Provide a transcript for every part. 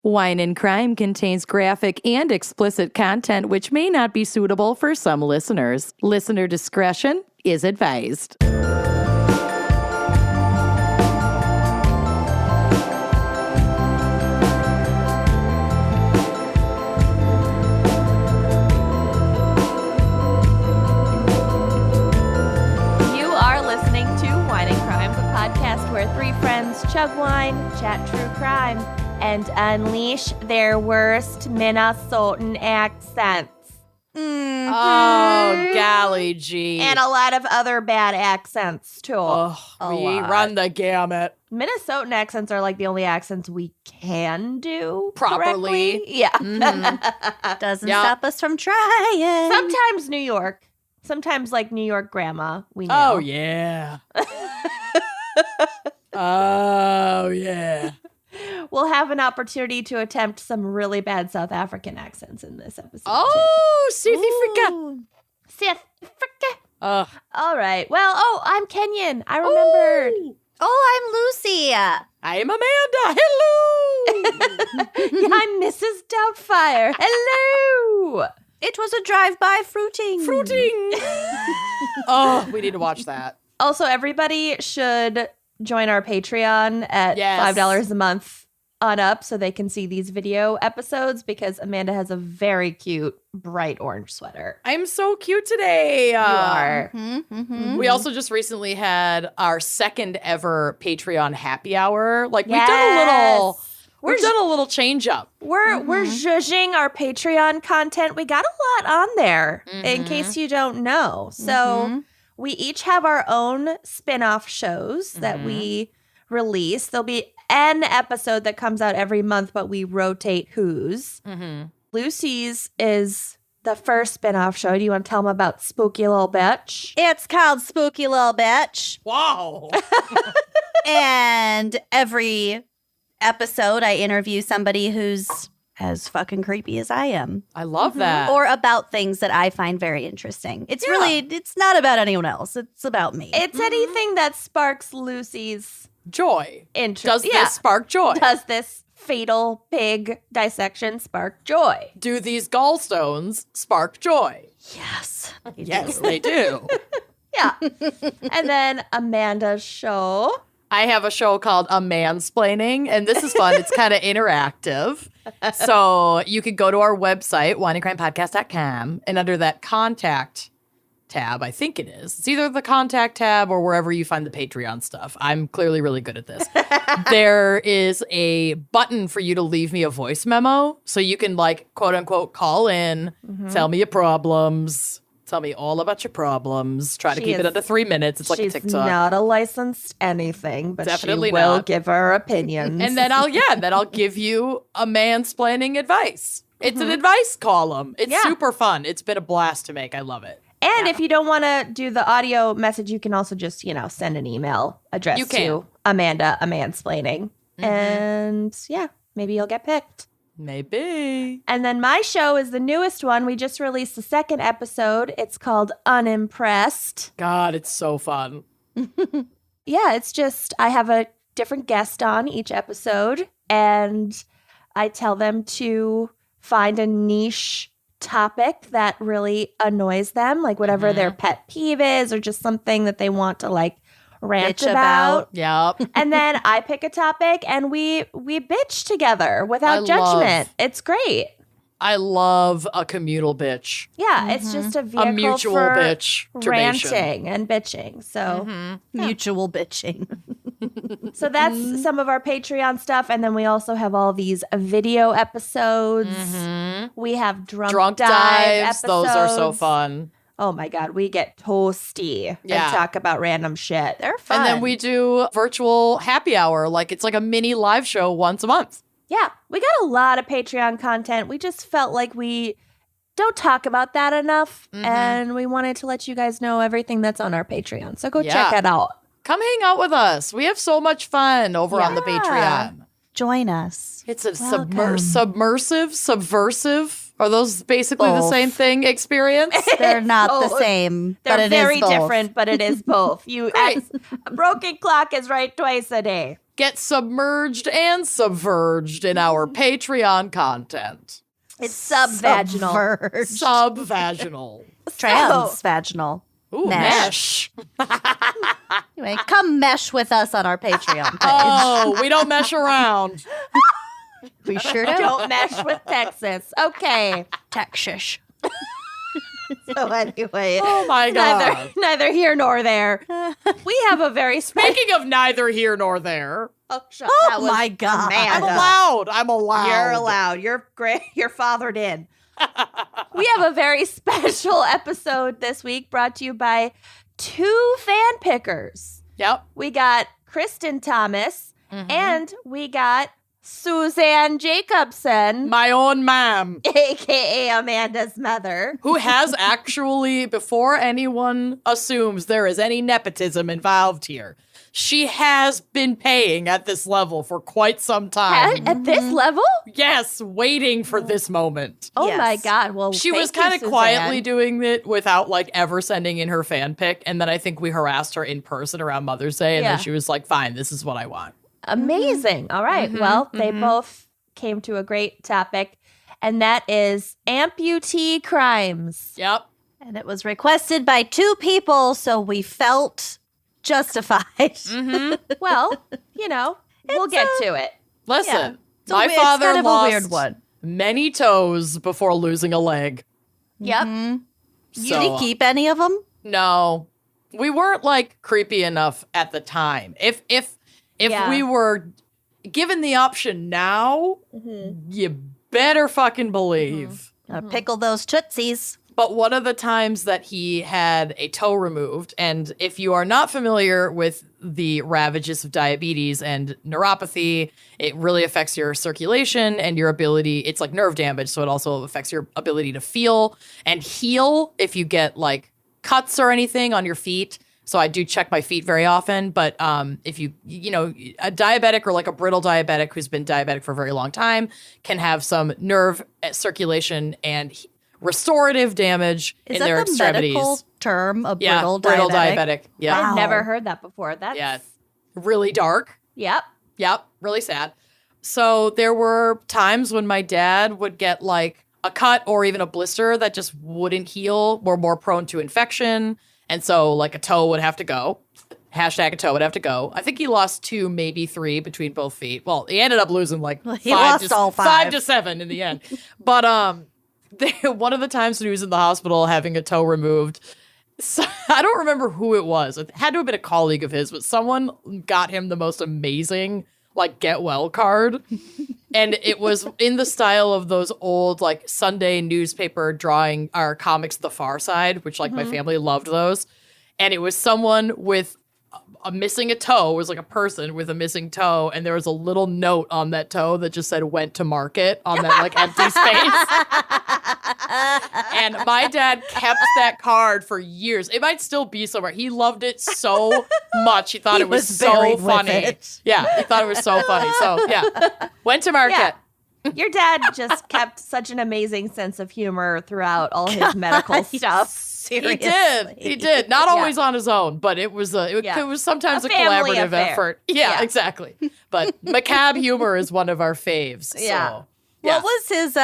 Wine and Crime contains graphic and explicit content which may not be suitable for some listeners. Listener discretion is advised. Where three friends chug wine, chat true crime, and unleash their worst Minnesotan accents. Mm-hmm. Oh, golly gee. And a lot of other bad accents, too. We run the gamut. Minnesotan accents are like the only accents we can do properly. Correctly. Yeah. Mm-hmm. Doesn't stop us from trying. Sometimes New York. Sometimes like New York grandma. We know. Oh, yeah. Oh, yeah. We'll have an opportunity to attempt some really bad South African accents in this episode. Oh, South Africa. South Africa. All right. Well, I'm Kenyan. I remembered. Ooh. Oh, I'm Lucy. I am Amanda. Hello. Yeah, I'm Mrs. Doubtfire. Hello. It was a drive-by fruiting. Oh, we need to watch that. Also, everybody should join our Patreon at $5 a month on up so they can see these video episodes because Amanda has a very cute bright orange sweater. I'm so cute today. You are. We also just recently had our second ever Patreon happy hour. Like we've done a little change up. We're zhuzhing our Patreon content. We got a lot on there in case you don't know. So we each have our own spin-off shows that we release. There'll be an episode that comes out every month, but we rotate whose. Lucy's is the first spin-off show. Do you want to tell them about Spooky Little Bitch? It's called Spooky Little Bitch. Wow. And every episode, I interview somebody who's as fucking creepy as I am. I love that. Or about things that I find very interesting. It's it's not about anyone else. It's about me. It's anything that sparks Lucy's joy. interest. Does this spark joy? Does this fatal pig dissection spark joy? Do these gallstones spark joy? Yes. Yes, they do. Yeah. And then Amanda's show. I have a show called A Mansplaining, and this is fun. It's kind of interactive. So you could go to our website, wineandcrimepodcast.com, and under that contact tab, I think it is. It's either the contact tab or wherever you find the Patreon stuff. I'm clearly really good at this. There is a button for you to leave me a voice memo. So you can like, quote unquote, call in, tell me your problems. Tell me all about your problems. Try to keep it under 3 minutes. It's like a TikTok. She's not a licensed anything, but Definitely she will not. give her opinions. And then I'll give you a mansplaining advice. It's an advice column. It's super fun. It's been a blast to make. I love it. And if you don't want to do the audio message, you can also just, send an email address to Amanda, a mansplaining. And maybe you'll get picked. Maybe. And then my show is the newest one. We just released the second episode. It's called Unimpressed. God, it's so fun. Yeah, it's just I have a different guest on each episode, and I tell them to find a niche topic that really annoys them, like whatever their pet peeve is or just something that they want to like rant about. Yep. And then I pick a topic and we bitch together without judgment. It's great. I love a communal bitch. Yeah, it's just a vehicle A mutual for bitch. ranting and bitching. So mutual bitching. So that's some of our Patreon stuff. And then we also have all these video episodes. We have drunk dive episodes. Those are so fun. Oh my God, we get toasty and talk about random shit. They're fun. And then we do virtual happy hour. Like it's like a mini live show once a month. Yeah, we got a lot of Patreon content. We just felt like we don't talk about that enough. And we wanted to let you guys know everything that's on our Patreon. So go check it out. Come hang out with us. We have so much fun over on the Patreon. Join us. It's a subversive. Are those basically the same thing experience? They're not the same. They're but it very is both. different, but it is both. A broken clock is right twice a day. get submerged and subverged in our Patreon content. It's subvaginal. Subverged. Subvaginal. Transvaginal. Ooh, Mesh. mesh. Anyway, come mesh with us on our Patreon page. Oh, we don't mesh around. We sure do. Don't mesh with Texas. Okay. Texas. So anyway, Oh my God. Neither here nor there. We have a very special. Speaking of neither here nor there, Oh oh my God. I'm Amanda. allowed. I'm allowed. You're allowed. You're fathered in. We have a very special episode this week brought to you by two fan pickers. Yep. We got Kristen Thomas and we got Suzanne Jacobson, My own ma'am, aka Amanda's mother. who has actually, before anyone assumes there is any nepotism involved here, she has been paying at this level for quite some time. At this level? Yes, waiting for this moment. Oh Yes. my God. Well, She was thank you, kind of Suzanne. quietly doing it without like ever sending in her fan pic. And then I think we harassed her in person around Mother's Day. And Yeah. then she was like, fine, this is what I want. Amazing. All right. Well, they both came to a great topic, and that is amputee crimes. Yep. And it was requested by two people, so we felt justified. Well, we'll get to it. Listen, It's my it's father kind of lost a weird one. many toes before losing a leg. Yep. You So, didn't keep any of them? no, we weren't like creepy enough at the time. If Yeah. we were given the option now, you better fucking believe. Pickle those tootsies. But one of the times that he had a toe removed, and if you are not familiar with the ravages of diabetes and neuropathy, it really affects your circulation and your ability. It's like nerve damage, so it also affects your ability to feel and heal if you get like cuts or anything on your feet. So I do check my feet very often. But if a diabetic or like a brittle diabetic who's been diabetic for a very long time can have some nerve circulation and restorative damage Is in that their the extremities. medical term? A Yeah, brittle diabetic. Yeah. Wow. I've never heard that before. That's Yeah. Really dark. Yep. Yep. Really sad. So there were times when my dad would get like a cut or even a blister that just wouldn't heal. We're more prone to infection. And so like a toe would have to go. Hashtag a toe would have to go. I think he lost 2, maybe 3 between both feet. Well, he ended up losing like He lost all 5. 5 to 7 in the end. But one of the times when he was in the hospital having a toe removed, so, I don't remember who it was. It had to have been a colleague of his, but someone got him the most amazing like get well card. And it was in the style of those old like Sunday newspaper drawing our comics The Far Side, which like my family loved those. And it was someone with missing a toe. It was like a person with a missing toe, and there was a little note on that toe that just said "went to market" on that like empty space. And my dad kept that card for years. It might still be somewhere. He loved it so much. He thought it was so buried with funny. it. Yeah, he thought it was so funny. So yeah, went to market. Yeah. Your dad just kept such an amazing sense of humor throughout all his medical stuff. Seriously. He did. Not always on his own, but it was Yeah. it was sometimes A a family collaborative affair. effort. Yeah, Yeah. exactly. But macabre humor is one of our faves. Yeah. So, yeah. What was his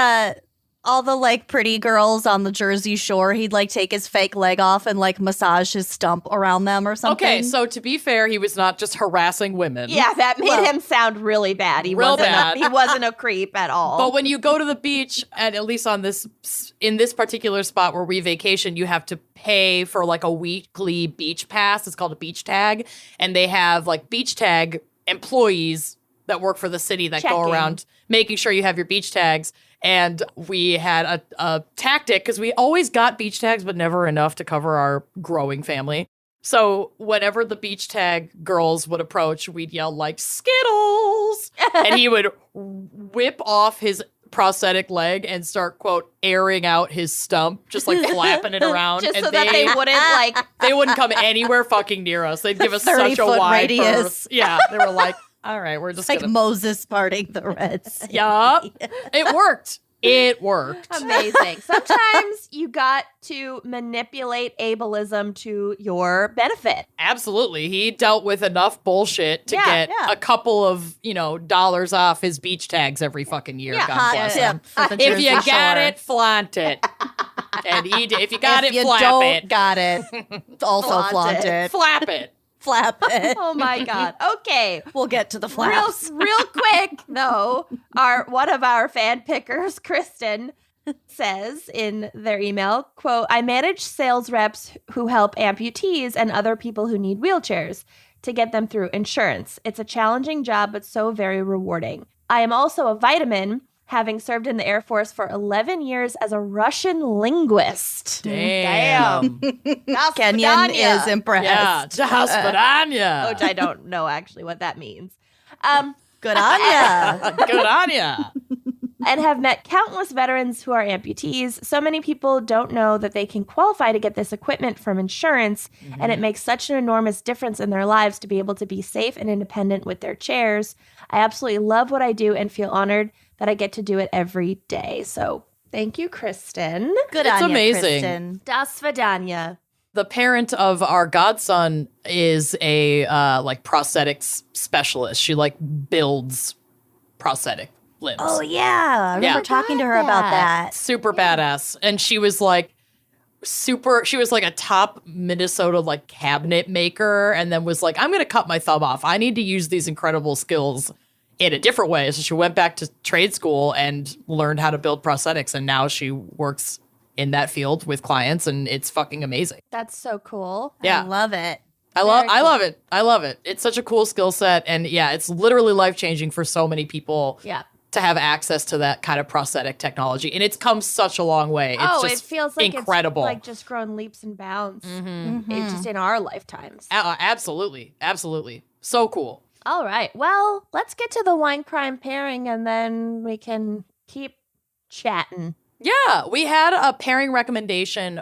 all the like pretty girls on the Jersey Shore? He'd like take his fake leg off and like massage his stump around them or something. Okay, so to be fair, he was not just harassing women. Yeah, that made him sound really bad. He wasn't a creep at all. But when you go to the beach, and at least in this particular spot where we vacation, you have to pay for like a weekly beach pass. It's called a beach tag. And they have like beach tag employees that work for the city that go Checking. around making sure you have your beach tags. And we had a tactic because we always got beach tags, but never enough to cover our growing family. So whenever the beach tag girls would approach, we'd yell like Skittles, and he would whip off his prosthetic leg and start, quote, airing out his stump, just like flapping it around. just and so that they wouldn't like. they wouldn't come anywhere fucking near us. They'd give us such a 30-foot wide radius. berth. Yeah, they were like, all right, we're just Like gonna. Moses parting the Red Sea. Yup. It worked. It worked. Amazing. Sometimes you got to manipulate ableism to your benefit. Absolutely. He dealt with enough bullshit to get a couple of, dollars off his beach tags every fucking year. Yeah, God bless him. for the If Jersey you got Shore. it, flaunt it. And if you got If it, you flap don't it. got it, also flaunt it. Flap it. Flap it. Oh my God. Okay. We'll get to the flaps. Real quick, though, one of our fan pickers, Kristen, says in their email, quote, I manage sales reps who help amputees and other people who need wheelchairs to get them through insurance. It's a challenging job, but so very rewarding. I am also a vitamin, having served in the Air Force for 11 years as a Russian linguist. Damn. Kenyon is impressed. Yeah. Jasperania. Which I don't know actually what that means. Good on ya. Good on ya. And have met countless veterans who are amputees. So many people don't know that they can qualify to get this equipment from insurance, and it makes such an enormous difference in their lives to be able to be safe and independent with their chairs. I absolutely love what I do and feel honored that I get to do it every day. So thank you, Kristen. Good It's on ya, amazing. Kristen. Das Vidanya. The parent of our godson is a prosthetics specialist. She builds prosthetic limbs. Oh, yeah. I remember Yeah. talking to her about that. Super badass. And she was she was a top Minnesota cabinet maker, and then was I'm gonna cut my thumb off. I need to use these incredible skills in a different way. So she went back to trade school and learned how to build prosthetics, and now she works in that field with clients, and it's fucking amazing. That's so cool. Yeah. I love it. I love it. I love it. It's such a cool skill set, and yeah, it's literally life-changing for so many people. Yeah. To have access to that kind of prosthetic technology. And it's come such a long way. It's just it feels like incredible. It's just grown leaps and bounds. It's just in our lifetimes. Absolutely. Absolutely. So cool. All right. Well, let's get to the wine crime pairing and then we can keep chatting. Yeah, we had a pairing recommendation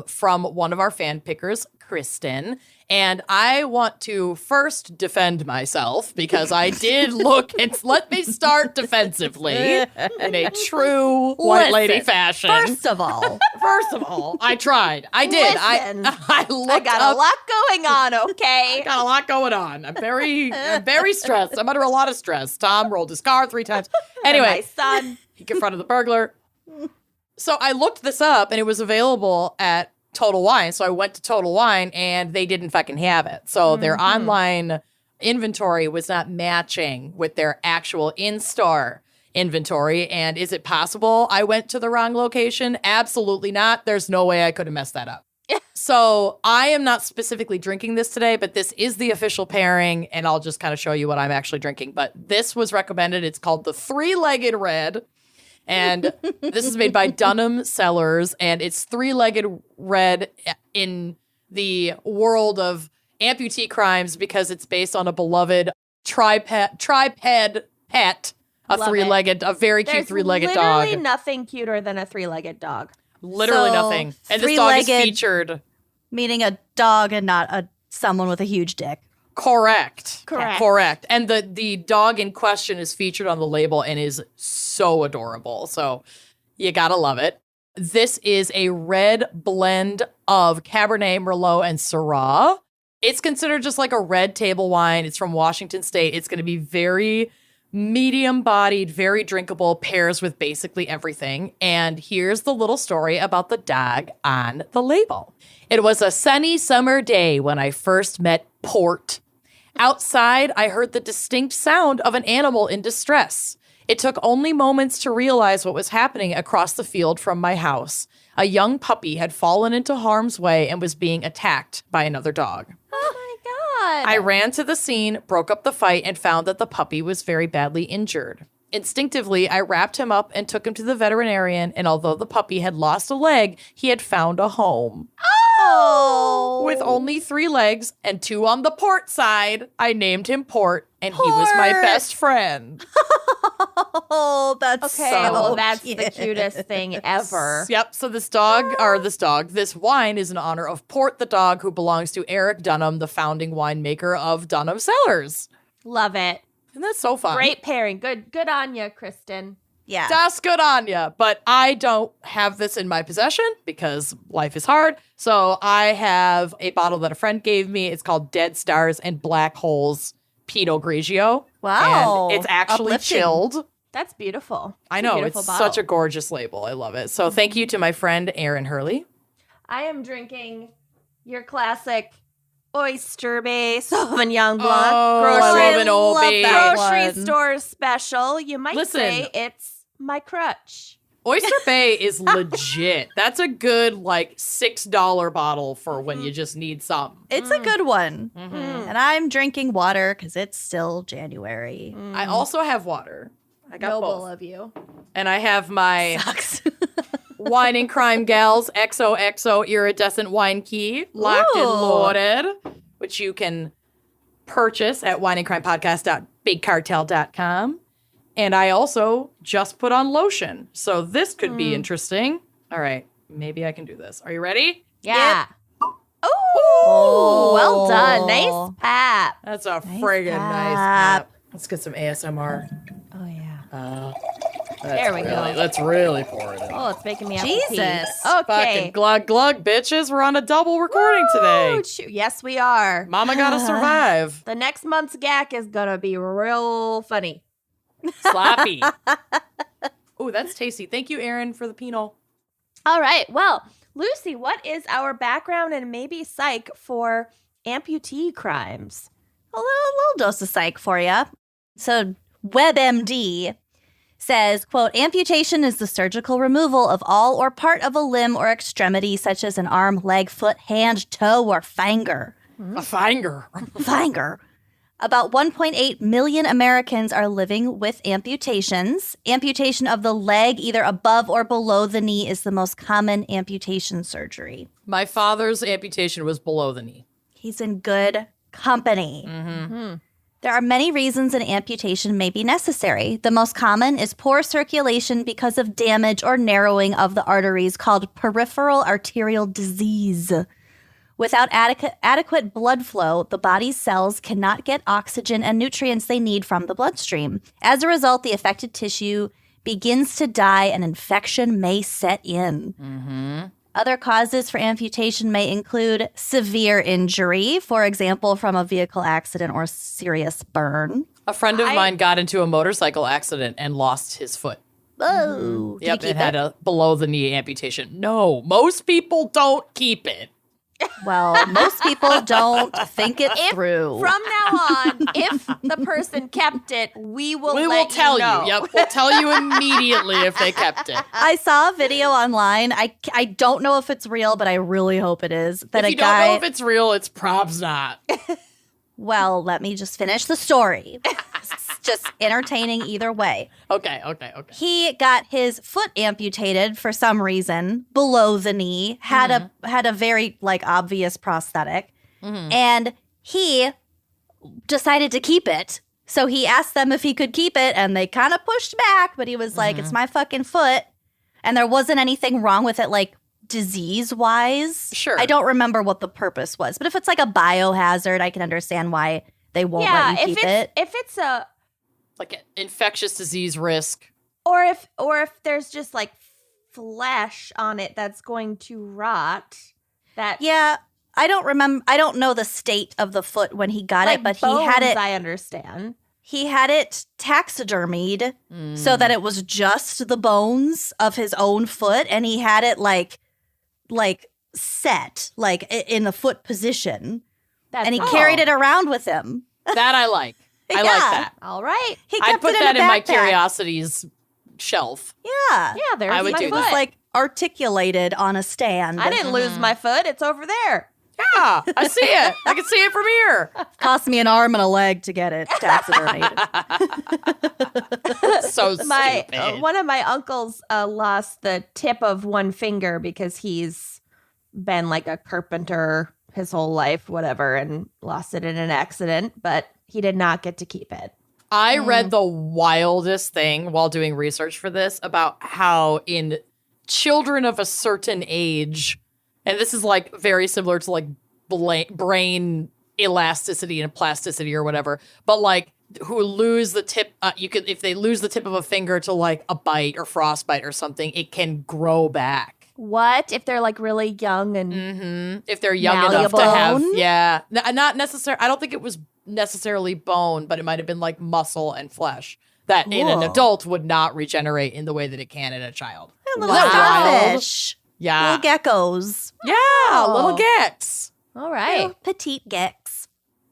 from one of our fan pickers, Kristen, and I want to first defend myself because I did look and let me start defensively in a true white lady fashion. First of all, I tried. I did. Listen, I looked I got up. a lot going on, okay? I got a lot going on. I'm very stressed. I'm under a lot of stress. Tom rolled his car 3 times. Anyway, My son. he confronted the burglar. So I looked this up, and it was available at Total Wine. So I went to Total Wine, and they didn't fucking have it. So their online inventory was not matching with their actual in-store inventory. And is it possible I went to the wrong location? Absolutely not. There's no way I could have messed that up. So I am not specifically drinking this today, but this is the official pairing, and I'll just kind of show you what I'm actually drinking. But this was recommended. It's called the Three-Legged Red. And this is made by Dunham Cellars, and it's Three-Legged Red in the world of Amputee Crimes because it's based on a beloved triped pet, a very cute There's three-legged literally dog. nothing cuter than a three-legged dog. Literally So, nothing. And this dog is three-legged- featured. meaning a dog and not someone with a huge dick. Correct. Correct. And the dog in question is featured on the label and is so adorable. So you gotta love it. This is a red blend of Cabernet, Merlot, and Syrah. It's considered just like a red table wine. It's from Washington State. It's going to be very medium-bodied, very drinkable, pairs with basically everything. And here's the little story about the dog on the label. It was a sunny summer day when I first met Port. Outside, I heard the distinct sound of an animal in distress. It took only moments to realize what was happening across the field from my house. A young puppy had fallen into harm's way and was being attacked by another dog. Oh my God. I ran to the scene, broke up the fight, and found that the puppy was very badly injured. Instinctively, I wrapped him up and took him to the veterinarian, and although the puppy had lost a leg, he had found a home. Oh. With only 3 legs and 2 on the port side, I named him Port, and he was my Port. best friend. Oh, that's Okay, so well, that's the cute. cutest thing ever. Yep, so this wine is in honor of Port the dog, who belongs to Eric Dunham, the founding winemaker of Dunham Cellars. Love it. And that's so fun. Great pairing. Good on you, Kristen. Yeah. That's good on ya. But I don't have this in my possession because life is hard. So I have a bottle that a friend gave me. It's called Dead Stars and Black Holes Pinot Grigio. Wow. And it's actually Uplifting. chilled. That's beautiful. I know. Beautiful It's bottle. such a gorgeous label. I love it. So thank you to my friend Erin Hurley. I am drinking your classic Oyster Bay Sauvignon Blanc. Oh, grocery I love an Old Bay. grocery one. store special. You might Listen. say it's my crutch. Oyster Bay is legit. That's a good like $6 bottle for when you just need something. It's a good one. Mm-hmm. And I'm drinking water because it's still January. I also have water. I got Noble both. of you. And I have my Sucks. Wine and Crime Gals XOXO Iridescent Wine Key, locked and Ooh. loaded, which you can purchase at wineandcrimepodcast.bigcartel.com. And I also just put on lotion. So this could be interesting. All right. Maybe I can do this. Are you ready? Yeah. Oh. Well done. Nice pap. That's a Nice friggin' nice pap. pap. Let's get some ASMR. Oh, yeah. There we go. Let's really pour it in. Oh, it's making me Jesus. Okay. Fucking glug glug, bitches. We're on a double recording today. Ooh, yes, we are. Mama gotta survive. The next month's GAC is gonna be real funny. Sloppy. Ooh, that's tasty. Thank you, Erin, for the Pinot. All right. Well, Lucy, what is our background and maybe psych for Amputee Crimes? A little dose of psych for you. So WebMD says, quote, amputation is the surgical removal of all or part of a limb or extremity, such as an arm, leg, foot, hand, toe, or finger. A finger. Finger. About 1.8 million Americans are living with amputations. Amputation of the leg, either above or below the knee, is the most common amputation surgery. My father's amputation was below the knee. He's in good company. There are many reasons an amputation may be necessary. The most common is poor circulation because of damage or narrowing of the arteries called peripheral arterial disease. Without adequate blood flow, the body's cells cannot get oxygen and nutrients they need from the bloodstream. As a result, the affected tissue begins to die and infection may set in. Other causes for amputation may include severe injury, for example, from a vehicle accident or serious burn. A friend of mine got into a motorcycle accident and lost his foot. Oh, did Yep, you it keep had a below the knee amputation. No, most people don't keep it. Well, most people don't think it through. From now on, if the person kept it, we will tell know. you. Yep, we'll tell you immediately if they kept it. I saw a video online. I don't know if it's real, but I really hope it is. That If a you guy. don't know if it's real, it's probs not. Well, let me just finish the story. It's just entertaining either way. Okay. He got his foot amputated for some reason below the knee. Had a very obvious prosthetic, and he decided to keep it. So he asked them if he could keep it, and they kind of pushed back. But he was like, "It's my fucking foot," and there wasn't anything wrong with it, disease-wise. Sure. I don't remember what the purpose was, but if it's like a biohazard, I can understand why they won't let you keep it. If it's a Like an infectious disease risk. or if there's just flesh on it that's going to rot. That Yeah, I don't know the state of the foot when he got it, but bones, he had it. I understand. He had it taxidermied so that it was just the bones of his own foot, and he had it set in the foot position, and he carried it around with him. That I like. I like Yeah. that. All right. He I'd kept put it that in, a in my backpack. curiosities shelf. Yeah, Yeah, there's I would my do it foot. was articulated on a stand. I didn't lose my foot. It's over there. Yeah, I see it. I can see it from here. Cost me an arm and a leg to get it taxidermied. So stupid. One of my uncles lost the tip of one finger because he's been a carpenter his whole life, whatever, and lost it in an accident, but he did not get to keep it. I read the wildest thing while doing research for this about how in children of a certain age, and this is very similar to brain elasticity and plasticity or whatever, but who lose the tip, if they lose the tip of a finger to like a bite or frostbite or something, it can grow back. What if they're like really young and if they're young enough to malleable? have, not necessarily. I don't think it was necessarily bone, but it might have been like muscle and flesh that in an Cool. adult would not regenerate in the way that it can in a child. Little Isn't that wild? starfish. Yeah, Little geckos. yeah, little gecks. all right. Little petite gecks.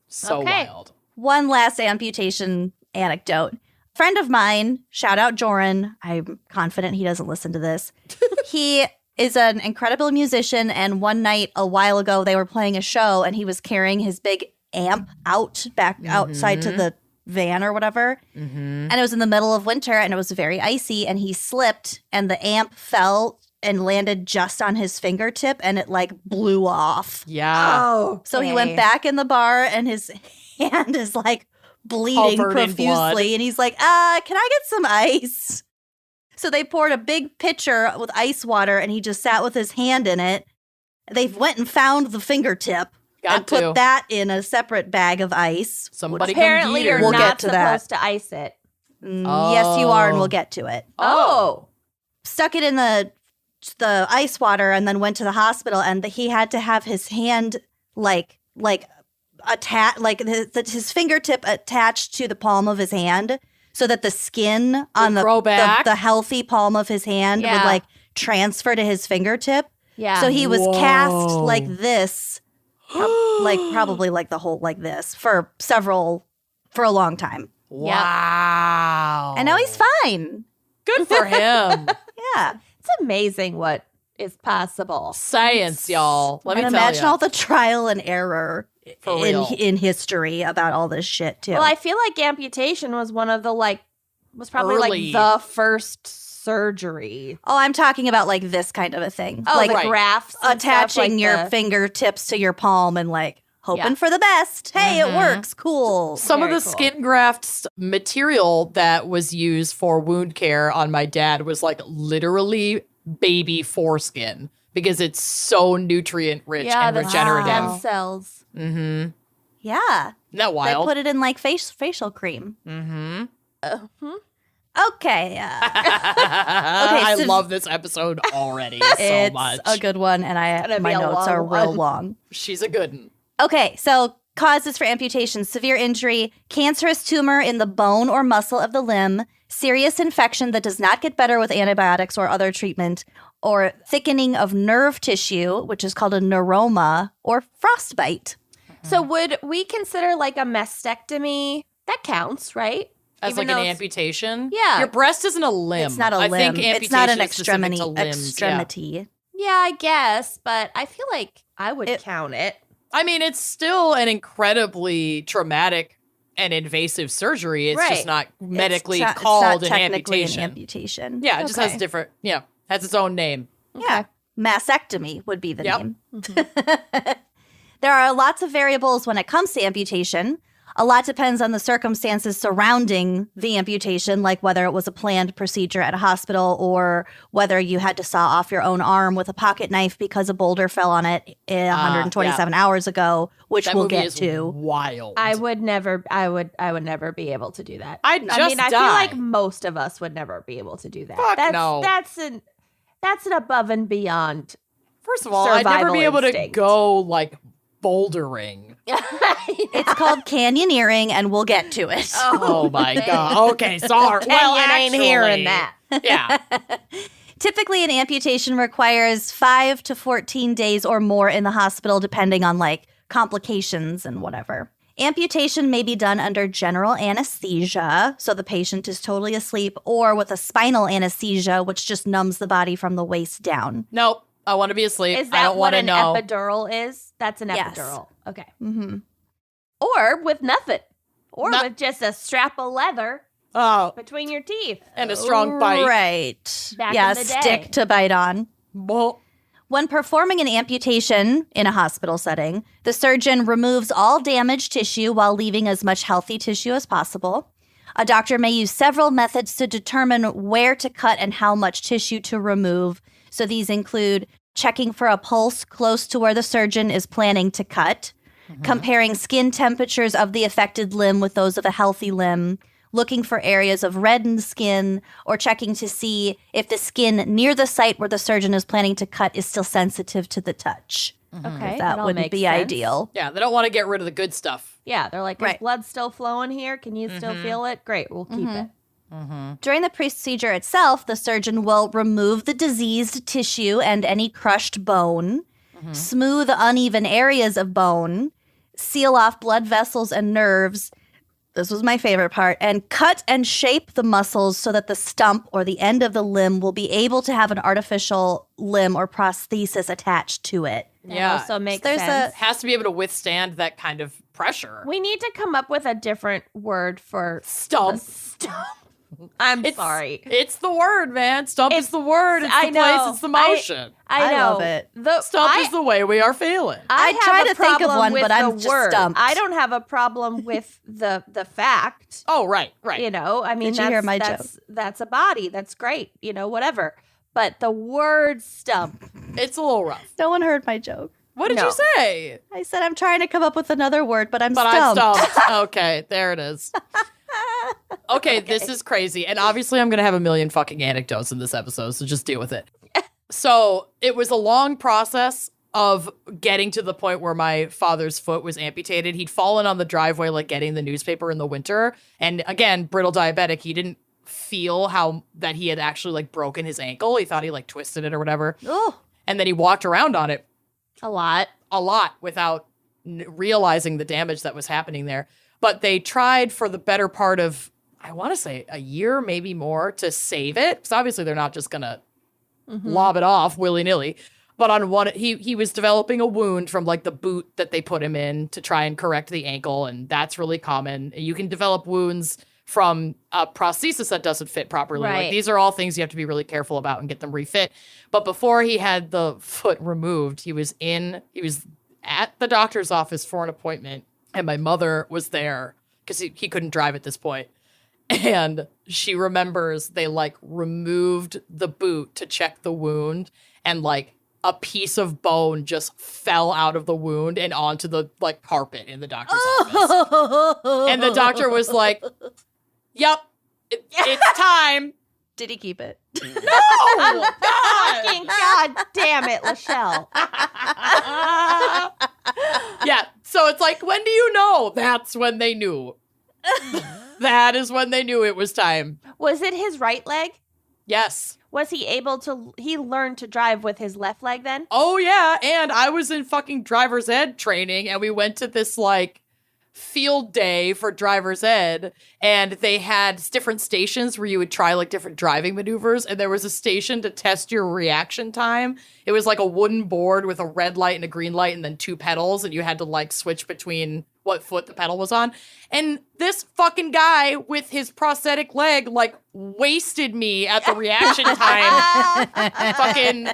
So Okay. wild. One last amputation anecdote. Friend of mine, shout out Joran. I'm confident he doesn't listen to this. He is an incredible musician, and one night a while ago they were playing a show and he was carrying his big amp outside to the van or whatever. And it was in the middle of winter and it was very icy and he slipped and the amp fell and landed just on his fingertip and it like blew off. Yeah. Oh, So he went back in the bar and his hand is like bleeding Covered in blood. profusely. And he's like, can I get some ice? So they poured a big pitcher with ice water and he just sat with his hand in it. They went and found the fingertip Got and to. put that in a separate bag of ice. Somebody apparently come you're get We'll her. not get to that. supposed to ice it. Yes, you are, and we'll get to it. Oh. Stuck it in the ice water and then went to the hospital and he had to have his hand his fingertip attached to the palm of his hand so that the skin on grow back? the healthy palm of his hand Yeah. would like transfer to his fingertip. Yeah. So he was cast Whoa. like this, probably like the whole like this for a long time. Wow. And now he's fine. good for him. Yeah. It's amazing what is possible. Science, y'all. Let me And tell imagine you. all the trial and error For real. in history about all this shit too. Well, I feel like amputation was one of the was probably Early. like the first surgery. Oh, I'm talking about like this kind of a thing. Oh, like the right. grafts, and stuff, attaching like your the- fingertips to your palm and like hoping Yeah. for the best. Hey, it works. Cool. Some of Very the cool. skin grafts material that was used for wound care on my dad was like literally baby foreskin because it's so nutrient rich and the regenerative. stem cells. Mm-hmm. Yeah. Isn't that They wild? put it in like facial cream. Mm-hmm. Okay. I so- love this episode already so It's much. a good one, and gonna my be a notes long are real one. long. She's a good one. Okay, so causes for amputation: severe injury, cancerous tumor in the bone or muscle of the limb, serious infection that does not get better with antibiotics or other treatment, or thickening of nerve tissue, which is called a neuroma, or frostbite. So would we consider like a mastectomy? That counts, right? As Even like an though it's- amputation? Yeah. Your breast isn't a limb. It's not a I limb. think It's not an amputation is specific extremity. to limbs, yeah. Extremity. Yeah, I guess, but I feel like I would count it. I mean, it's still an incredibly traumatic and invasive surgery. It's Right. just not medically It's called not an technically amputation. an amputation. Yeah, it just has Okay. different, has its own name. Yeah. Mastectomy would be the Yep. name. There are lots of variables when it comes to amputation. A lot depends on the circumstances surrounding the amputation, like whether it was a planned procedure at a hospital or whether you had to saw off your own arm with a pocket knife because a boulder fell on it 127 hours ago, which That we'll movie get is to. wild. I would never be able to do that. I'd I just mean, I die. feel like most of us would never be able to do that. Fuck that's no. that's an above and beyond. First of all, I'd never survival be able to instinct. go like bouldering. It's called canyoneering, and we'll get to it. Oh my god. Okay, sorry. Well, Canyon ain't hearing actually, that. Yeah. Typically, an amputation requires 5 to 14 days or more in the hospital, depending on like complications and whatever. Amputation may be done under general anesthesia, so the patient is totally asleep, or with a spinal anesthesia, which just numbs the body from the waist down. Nope. I want to be asleep. Is I that don't what want to an know. epidural is? That's an Yes. epidural. Okay. Mm-hmm. Or with nothing. Or Not- with just a strap of leather Oh, between your teeth. and a strong bite. Right. Back yeah, in the day. stick to bite on. Well, When performing an amputation in a hospital setting, the surgeon removes all damaged tissue while leaving as much healthy tissue as possible. A doctor may use several methods to determine where to cut and how much tissue to remove. So these include checking for a pulse close to where the surgeon is planning to cut, comparing skin temperatures of the affected limb with those of a healthy limb, looking for areas of reddened skin, or checking to see if the skin near the site where the surgeon is planning to cut is still sensitive to the touch. Okay, That all wouldn't makes be sense. ideal. Yeah, they don't want to get rid of the good stuff. Yeah, they're like, is Right. blood still flowing here? Can you still feel it? Great, we'll keep it. During the procedure itself, the surgeon will remove the diseased tissue and any crushed bone, smooth uneven areas of bone, seal off blood vessels and nerves. This was my favorite part. And cut and shape the muscles so that the stump or the end of the limb will be able to have an artificial limb or prosthesis attached to it. That Yeah. also makes There's sense. It has to be able to withstand that kind of pressure. We need to come up with a different word for Stump. I'm It's- sorry. It's the word, man. Stump is It's- the word. It's I the place. know. It's the motion. I I know. love it. Stump is the way we are feeling. I have try a to think of problem one, with but I'm the just word. stumped. I don't have a problem with the fact. Oh, right. You know, I mean, Did you hear my that's a body. That's great. You know, whatever. But the word stump. It's a little rough. No one heard my joke. What did No. you say? I said I'm trying to come up with another word, but I'm But stumped. I'm stumped. Okay, there it is. Okay, this is crazy. And obviously, I'm going to have a million fucking anecdotes in this episode, so just deal with it. So it was a long process of getting to the point where my father's foot was amputated. He'd fallen on the driveway, like getting the newspaper in the winter. And again, brittle diabetic, he didn't feel how that he had actually like broken his ankle. He thought he like twisted it or whatever. Oh, And then he walked around on it A lot. without realizing the damage that was happening there. But they tried for the better part of, I want to say a year, maybe more, to save it. Because obviously they're not just going to lob it off willy-nilly. But on one, he was developing a wound from like the boot that they put him in to try and correct the ankle. And that's really common. You can develop wounds from a prosthesis that doesn't fit properly. Right. Like these are all things you have to be really careful about and get them refit. But before he had the foot removed, he was at the doctor's office for an appointment. And my mother was there because he couldn't drive at this point. And she remembers they like removed the boot to check the wound, and like a piece of bone just fell out of the wound and onto the like carpet in the doctor's office. And the doctor was like, "Yep, it's time." did he keep it? No, Fucking God damn it, Lachelle. yeah. So it's like, when do you know? That's when they knew. That is when they knew it was time. Was it his right leg? Yes. Was he able to, he learned to drive with his left leg then? Oh, yeah. And I was in fucking driver's ed training, and we went to this like field day for driver's ed, and they had different stations where you would try like different driving maneuvers. And there was a station to test your reaction time. It was like a wooden board with a red light and a green light and then two pedals. And you had to like switch between what foot the pedal was on. And this fucking guy with his prosthetic leg like wasted me at the reaction time fucking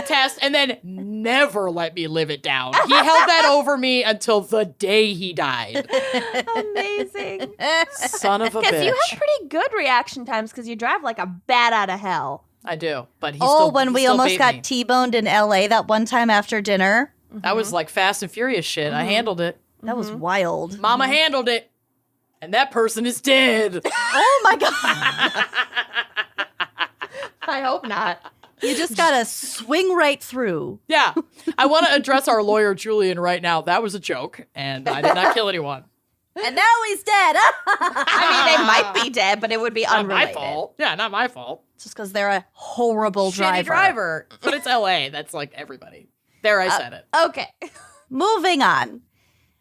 test, and then never let me live it down. He held that over me until the day he died. Amazing. Son of a Because bitch. you have pretty good reaction times because you drive like a bat out of hell. I do, but he Oh, still when he we still almost beat got me. T-boned in LA that one time after dinner. That was like Fast and Furious shit. I handled it. That was wild. Mama handled it. And that person is dead. Oh my God. I hope not. You just got to swing right through. Yeah. I want to address our lawyer, Julian, right now. That was a joke, and I did not kill anyone. And now he's dead. I mean, they might be dead, but it would be Not unrelated. my fault. Yeah, not my fault. Just because they're a horrible Shitty driver. But it's LA. That's like everybody. There, I said it. Okay. Moving on.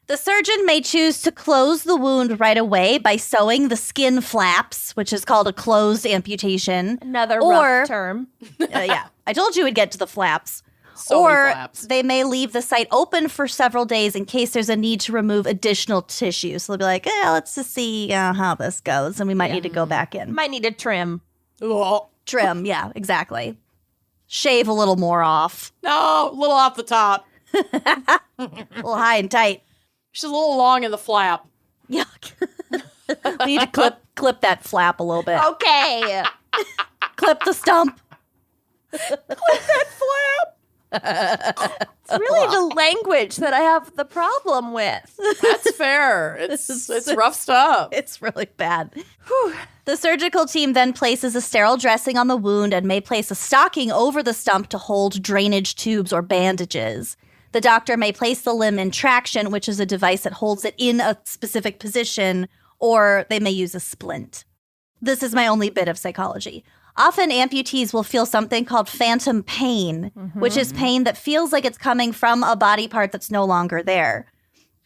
The surgeon may choose to close the wound right away by sewing the skin flaps, which is called a closed amputation. Another Or- rough term. Yeah, I told you we'd get to the flaps. So many or flaps. they may leave the site open for several days in case there's a need to remove additional tissue. So they'll be like, let's just see how this goes. And we might need to go back in. Might need a trim. Oh, Trim, yeah, exactly. Shave a little more off. no, a little off the top. A little high and tight. She's a little long in the flap. Yuck. We need to clip that flap a little bit. Okay. Clip the stump. That flap. It's really the language that I have the problem with. That's fair. It's rough stuff. It's really bad. Whew. The surgical team then places a sterile dressing on the wound and may place a stocking over the stump to hold drainage tubes or bandages. The doctor may place the limb in traction, which is a device that holds it in a specific position, or they may use a splint. This is my only bit of psychology. Often amputees will feel something called phantom pain, which is pain that feels like it's coming from a body part that's no longer there.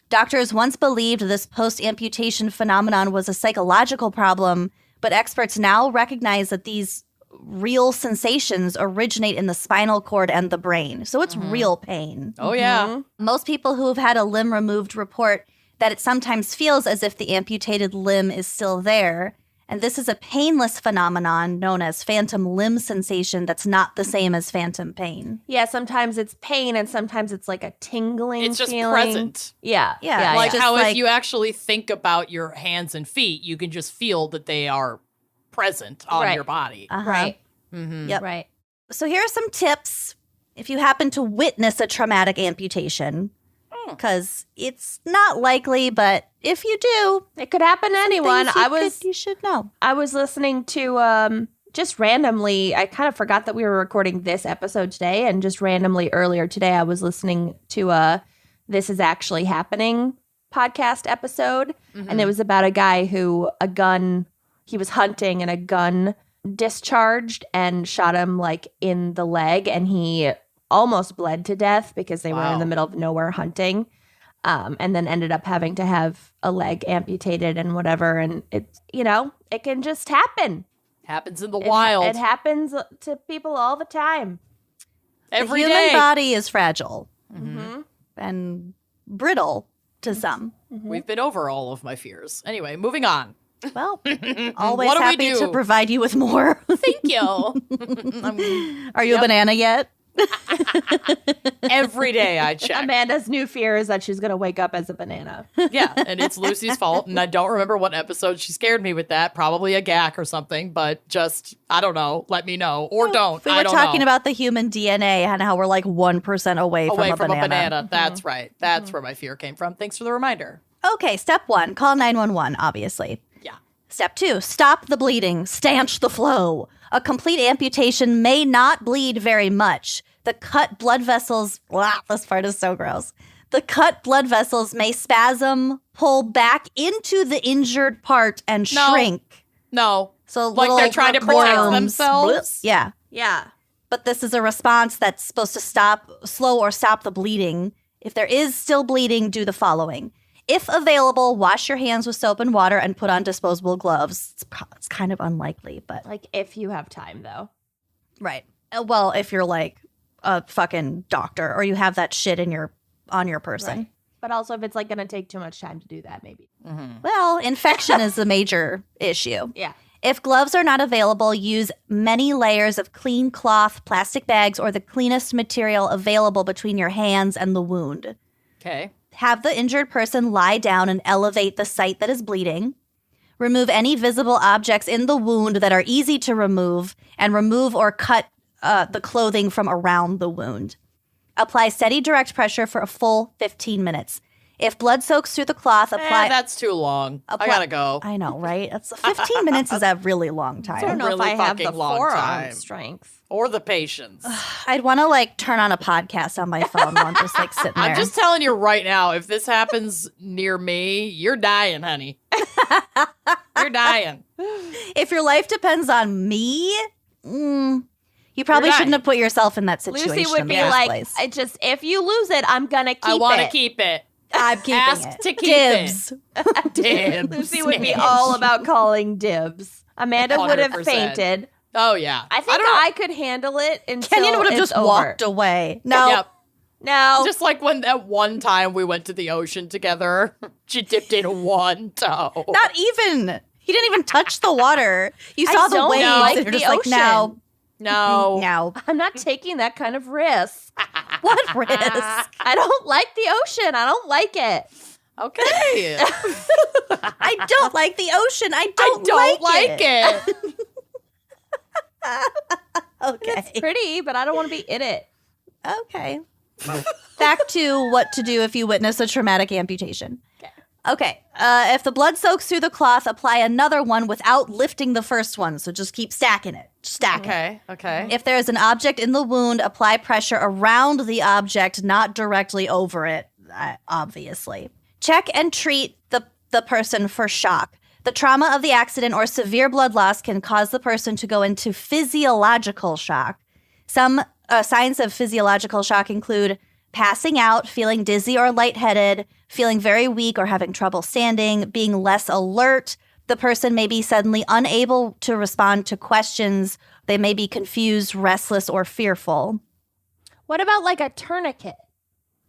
Doctors once believed this post-amputation phenomenon was a psychological problem, but experts now recognize that these real sensations originate in the spinal cord and the brain. So it's real pain. Oh, yeah. Most people who have had a limb removed report that it sometimes feels as if the amputated limb is still there. And this is a painless phenomenon known as phantom limb sensation that's not the same as phantom pain. Yeah, sometimes it's pain and sometimes it's like a tingling It's just feeling. present. Yeah. Like Just how like- if you actually think about your hands and feet, you can just feel that they are present on Right. your body. Right. Yep. Right. So here are some tips if you happen to witness a traumatic amputation, because it's not likely, but if you do, It could happen to anyone. things you should know. I was listening to just randomly, I kind of forgot that we were recording this episode today, and just randomly earlier today I was listening to This Is Actually Happening podcast episode, and it was about a guy who he was hunting and a gun discharged and shot him like in the leg, and he almost bled to death because they were in the middle of nowhere hunting. And then ended up having to have a leg amputated and whatever. And it's, it can just happen. Happens in the wild. It happens to people all the time. Every the day. human body is fragile and brittle to some. We've been over all of my fears. Anyway, moving on. Well, always What do we happy do? to provide you with more. Thank you. Are you a banana yet? Every day I check. Amanda's new fear is that she's going to wake up as a banana. Yeah, and it's Lucy's fault. And I don't remember what episode she scared me with that. Probably a gack or something, but just, I don't know. Let me know. Or don't. We I were don't talking know. about the human DNA and how we're like 1% away from a banana. That's right. That's where my fear came from. Thanks for the reminder. Okay, step 1, call 911, obviously. Yeah. Step 2, stop the bleeding, stanch the flow. A complete amputation may not bleed very much. The cut blood vessels, this part is so gross. The cut blood vessels may spasm, pull back into the injured part, and shrink. No. So Like little they're trying to protect worms. themselves? Yeah. Yeah. But this is a response that's supposed to slow or stop the bleeding. If there is still bleeding, do the following. If available, wash your hands with soap and water and put on disposable gloves. It's kind of unlikely, but... Like if you have time, though. Right. Well, if you're like a fucking doctor or you have that shit on your person. Right. But also if it's like going to take too much time to do that, maybe. Well, infection is a major issue. Yeah. If gloves are not available, use many layers of clean cloth, plastic bags, or the cleanest material available between your hands and the wound. Okay. Have the injured person lie down and elevate the site that is bleeding. Remove any visible objects in the wound that are easy to remove, and remove or cut the clothing from around the wound. Apply steady direct pressure for a full 15 minutes. If blood soaks through the cloth, apply... that's too long. I gotta go. I know, right? 15 minutes is a really long time. I don't know really if I have the fucking long forearm time. strength. Or the patience. I'd want to like turn on a podcast on my phone while I'm just like sitting there. I'm just telling you right now, if this happens near me, you're dying, honey. You're dying. If your life depends on me, you probably You're shouldn't dying. have put yourself in that situation. Lucy would in be the first like, place. I just, if you lose it, I'm going to keep it. I want to keep it. I'm keeping Ask it. to keep Dibs. it. Dibs. Lucy would be all about calling dibs. Amanda would have 100%. fainted. Oh, yeah. I think I could handle it until Kenyon would have it's just over. walked away. No. Yep. No. Just like when that one time we went to the ocean together, she dipped in one toe. Not even. He didn't even touch the water. You I saw the don't waves. like and you're the just like, ocean. no. No. I'm not taking that kind of risk. What risk? I don't like the ocean. I don't like it. Okay. I don't like the ocean. I I don't like it. Okay. It's pretty, but I don't want to be in it. Okay. back to what to do if you witness a traumatic amputation. Okay. If the blood soaks through the cloth, apply another one without lifting the first one. So just keep stacking it. Okay. If there is an object in the wound, apply pressure around the object, not directly over it, obviously. Check and treat the person for shock. The trauma of the accident or severe blood loss can cause the person to go into physiological shock. Some signs of physiological shock include passing out, feeling dizzy or lightheaded, feeling very weak or having trouble standing, being less alert. The person may be suddenly unable to respond to questions. They may be confused, restless, or fearful. What about like a tourniquet?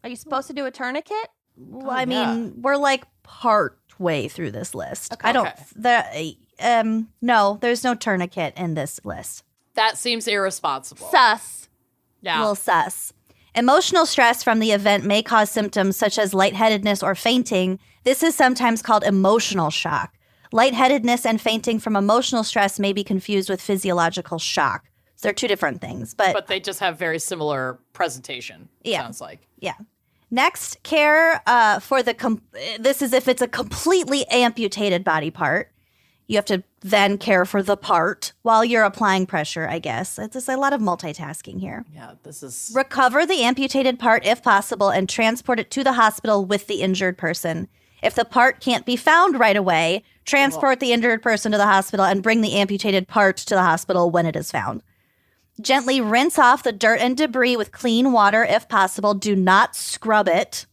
Are you supposed to do a tourniquet? Well, I mean, we're like part way through this list. Okay. I don't. No, there's no tourniquet in this list. That seems irresponsible. Sus. Yeah. A little sus. Emotional stress from the event may cause symptoms such as lightheadedness or fainting. This is sometimes called emotional shock. Lightheadedness and fainting from emotional stress may be confused with physiological shock. So they're two different things, but they just have very similar presentation. Yeah. Sounds like. yeah. Next, care for this is if it's a completely amputated body part. You have to then care for the part while you're applying pressure, I guess. It's just a lot of multitasking here. Yeah, this is... Recover the amputated part if possible and transport it to the hospital with the injured person. If the part can't be found right away, transport the injured person to the hospital and bring the amputated part to the hospital when it is found. Gently rinse off the dirt and debris with clean water if possible. Do not scrub it.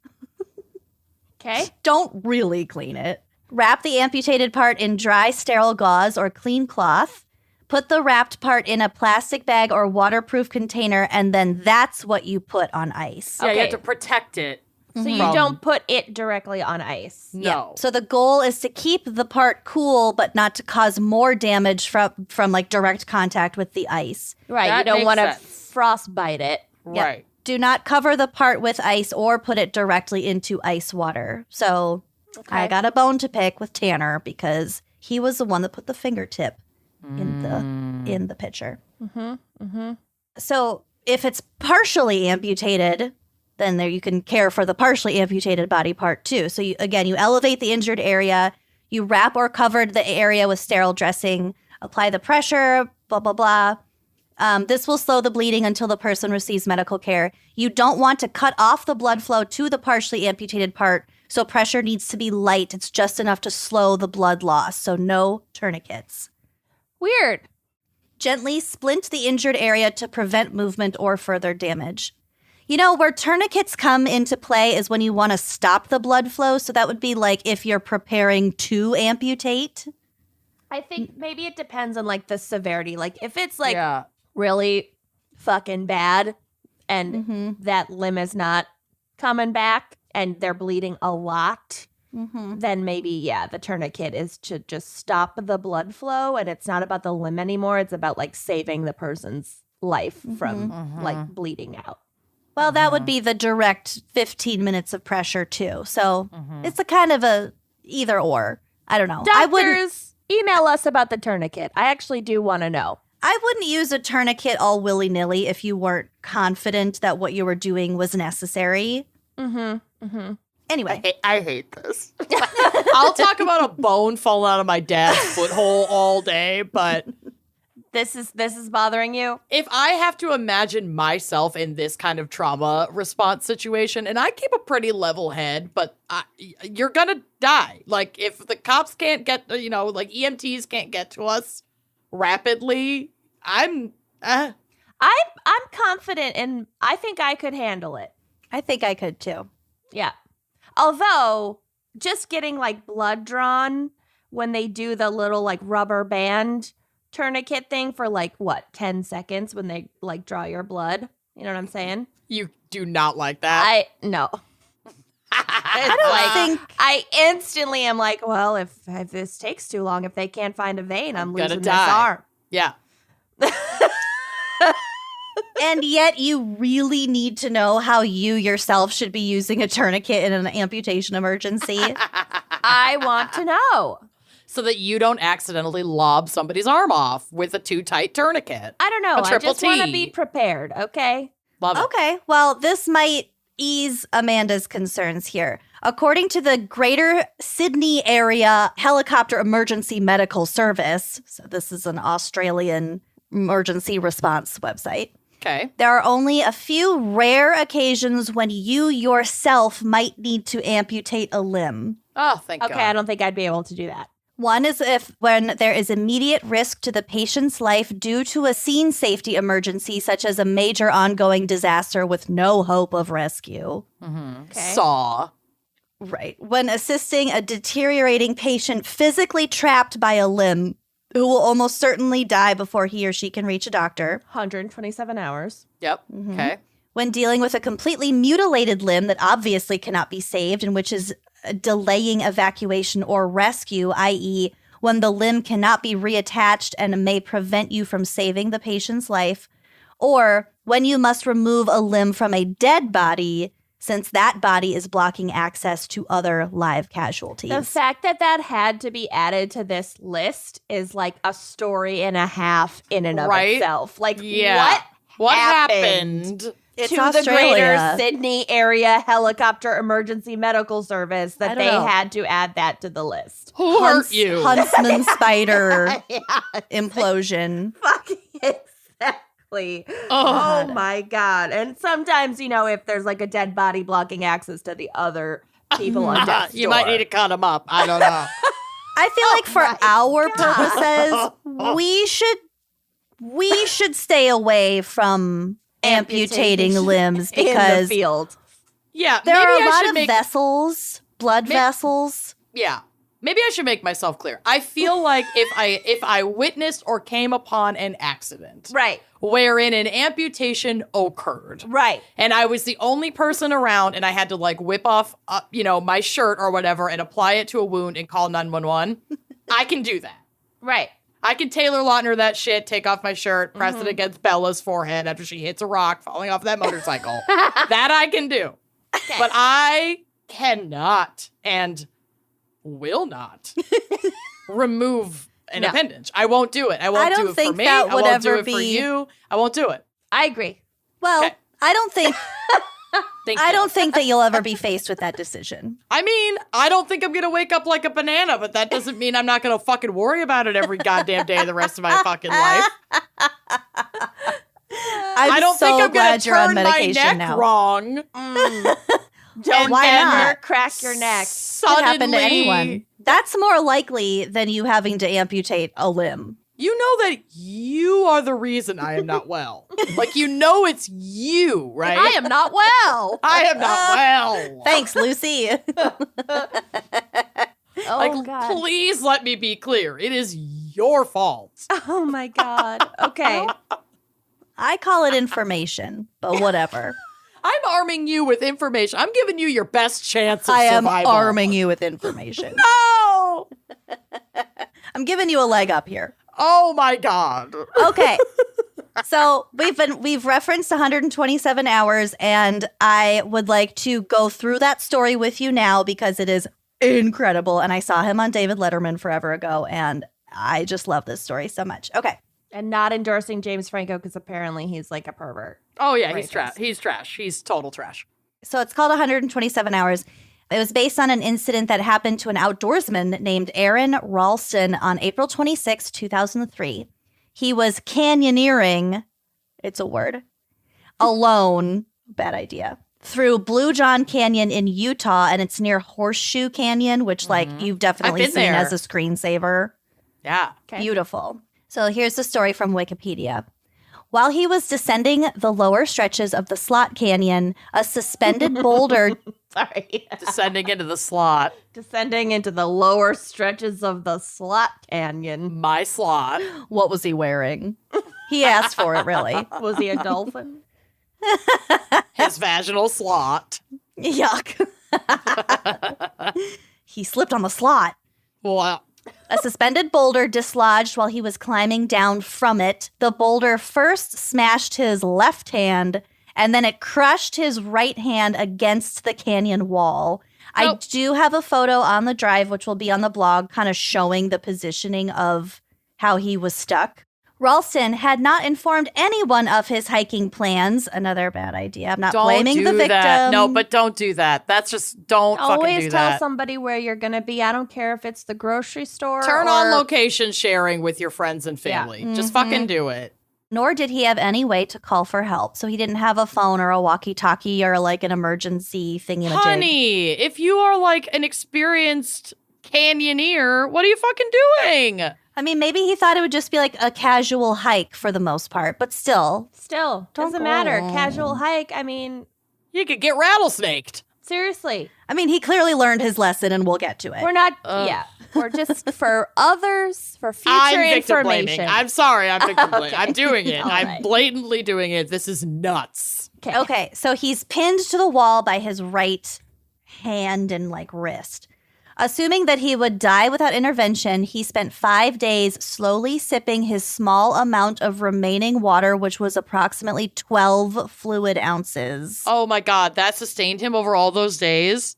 Okay. Don't really clean it. Wrap the amputated part in dry, sterile gauze or clean cloth. Put the wrapped part in a plastic bag or waterproof container, and then that's what you put on ice. Yeah, you have Okay. to protect it. So you from- don't put it directly on ice. No. So the goal is to keep the part cool, but not to cause more damage from like direct contact with the ice. Right. That you don't makes want to sense. frostbite it. Yep. Right. Do not cover the part with ice or put it directly into ice water. So I got a bone to pick with Tanner because he was the one that put the fingertip in the picture. So if it's partially amputated, then there you can care for the partially amputated body part too. So you elevate the injured area, you wrap or cover the area with sterile dressing, apply the pressure, blah, blah, blah. This will slow the bleeding until the person receives medical care. You don't want to cut off the blood flow to the partially amputated part, so pressure needs to be light. It's just enough to slow the blood loss, so no tourniquets. Weird. Gently splint the injured area to prevent movement or further damage. You know, where tourniquets come into play is when you want to stop the blood flow, so that would be like if you're preparing to amputate. I think maybe it depends on like the severity. Like if it's like Yeah. really fucking bad and that limb is not coming back and they're bleeding a lot, then maybe, the tourniquet is to just stop the blood flow and it's not about the limb anymore. It's about like saving the person's life from like bleeding out. Well, that would be the direct 15 minutes of pressure too. So it's a kind of a either or. I don't know. Doctors, email us about the tourniquet. I actually do want to know. I wouldn't use a tourniquet all willy-nilly if you weren't confident that what you were doing was necessary. Anyway. I hate this. I'll talk about a bone falling out of my dad's foothole all day, but This is bothering you? if I have to imagine myself in this kind of trauma response situation, and I keep a pretty level head, but you're gonna die. Like, if the cops can't get, like EMTs can't get to us rapidly, I'm confident and I think I could handle it. I think I could too. Yeah. Although, just getting like blood drawn when they do the little like rubber band tourniquet thing for like 10 seconds when they like draw your blood. You know what I'm saying? You do not like that. No. I don't think I instantly am like, well, if this takes too long, if they can't find a vein, I'm gonna losing this die. arm. Yeah. And yet you really need to know how you yourself should be using a tourniquet in an amputation emergency. I want to know. So that you don't accidentally lob somebody's arm off with a too tight tourniquet. I don't know. A I triple just want to T. be prepared, okay? Love it. Okay, well, this might ease Amanda's concerns here. According to the Greater Sydney Area Helicopter Emergency Medical Service, so this is an Australian emergency response website, Okay. there are only a few rare occasions when you yourself might need to amputate a limb. Oh, thank God. Okay, I don't think I'd be able to do that. One is when there is immediate risk to the patient's life due to a scene safety emergency, such as a major ongoing disaster with no hope of rescue. Okay. Saw. Right. When assisting a deteriorating patient physically trapped by a limb who will almost certainly die before he or she can reach a doctor. 127 hours. Yep. Okay. When dealing with a completely mutilated limb that obviously cannot be saved and which is delaying evacuation or rescue, i.e., when the limb cannot be reattached and may prevent you from saving the patient's life, or when you must remove a limb from a dead body since that body is blocking access to other live casualties. The fact that that had to be added to this list is like a story and a half in and of Right? itself. Like, Yeah. What happened? happened? It's To Australia. the Greater Sydney Area Helicopter Emergency Medical Service I that don't they know. had to add that to the list. Who hurt you? Huntsman spider Yeah, implosion. fucking exactly. Oh, Oh my God. And sometimes, if there's like a dead body blocking access to the other people on death's you might door. need to cut them up. I don't know. I feel like for my our purposes, we should stay away from amputating Amputation lims in the because field. Yeah. there maybe are a I lot should of make, vessels, blood vessels. Yeah. Maybe I should make myself clear. I feel like if I witnessed or came upon an accident Right. wherein an amputation occurred, Right. and I was the only person around and I had to like whip off, my shirt or whatever and apply it to a wound and call 911, I can do that. Right. I can Taylor Lautner that shit, take off my shirt, press it against Bella's forehead after she hits a rock falling off that motorcycle. That I can do. But I cannot and will not remove an No. appendage. I won't do it. I won't I don't do it for think me. that I would won't do ever it for be- you. I won't do it. I agree. Well, Okay. I don't think Thank I you. don't think that you'll ever be faced with that decision. I mean, I don't think I'm going to wake up like a banana, but that doesn't mean I'm not going to fucking worry about it every goddamn day of the rest of my fucking life. I don't so think I'm going glad to you're on turn my medication neck now. wrong. Don't why ever not? crack your neck. Could happen to anyone. That's more likely than you having to amputate a limb. You know that you are the reason I am not well. Like, it's you, right? I am not well. I am not well. Thanks, Lucy. Oh, Like, God. please let me be clear. It is your fault. Oh, my God. Okay. I call it information, but whatever. I'm arming you with information. I'm giving you your best chance of I am survival. arming you with information. No! I'm giving you a leg up here. Oh my God. Okay. So we've referenced 127 hours, and I would like to go through that story with you now because it is incredible. And I saw him on David Letterman forever ago, and I just love this story so much. Okay. And not endorsing James Franco because apparently he's like a pervert. Oh yeah, he's Racist. trash. He's trash. He's total trash. So it's called 127 Hours. It was based on an incident that happened to an outdoorsman named Aaron Ralston on April 26, 2003. He was canyoneering, it's a word, alone, bad idea, through Blue John Canyon in Utah, and it's near Horseshoe Canyon, which you've definitely I've been seen there. as a screensaver. Yeah. Okay. Beautiful. So here's the story from Wikipedia. While he was descending the lower stretches of the Slot Canyon, a suspended boulder... Sorry. Descending into the slot. Descending into the lower stretches of the Slot Canyon. My slot. What was he wearing? He asked for it, really. Was he a dolphin? His vaginal slot. Yuck. He slipped on the slot. Well, A suspended boulder dislodged while he was climbing down from it. The boulder first smashed his left hand, and then it crushed his right hand against the canyon wall. I do have a photo on the drive, which will be on the blog, kind of showing the positioning of how he was stuck Ralston had not informed anyone of his hiking plans. Another bad idea. I'm not blaming the victim. That. No, but don't do that. That's just, don't fucking do that. Always tell somebody where you're going to be. I don't care if it's the grocery store. Turn on location sharing with your friends and family. Yeah. Just fucking do it. Nor did he have any way to call for help. So he didn't have a phone or a walkie-talkie or like an emergency thingy-majig. Honey, if you are like an experienced canyoneer, what are you fucking doing? I mean, maybe he thought it would just be like a casual hike for the most part, but still. Doesn't matter. Casual hike, I mean. You could get rattlesnaked. Seriously. I mean, he clearly learned his lesson and we'll get to it. We're not, We're just for others, for future information. I'm sorry, I'm victim blaming. I'm doing it. All I'm right. blatantly doing it. This is nuts. Okay, so he's pinned to the wall by his right hand and like wrist. Assuming that he would die without intervention, he spent 5 days slowly sipping his small amount of remaining water, which was approximately 12 fluid ounces. Oh my God, that sustained him over all those days?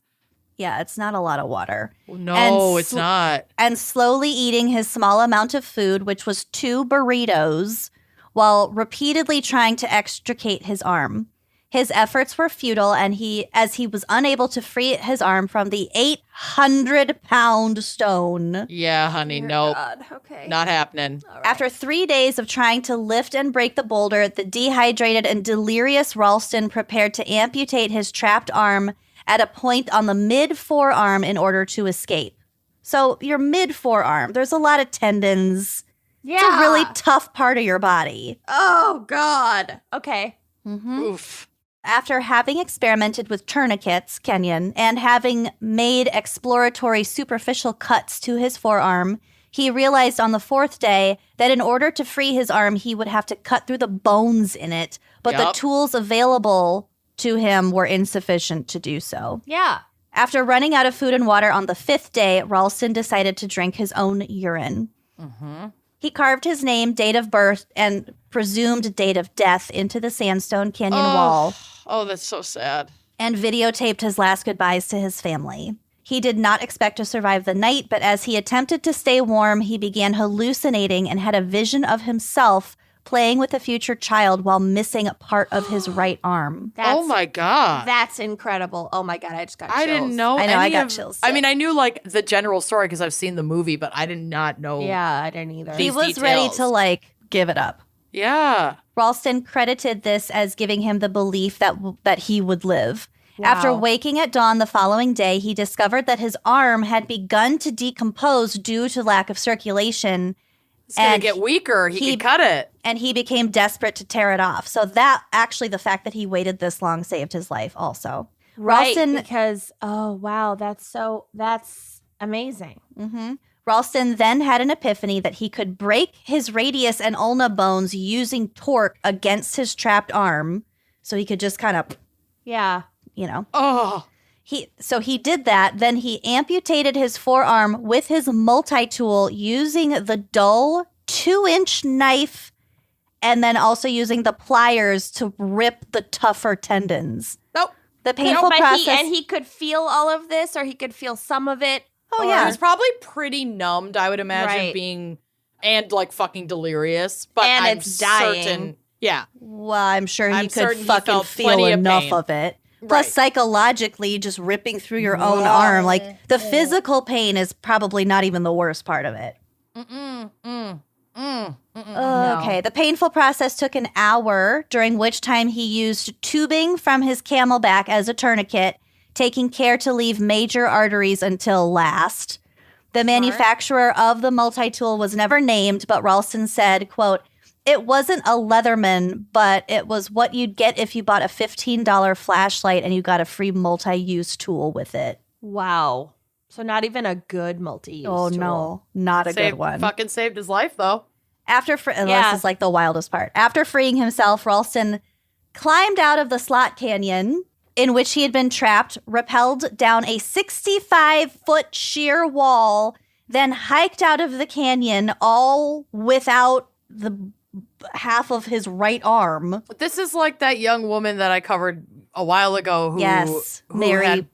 Yeah, it's not a lot of water. No, it's not. And slowly eating his small amount of food, which was 2 burritos, while repeatedly trying to extricate his arm. His efforts were futile, and as he was unable to free his arm from the 800-pound stone. Yeah, honey, nope. God. Okay. Not happening. All right. After 3 days of trying to lift and break the boulder, the dehydrated and delirious Ralston prepared to amputate his trapped arm at a point on the mid-forearm in order to escape. So your mid-forearm, there's a lot of tendons. Yeah. It's a really tough part of your body. Oh, God. Okay. Oof. After having experimented with tourniquets, Kenyon, and having made exploratory superficial cuts to his forearm, he realized on the 4th day that in order to free his arm, he would have to cut through the bones in it, but the tools available to him were insufficient to do so. Yeah. After running out of food and water on the 5th day, Ralston decided to drink his own urine. He carved his name, date of birth, and presumed date of death into the sandstone canyon wall. Oh, that's so sad. And videotaped his last goodbyes to his family. He did not expect to survive the night, but as he attempted to stay warm, he began hallucinating and had a vision of himself playing with a future child while missing a part of his right arm. Oh my God. That's incredible. Oh my God, I just got chills. I didn't know. I know, I got chills. I mean, I knew like the general story because I've seen the movie, but I did not know. Yeah, I didn't either. He was ready to like give it up. Yeah. Ralston credited this as giving him the belief that he would live. Wow. After waking at dawn the following day, he discovered that his arm had begun to decompose due to lack of circulation. It's going to get weaker. He could cut it. And he became desperate to tear it off. So that actually, the fact that he waited this long saved his life also. Right, Ralston, because, oh, wow, that's amazing. Ralston then had an epiphany that he could break his radius and ulna bones using torque against his trapped arm. So he could just kind of, Oh. He did that. Then he amputated his forearm with his multi-tool using the dull 2-inch knife and then also using the pliers to rip the tougher tendons. Nope. The painful process. He could feel all of this, or he could feel some of it. Oh, yeah. He was probably pretty numbed, I would imagine, Right. being, and like fucking delirious. But And I'm it's dying. certain. Yeah. Well, I'm sure he I'm could certain he fucking felt feel plenty of enough pain. of it. Plus, Right. psychologically, just ripping through your own arm, like the physical pain is probably not even the worst part of it. Okay, the painful process took an hour, during which time he used tubing from his camelback as a tourniquet, taking care to leave major arteries until last. The manufacturer of the multi-tool was never named, but Ralston said, quote, "It wasn't a Leatherman, but it was what you'd get if you bought a $15 flashlight and you got a free multi-use tool with it." Wow. So not even a good multi-use Oh, tool. no, not a good one. Fucking saved his life, though. And this is like the wildest part. After freeing himself, Ralston climbed out of the slot canyon in which he had been trapped, rappelled down a 65-foot sheer wall, then hiked out of the canyon all without the half of his right arm. This is like that young woman that I covered a while ago who Yes, who Mary had,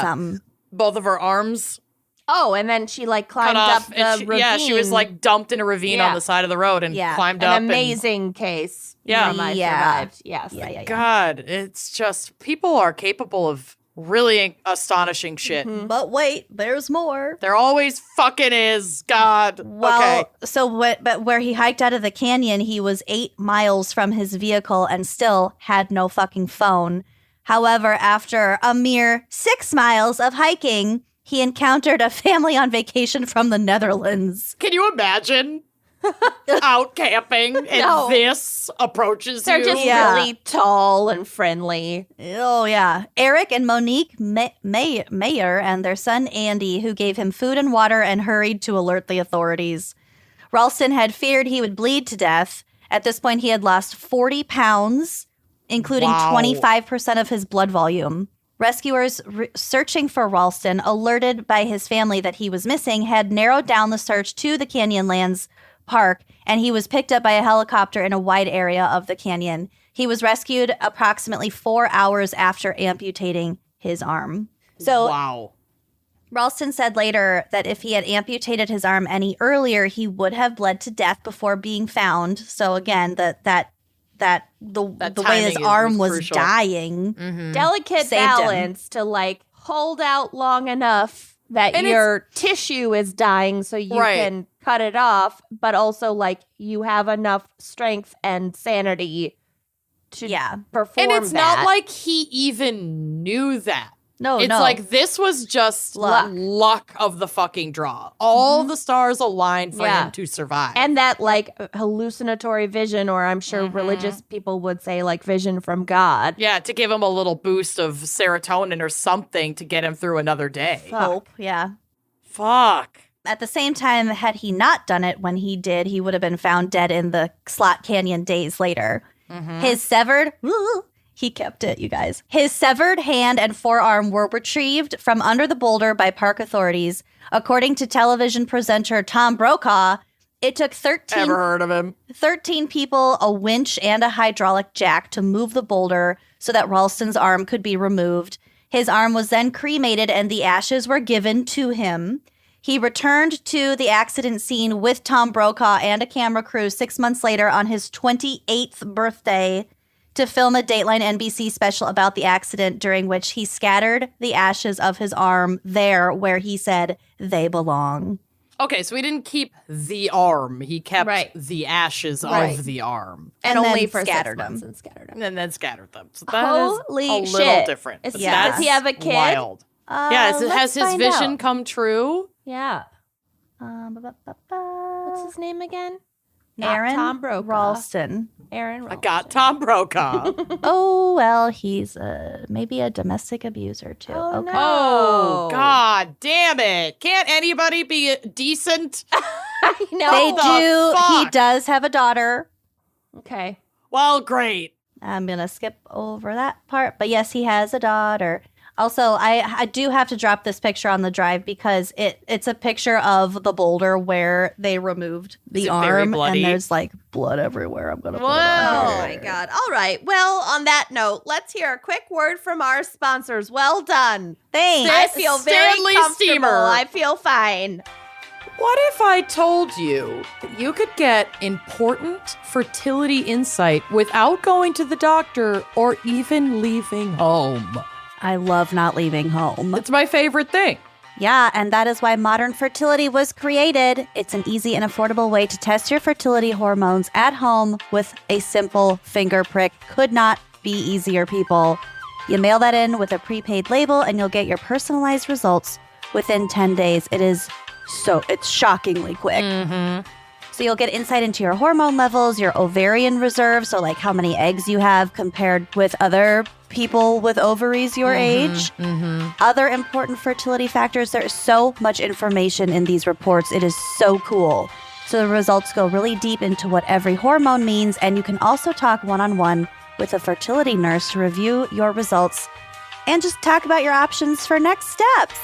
something. both of her arms Oh, and then she like climbed cut up off. the And ravine. yeah, she was like dumped in a ravine on the side of the road and climbed up. An amazing case. Yeah. I survived. Yes. Yeah. God, it's just people are capable of really astonishing shit. But wait, there's more. There always fucking is. God. Well, okay. so but where he hiked out of the canyon, he was 8 miles from his vehicle and still had no fucking phone. However, after a mere 6 miles of hiking, he encountered a family on vacation from the Netherlands. Can you imagine out camping and this approaches They're you? just really tall and friendly. Oh, yeah. Eric and Monique Mayer and their son Andy, who gave him food and water and hurried to alert the authorities. Ralston had feared he would bleed to death. At this point, he had lost 40 pounds, including 25% of his blood volume. Rescuers searching for Ralston, alerted by his family that he was missing, had narrowed down the search to the Canyonlands Park, and he was picked up by a helicopter in a wide area of the canyon. He was rescued approximately 4 hours after amputating his arm. So, Ralston said later that if he had amputated his arm any earlier, he would have bled to death before being found. So again, the way his arm was dying. Delicate balance to like hold out long enough that your tissue is dying so you can cut it off, but also like you have enough strength and sanity to perform. And it's not like he even knew that. No, it's like this was just luck of the fucking draw. All the stars aligned for him to survive. And that like hallucinatory vision, or I'm sure religious people would say like vision from God. Yeah, to give him a little boost of serotonin or something to get him through another day. Hope, yeah. Fuck. At the same time, had he not done it when he did, he would have been found dead in the Slot Canyon days later. His severed... He kept it, you guys. His severed hand and forearm were retrieved from under the boulder by park authorities. According to television presenter Tom Brokaw, it took 13 Ever heard of him? 13 people, a winch, and a hydraulic jack to move the boulder so that Ralston's arm could be removed. His arm was then cremated and the ashes were given to him. He returned to the accident scene with Tom Brokaw and a camera crew 6 months later on his 28th birthday to film a Dateline NBC special about the accident, during which he scattered the ashes of his arm there where he said they belong. Okay, so he didn't keep the arm. He kept the ashes of the arm. And only for scattered 6 months them. and scattered them. And then scattered them. So that is Holy a little shit. different. Does That's he have a kid? Wild. Has let's his find vision out. come true? Yeah. What's his name again? Aaron Tom Brokaw. Ralston. Aaron I Ralston. got Tom Brokaw. Oh, well, he's maybe a domestic abuser, too. Oh, Okay. no. Oh, God damn it. Can't anybody be decent? I know. They the do. He fuck? does have a daughter. Okay. Well, great. I'm going to skip over that part. But yes, he has a daughter. Also, I do have to drop this picture on the drive because it's a picture of the boulder where they removed Is the it very arm. bloody? And there's like blood everywhere. I'm going to put it Whoa. on Oh here. my God. All right. Well, on that note, let's hear a quick word from our sponsors. Well done. Thanks. I feel very Stanley comfortable. Steamer. I feel fine. What if I told you that you could get important fertility insight without going to the doctor or even leaving home? I love not leaving home. It's my favorite thing. Yeah, and that is why Modern Fertility was created. It's an easy and affordable way to test your fertility hormones at home with a simple finger prick. Could not be easier, people. You mail that in with a prepaid label and you'll get your personalized results within 10 days. It's shockingly quick. So you'll get insight into your hormone levels, your ovarian reserve, so like how many eggs you have compared with other people with ovaries your age. Other important fertility factors. There's so much information in these reports. It is so cool. So the results go really deep into what every hormone means, and you can also talk one-on-one with a fertility nurse to review your results and just talk about your options for next steps.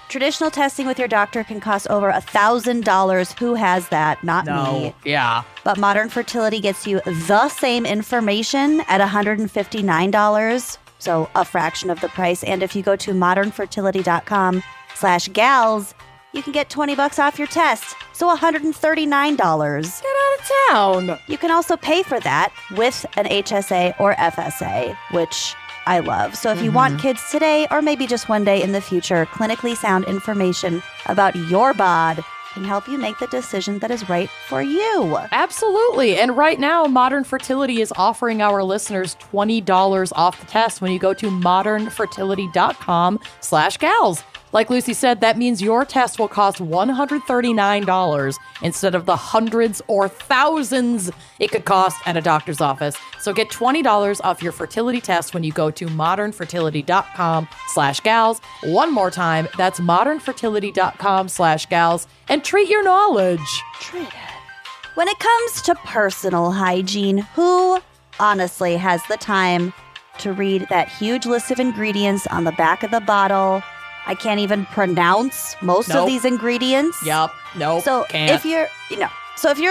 Traditional testing with your doctor can cost over $1,000. Who has that? Not me. Yeah. But Modern Fertility gets you the same information at $159, so a fraction of the price. And if you go to modernfertility.com nativediodorant.com/gals, you can get $20 off your test, so $139. Get out of town. You can also pay for that with an HSA or FSA, which I love. So if you want kids today or maybe just one day in the future, clinically sound information about your bod can help you make the decision that is right for you. Absolutely. And right now, Modern Fertility is offering our listeners $20 off the test when you go to modernfertility.com/gals. Like Lucy said, that means your test will cost $139 instead of the hundreds or thousands it could cost at a doctor's office. So get $20 off your fertility test when you go to modernfertility.com/gals. One more time, that's modernfertility.com/gals. And treat your knowledge. Treat it. When it comes to personal hygiene, who honestly has the time to read that huge list of ingredients on the back of the bottle? I can't even pronounce most of these ingredients. Yep. Nope. So can't. if you're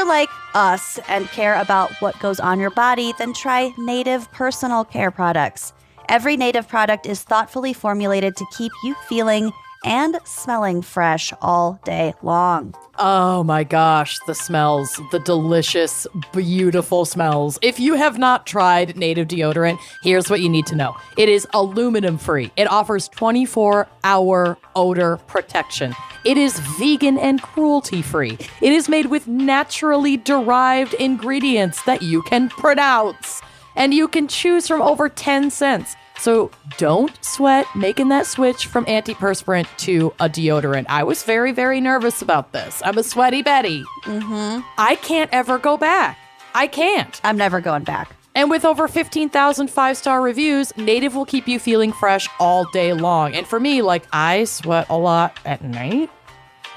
like us and care about what goes on your body, then try Native personal care products. Every Native product is thoughtfully formulated to keep you feeling and smelling fresh all day long. Oh my gosh, the smells, the delicious, beautiful smells. If you have not tried Native deodorant, here's what you need to know. It is aluminum free. It offers 24-hour odor protection. It is vegan and cruelty free. It is made with naturally derived ingredients that you can pronounce. And you can choose from over 10 scents. So don't sweat making that switch from antiperspirant to a deodorant. I was very, very nervous about this. I'm a sweaty Betty. I can't ever go back. I can't. I'm never going back. And with over 15,000 five-star reviews, Native will keep you feeling fresh all day long. And for me, I sweat a lot at night.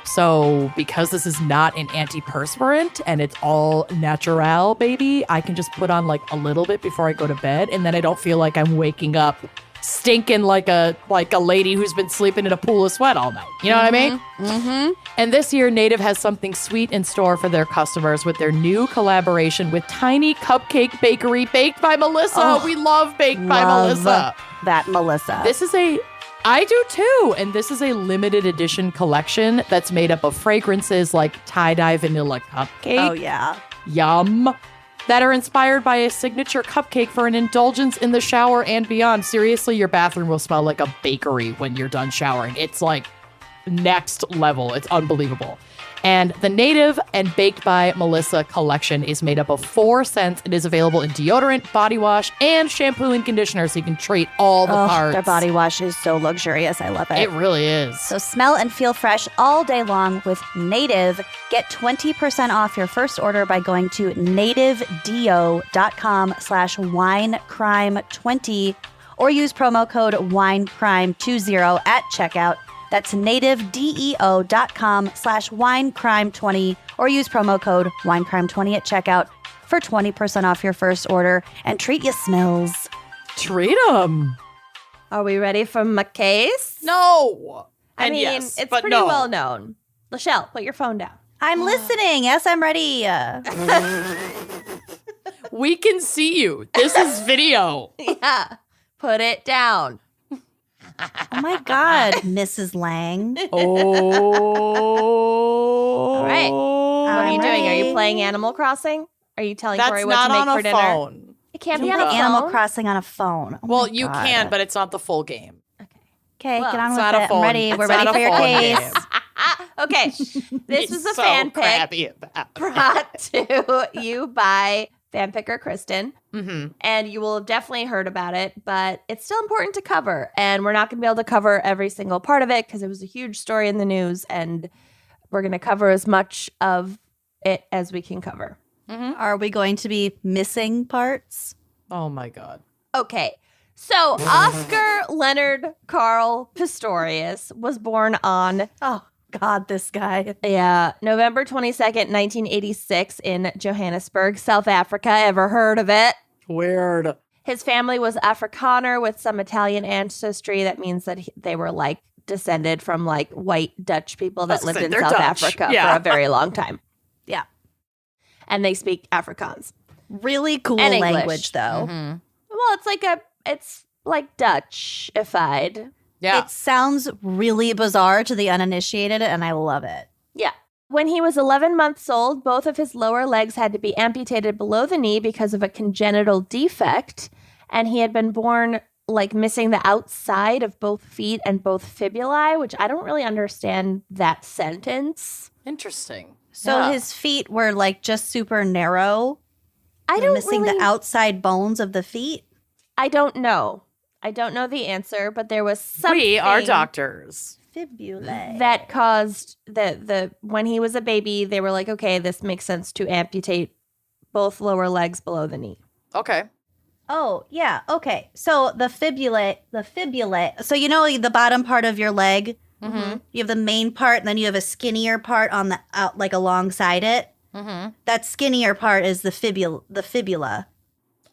So because this is not an antiperspirant and it's all natural, baby, I can just put on a little bit before I go to bed, and then I don't feel like I'm waking up stinking like a lady who's been sleeping in a pool of sweat all night. You know what I mean? And this year, Native has something sweet in store for their customers with their new collaboration with Tiny Cupcake Bakery, Baked by Melissa. Oh, we love Baked by Melissa. That Melissa. I do too. And this is a limited edition collection that's made up of fragrances like tie-dye vanilla cupcake. Oh, yeah. Yum. That are inspired by a signature cupcake for an indulgence in the shower and beyond. Seriously, your bathroom will smell like a bakery when you're done showering. It's next level. It's unbelievable. And the Native and Baked by Melissa collection is made up of 4 scents. It is available in deodorant, body wash, and shampoo and conditioner, so you can treat all the parts. Their body wash is so luxurious. I love it. It really is. So smell and feel fresh all day long with Native. Get 20% off your first order by going to nativedeo.com/winecrime20 or use promo code winecrime20 at checkout. That's nativedeo.com/winecrime20 or use promo code winecrime20 at checkout for 20% off your first order and treat your smells. Treat them. Are we ready for my case? No. I mean, yes, it's but pretty no. well known. Lachelle, put your phone down. I'm listening. Yes, I'm ready. We can see you. This is video. Yeah. Put it down. Oh my God, Mrs. Lang. Oh. All right. What are you doing? Are you ready. playing Animal Crossing? Are you telling That's Corey what not to make on for a dinner? phone. It can't be You on can a play phone. Animal Crossing on a phone. Oh Well, my you God. can, but it's not the full game. Okay, Well, get on it's with not it. a phone. I'm ready. We're It's ready not for a your phone case. game. Okay. This was a so fan pick crappy at that. brought to you by fan picker Kristen. Mm-hmm. And you will have definitely heard about it, but it's still important to cover. And we're not going to be able to cover every single part of it because it was a huge story in the news. And we're going to cover as much of it as we can cover. Mm-hmm. Are we going to be missing parts? Oh my God. Okay. So Oscar Leonard Carl Pistorius was born on Oh God, this guy. November 22nd, 1986 in Johannesburg, South Africa. Ever heard of it? Weird. His family was Afrikaner with some Italian ancestry. That means that they were descended from white Dutch people that lived in South Africa for a very long time. Yeah. And they speak Afrikaans. Really cool And English. language, though. Mm-hmm. Well, it's like Dutchified. Yeah. It sounds really bizarre to the uninitiated, and I love it. Yeah. When he was 11 months old, both of his lower legs had to be amputated below the knee because of a congenital defect, and he had been born like missing the outside of both feet and both fibulae, which I don't really understand that sentence. Interesting. So his feet were like just super narrow. Missing the outside bones of the feet. I don't know. I don't know the answer, but there was something. We are doctors. Fibulae. That caused the when he was a baby, they were like, okay, this makes sense to amputate both lower legs below the knee. Okay. Oh, yeah. Okay. So the fibulae. So you know the bottom part of your leg? Mm-hmm. You have the main part, and then you have a skinnier part on the out, like alongside it. Mm-hmm. That skinnier part is the fibula.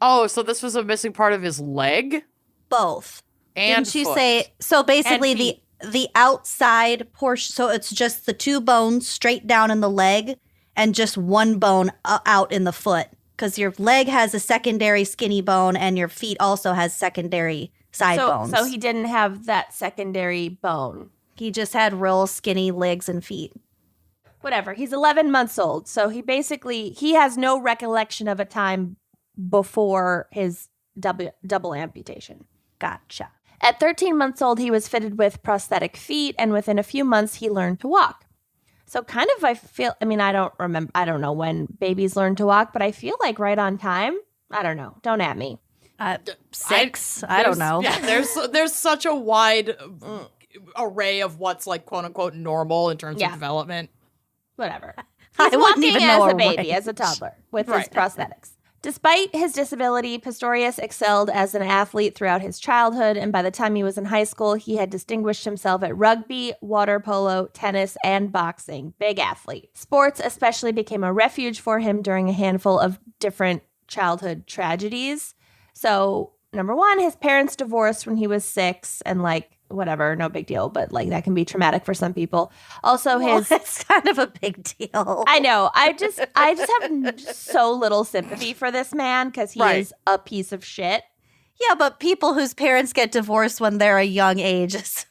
Oh, so this was a missing part of his leg? Both. And Didn't you foot. say? So basically, And the outside portion. So it's just the two bones straight down in the leg, and just one bone out in the foot. Because your leg has a secondary skinny bone, and your feet also has secondary side bones. So he didn't have that secondary bone. He just had real skinny legs and feet. Whatever. He's 11 months old. So he has no recollection of a time before his double amputation. Gotcha. At 13 months old, he was fitted with prosthetic feet, and within a few months, he learned to walk. So kind of, I don't know when babies learn to walk, but I feel like right on time. I don't know. Don't at me. 6? I don't know. Yeah, there's such a wide array of what's like quote unquote normal in terms of development. Whatever. I He's wouldn't walking even as know a a baby, range. as a toddler, with his Right. prosthetics. Despite his disability, Pistorius excelled as an athlete throughout his childhood, and by the time he was in high school, he had distinguished himself at rugby, water polo, tennis, and boxing. Big athlete. Sports especially became a refuge for him during a handful of different childhood tragedies. So, number one, his parents divorced when he was 6, and whatever, no big deal, but that can be traumatic for some people. Also, It's kind of a big deal. I know. I just have so little sympathy for this man because he is a piece of shit. Yeah, but people whose parents get divorced when they're a young age is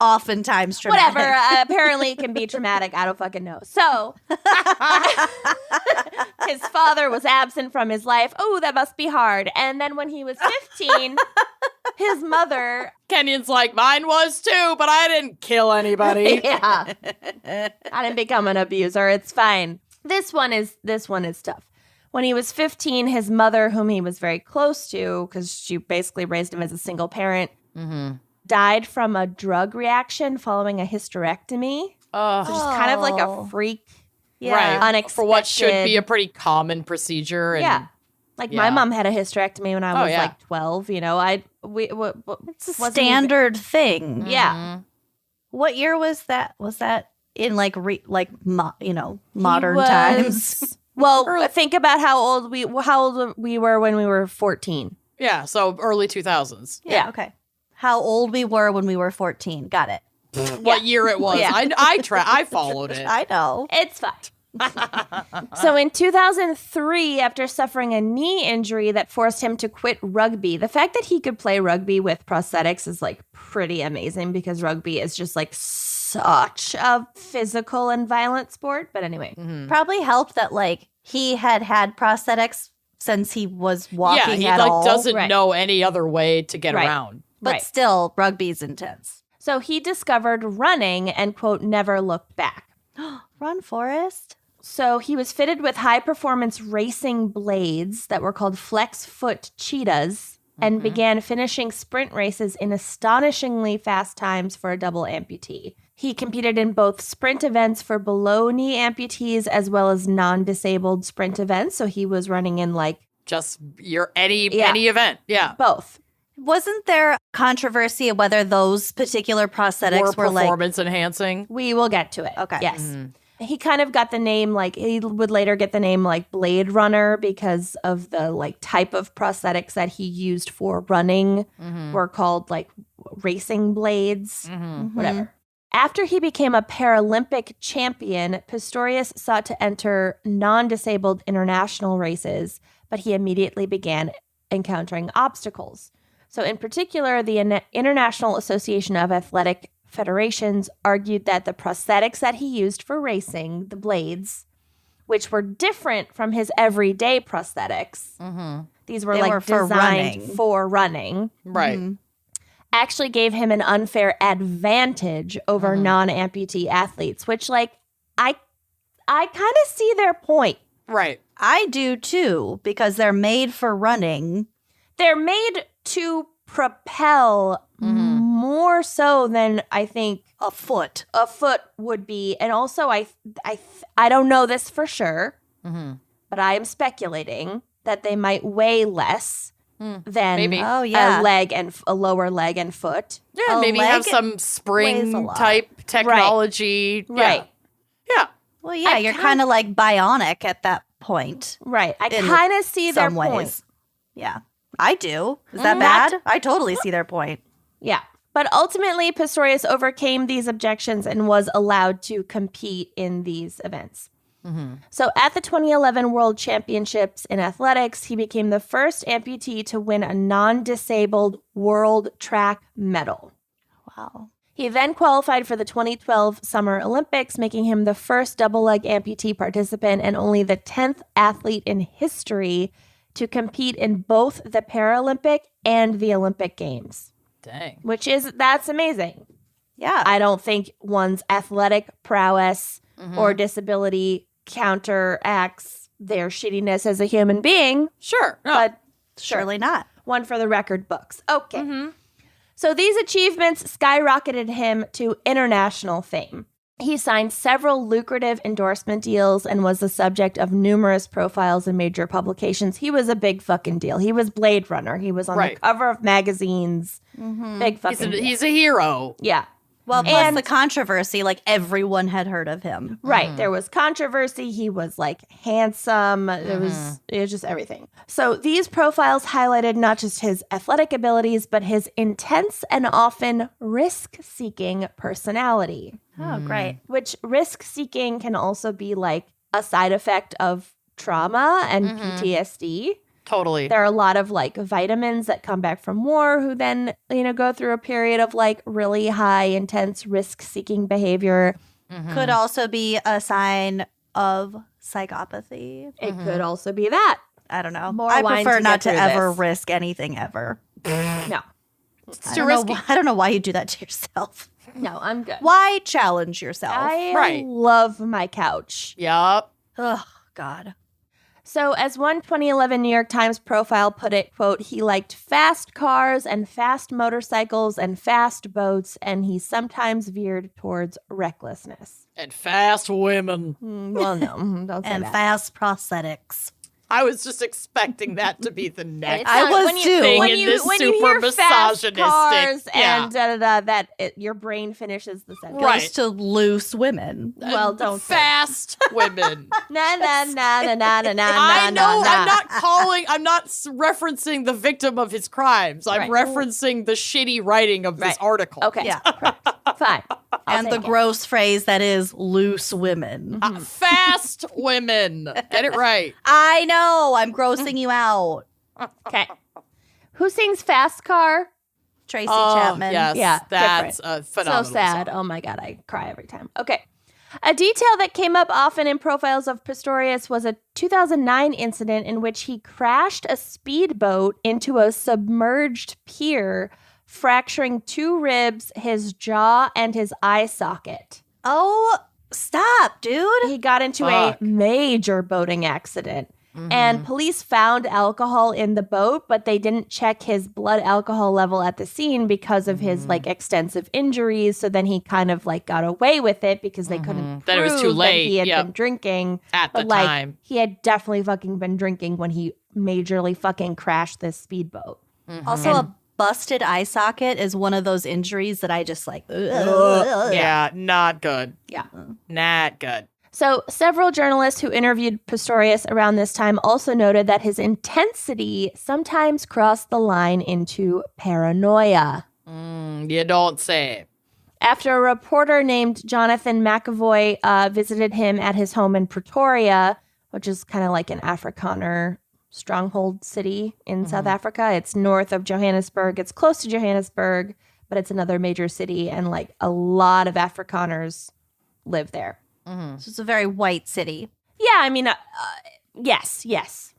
oftentimes traumatic. Whatever. Apparently, it can be traumatic. I don't fucking know. So, his father was absent from his life. Oh, that must be hard. And then when he was 15, his mother. Kenyon's like, mine was too, but I didn't kill anybody. Yeah. I didn't become an abuser. It's fine. This one is tough. When he was 15, his mother, whom he was very close to, because she basically raised him as a single parent, died from a drug reaction following a hysterectomy. Which is kind of like a freak. Yeah. Right. Unexpected. For what should be a pretty common procedure. And My mom had a hysterectomy when I was 12. You know, It's a standard thing. Yeah. What year was that? Was that in modern times? Well, think about how old we were when we were 14. Yeah, so early 2000s. Yeah. Okay. How old we were when we were 14. Got it. What year it was. Yeah. I followed it. I know. It's fine. So in 2003, after suffering a knee injury that forced him to quit rugby, the fact that he could play rugby with prosthetics is pretty amazing because rugby is just such a physical and violent sport. But anyway, Probably helped that he had prosthetics since he was walking he at all. doesn't Right. know any other way to get around. But still, rugby's intense. So he discovered running and, quote, never looked back. Run, Forrest. So he was fitted with high-performance racing blades that were called flex foot cheetahs and began finishing sprint races in astonishingly fast times for a double amputee. He competed in both sprint events for below-knee amputees as well as non-disabled sprint events. So he was running in Just any event. Yeah. both. Wasn't there controversy of whether those particular prosthetics More were performance enhancing. We will get to it. Okay. Yes. He kind of got the name, he would later get the name Blade Runner because of the type of prosthetics that he used for running were called racing blades, whatever. After he became a Paralympic champion, Pistorius sought to enter non-disabled international races, but he immediately began encountering obstacles. So in particular, the International Association of Athletic Federations argued that the prosthetics that he used for racing, the blades, which were different from his everyday prosthetics, these were designed for running. Right. Actually gave him an unfair advantage over non-amputee athletes, which I kind of see their point. Right. I do too, because they're made for running. They're made to propel more so than I think A foot would be. And also I don't know this for sure, but I am speculating that they might weigh less than Maybe. a lower leg and foot. Yeah, A maybe leg have some weighs a spring lot. type technology. Right. Yeah. Well, yeah, you're kind of like bionic at that point. Right. I In kind of see their Some point. ways. Yeah. I do. Is that bad? I totally see their point. Yeah. But ultimately, Pistorius overcame these objections and was allowed to compete in these events. So at the 2011 World Championships in athletics, he became the first amputee to win a non-disabled world track medal. Wow. He then qualified for the 2012 Summer Olympics, making him the first double-leg amputee participant and only the 10th athlete in history to compete in both the Paralympic and the Olympic Games. Dang. That's amazing. Yeah. I don't think one's athletic prowess or disability counteracts their shittiness as a human being, Sure. No. but Surely not. one for the record books. Okay. So these achievements skyrocketed him to international fame. He signed several lucrative endorsement deals and was the subject of numerous profiles in major publications. He was a big fucking deal. He was Blade Runner. He was on the cover of magazines. Big fucking deal. He's a hero. Yeah. Well, plus And- the controversy, like everyone had heard of him. Right. There was controversy. He was handsome. It was just everything. So these profiles highlighted not just his athletic abilities, but his intense and often risk-seeking personality. Oh, great. Which risk-seeking can also be a side effect of trauma and PTSD. Totally. There are a lot of vitamins that come back from war who then, go through a period of really high, intense risk-seeking behavior. Could also be a sign of psychopathy. It could also be that. I don't know. More I wine prefer to not get to through ever this. risk anything ever. No. It's I too don't know risky. I don't know why you do that to yourself. No, I'm good. Why challenge yourself? I Right. love my couch. Yup. Oh, God. So as one 2011 New York Times profile put it, quote, he liked fast cars and fast motorcycles and fast boats, and he sometimes veered towards recklessness. And fast women. Well, no, don't say And that. fast prosthetics. I was just expecting that to be the next I was when you, too. thing When in you, this when you super hear fast misogynistic. cars Yeah. and da-da-da, your brain finishes the sentence. Right. Goes to loose women. Well, don't say. Fast women. Na na na na na na na I know. na. I'm not referencing the victim of his crimes. I'm Right. referencing the shitty writing of this Right. article. Okay. Yeah. Fine. I'll And the take it. gross phrase that is loose women. Fast women. Get it right. I know. I'm grossing you out. Okay. Who sings Fast Car? Tracy Oh, Chapman. yes. Yeah, That's a phenomenal So sad. song. Oh my God, I cry every time. Okay. A detail that came up often in profiles of Pistorius was a 2009 incident in which he crashed a speedboat into a submerged pier, fracturing 2 ribs, his jaw, and his eye socket. Oh, stop, dude. He got into Fuck. a major boating accident. And police found alcohol in the boat, but they didn't check his blood alcohol level at the scene because of his extensive injuries. So then he kind of got away with it because they couldn't Then it was prove too that late. he had Yep. been drinking. At the But time. he had definitely fucking been drinking when he majorly fucking crashed this speedboat. Also, a busted eye socket is one of those injuries that I just Yeah, not good. Yeah. Not good. So several journalists who interviewed Pistorius around this time also noted that his intensity sometimes crossed the line into paranoia. You don't say. After a reporter named Jonathan McAvoy visited him at his home in Pretoria, which is kind of like an Afrikaner stronghold city in South Africa. It's north of Johannesburg. It's close to Johannesburg, but it's another major city, and like a lot of Afrikaners live there. So it's a very white city. Yeah, I mean, yes.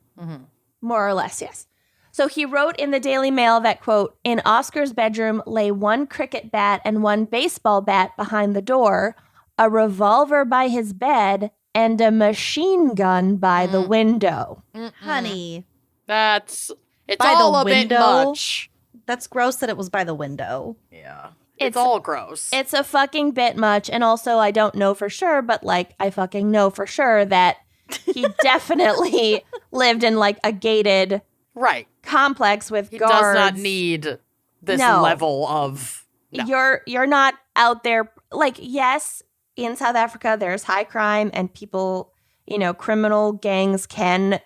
More or less, yes. So he wrote in the Daily Mail that, quote, in Oscar's bedroom lay one cricket bat and one baseball bat behind the door, a revolver by his bed, and a machine gun by the window. Honey. It's By all the a bit window? much. That's gross that it was by the window. Yeah. It's all gross. It's a fucking bit much. And also, I don't know for sure, but like, I fucking know for sure that he definitely lived in like a gated complex with He guards. does not need this level of... No. You're not out there. Like, yes, in South Africa, there's high crime and people, you know, criminal gangs can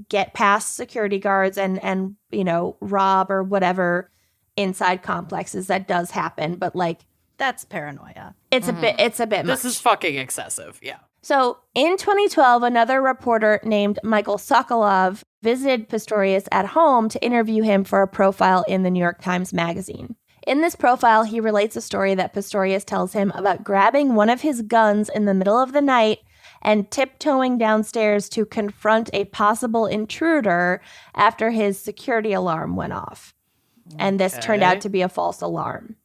get past security guards and you know, rob or whatever inside complexes. That does happen. But like, that's paranoia. It's a bit much. This is fucking excessive. Yeah. So in 2012, another reporter named Michael Sokolov visited Pistorius at home to interview him for a profile in the New York Times Magazine. In this profile, he relates a story that Pistorius tells him about grabbing one of his guns in the middle of the night and tiptoeing downstairs to confront a possible intruder after his security alarm went off. And this turned out to be a false alarm.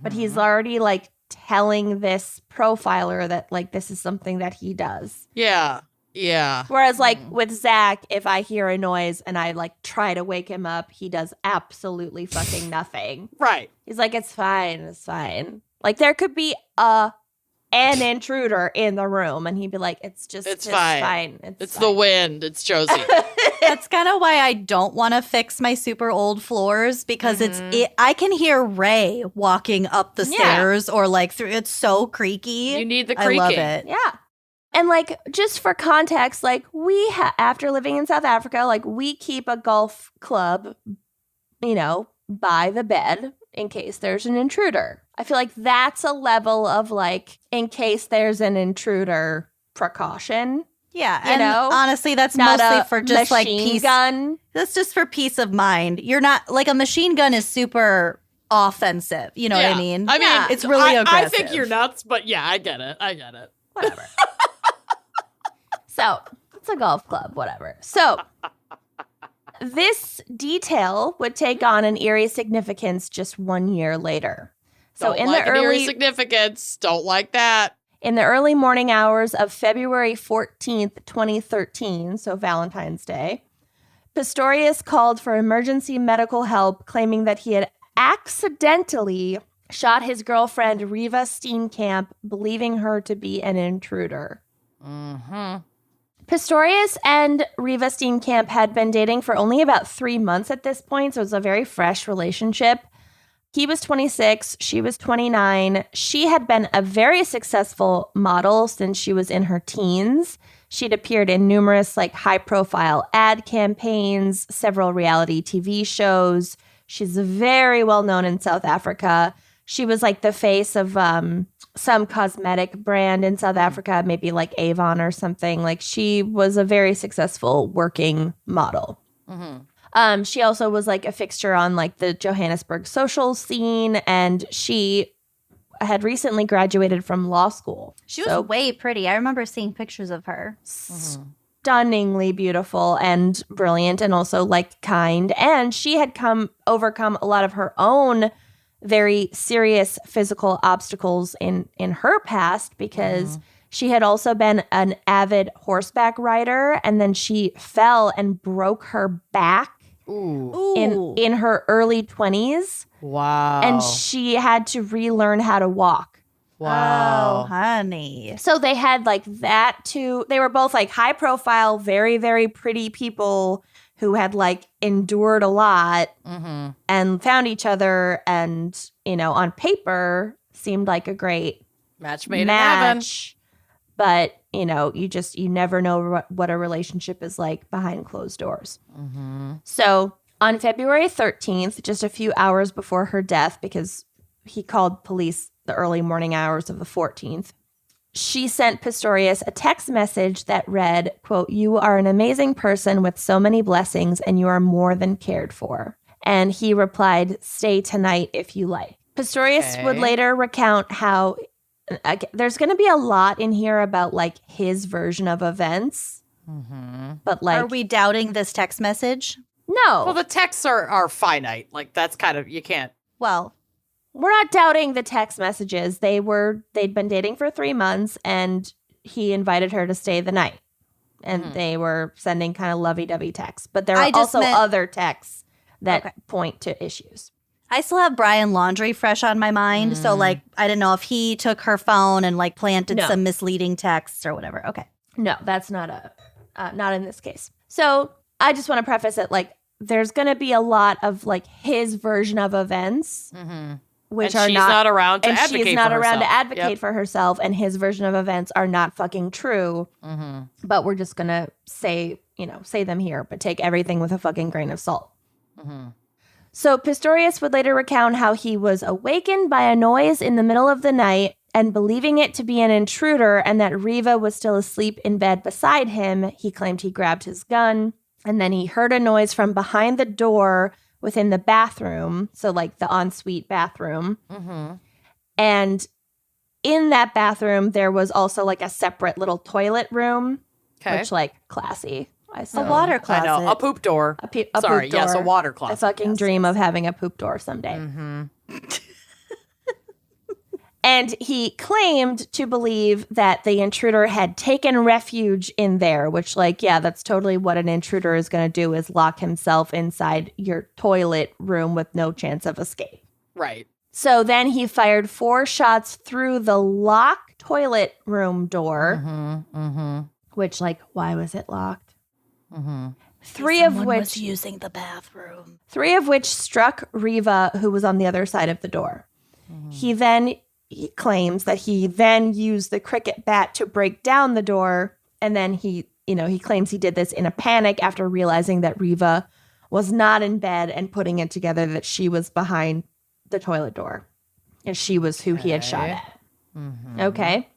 But he's already like telling this profiler that like this is something that he does. Yeah. Yeah. Whereas like with Zach, if I hear a noise and I like try to wake him up, he does absolutely fucking nothing. Right. He's like, it's fine. It's fine. Like there could be an intruder in the room and he'd be like, it's fine. It's the wind. It's Josie. That's kind of why I don't want to fix my super old floors, because I can hear Ray walking up the stairs or like through. It's so creaky. You need the creaking. I love it. Yeah. And like, just for context, like we after living in South Africa, like we keep a golf club, you know, by the bed in case there's an intruder. I feel like that's a level of like, in case there's an intruder precaution. Yeah, you know, honestly, that's not mostly for just like machine gun. That's just for peace of mind. You're not like a machine gun is super offensive. You know what I mean? I mean, it's really aggressive. I think you're nuts, but yeah, I get it. Whatever. So it's a golf club, whatever. So this detail would take on an eerie significance just 1 year later. So don't like an eerie significance. Don't like that. In the early morning hours of February 14th, 2013, so Valentine's Day, Pistorius called for emergency medical help, claiming that he had accidentally shot his girlfriend, Riva Steenkamp, believing her to be an intruder. Pistorius and Riva Steenkamp had been dating for only about 3 months at this point, so it was a very fresh relationship. He was 26, she was 29. She had been a very successful model since she was in her teens. She'd appeared in numerous like high-profile ad campaigns, several reality TV shows. She's very well known in South Africa. She was like the face of some cosmetic brand in South Africa, maybe like Avon or something. Like she was a very successful working model. She also was like a fixture on like the Johannesburg social scene, and she had recently graduated from law school. She was way pretty. I remember seeing pictures of her. Stunningly beautiful and brilliant, and also like kind. And she had overcome a lot of her own very serious physical obstacles in her past, because she had also been an avid horseback rider, and then she fell and broke her back in her early 20s. Wow. And she had to relearn how to walk. Wow. Oh, honey. So they had like that too. They were both like high profile, very, very pretty people who had like endured a lot and found each other, and, you know, on paper seemed like a great match made in heaven. But, you know, you never know what a relationship is like behind closed doors. So on February 13th, just a few hours before her death, because he called police the early morning hours of the 14th, she sent Pistorius a text message that read, quote, "You are an amazing person with so many blessings and you are more than cared for." And he replied, "Stay tonight if you like." Pistorius would later recount how there's going to be a lot in here about like his version of events. But like, are we doubting this text message? No. Well, the texts are finite. Like that's kind of, you can't. Well, we're not doubting the text messages. They'd been dating for 3 months and he invited her to stay the night. And they were sending kind of lovey-dovey texts. But there are also other texts that point to issues. I still have Brian Laundrie fresh on my mind. So like, I didn't know if he took her phone and like planted some misleading texts or whatever. Okay. No, that's not not in this case. So I just want to preface it like there's going to be a lot of like his version of events, which and are she's not around to advocate for herself. And she's not around to advocate for herself, and his version of events are not fucking true. But we're just going to say them here, but take everything with a fucking grain of salt. So Pistorius would later recount how he was awakened by a noise in the middle of the night and believing it to be an intruder and that Riva was still asleep in bed beside him. He claimed he grabbed his gun and then he heard a noise from behind the door within the bathroom. So like the ensuite bathroom. And in that bathroom, there was also like a separate little toilet room, which like classy. A water closet. I know. A poop door. A poop door. Yes, a water closet. I fucking dream of having a poop door someday. And he claimed to believe that the intruder had taken refuge in there, which like, yeah, that's totally what an intruder is going to do is lock himself inside your toilet room with no chance of escape. Right. So then he fired 4 shots through the locked toilet room door, which like, why was it locked? 3 of which was using the bathroom. 3 of which struck Riva, who was on the other side of the door. He claims that he then used the cricket bat to break down the door, and then he claims he did this in a panic after realizing that Riva was not in bed and putting it together that she was behind the toilet door, and she was who he had shot at. Okay.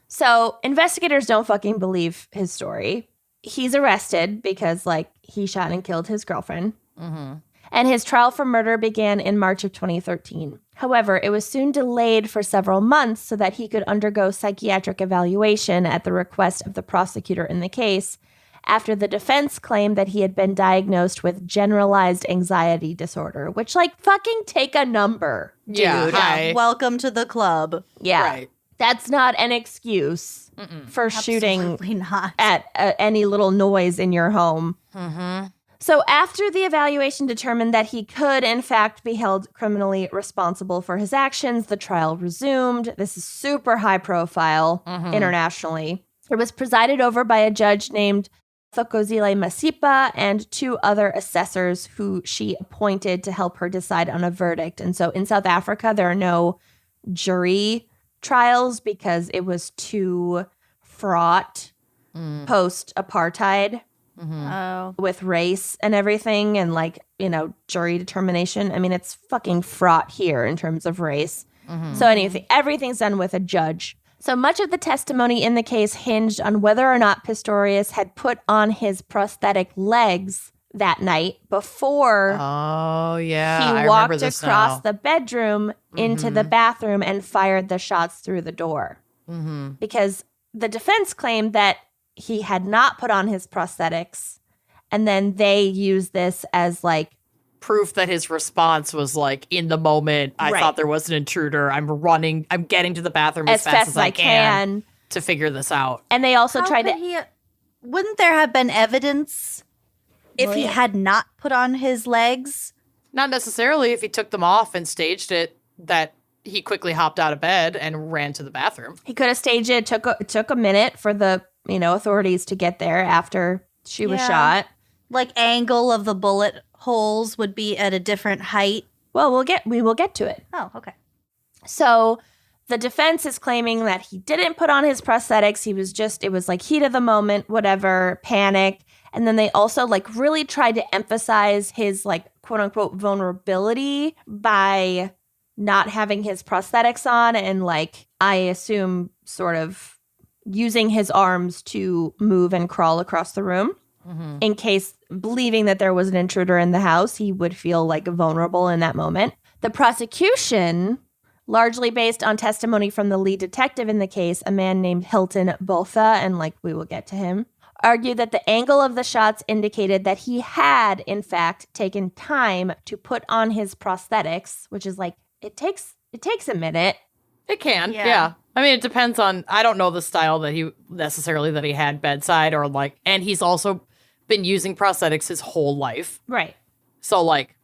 So investigators don't fucking believe his story. He's arrested because, like, he shot and killed his girlfriend. And his trial for murder began in March of 2013. However, it was soon delayed for several months so that he could undergo psychiatric evaluation at the request of the prosecutor in the case, after the defense claimed that he had been diagnosed with generalized anxiety disorder, which, like, fucking take a number, dude. Yeah, hi. Welcome to the club. Yeah. Right. That's not an excuse for shooting Absolutely not. at any little noise in your home. So after the evaluation determined that he could, in fact, be held criminally responsible for his actions, the trial resumed. This is super high profile internationally. It was presided over by a judge named Thokozile Masipa and 2 other assessors who she appointed to help her decide on a verdict. And so in South Africa, there are no jury trials because it was too fraught post-apartheid. With race and everything and like, jury determination. I mean, it's fucking fraught here in terms of race. So everything's done with a judge. So much of the testimony in the case hinged on whether or not Pistorius had put on his prosthetic legs that night before he walked across the bedroom into the bathroom and fired the shots through the door. Because the defense claimed that he had not put on his prosthetics, and then they used this as like proof that his response was like in the moment. I thought there was an intruder. I'm running. I'm getting to the bathroom as fast as I can to figure this out. And they also tried to. Wouldn't there have been evidence if he had not put on his legs? Not necessarily if he took them off and staged it. That he quickly hopped out of bed and ran to the bathroom. He could have staged it. It took a minute for the authorities to get there after she was shot. Like angle of the bullet holes would be at a different height. Well, we will get to it. Oh, okay. So the defense is claiming that he didn't put on his prosthetics. It was like heat of the moment, whatever, panic. And then they also like really tried to emphasize his like quote unquote vulnerability by not having his prosthetics on and, like, I assume sort of using his arms to move and crawl across the room. In case, believing that there was an intruder in the house, he would feel, like, vulnerable in that moment. The prosecution, largely based on testimony from the lead detective in the case, a man named Hilton Botha, and, like, we will get to him, argued that the angle of the shots indicated that he had, in fact, taken time to put on his prosthetics, which is, like, it takes a minute. It can, Yeah. yeah. I mean, it depends on, I don't know the style that he had bedside, or, like, and he's also been using prosthetics his whole life. Right. So, like,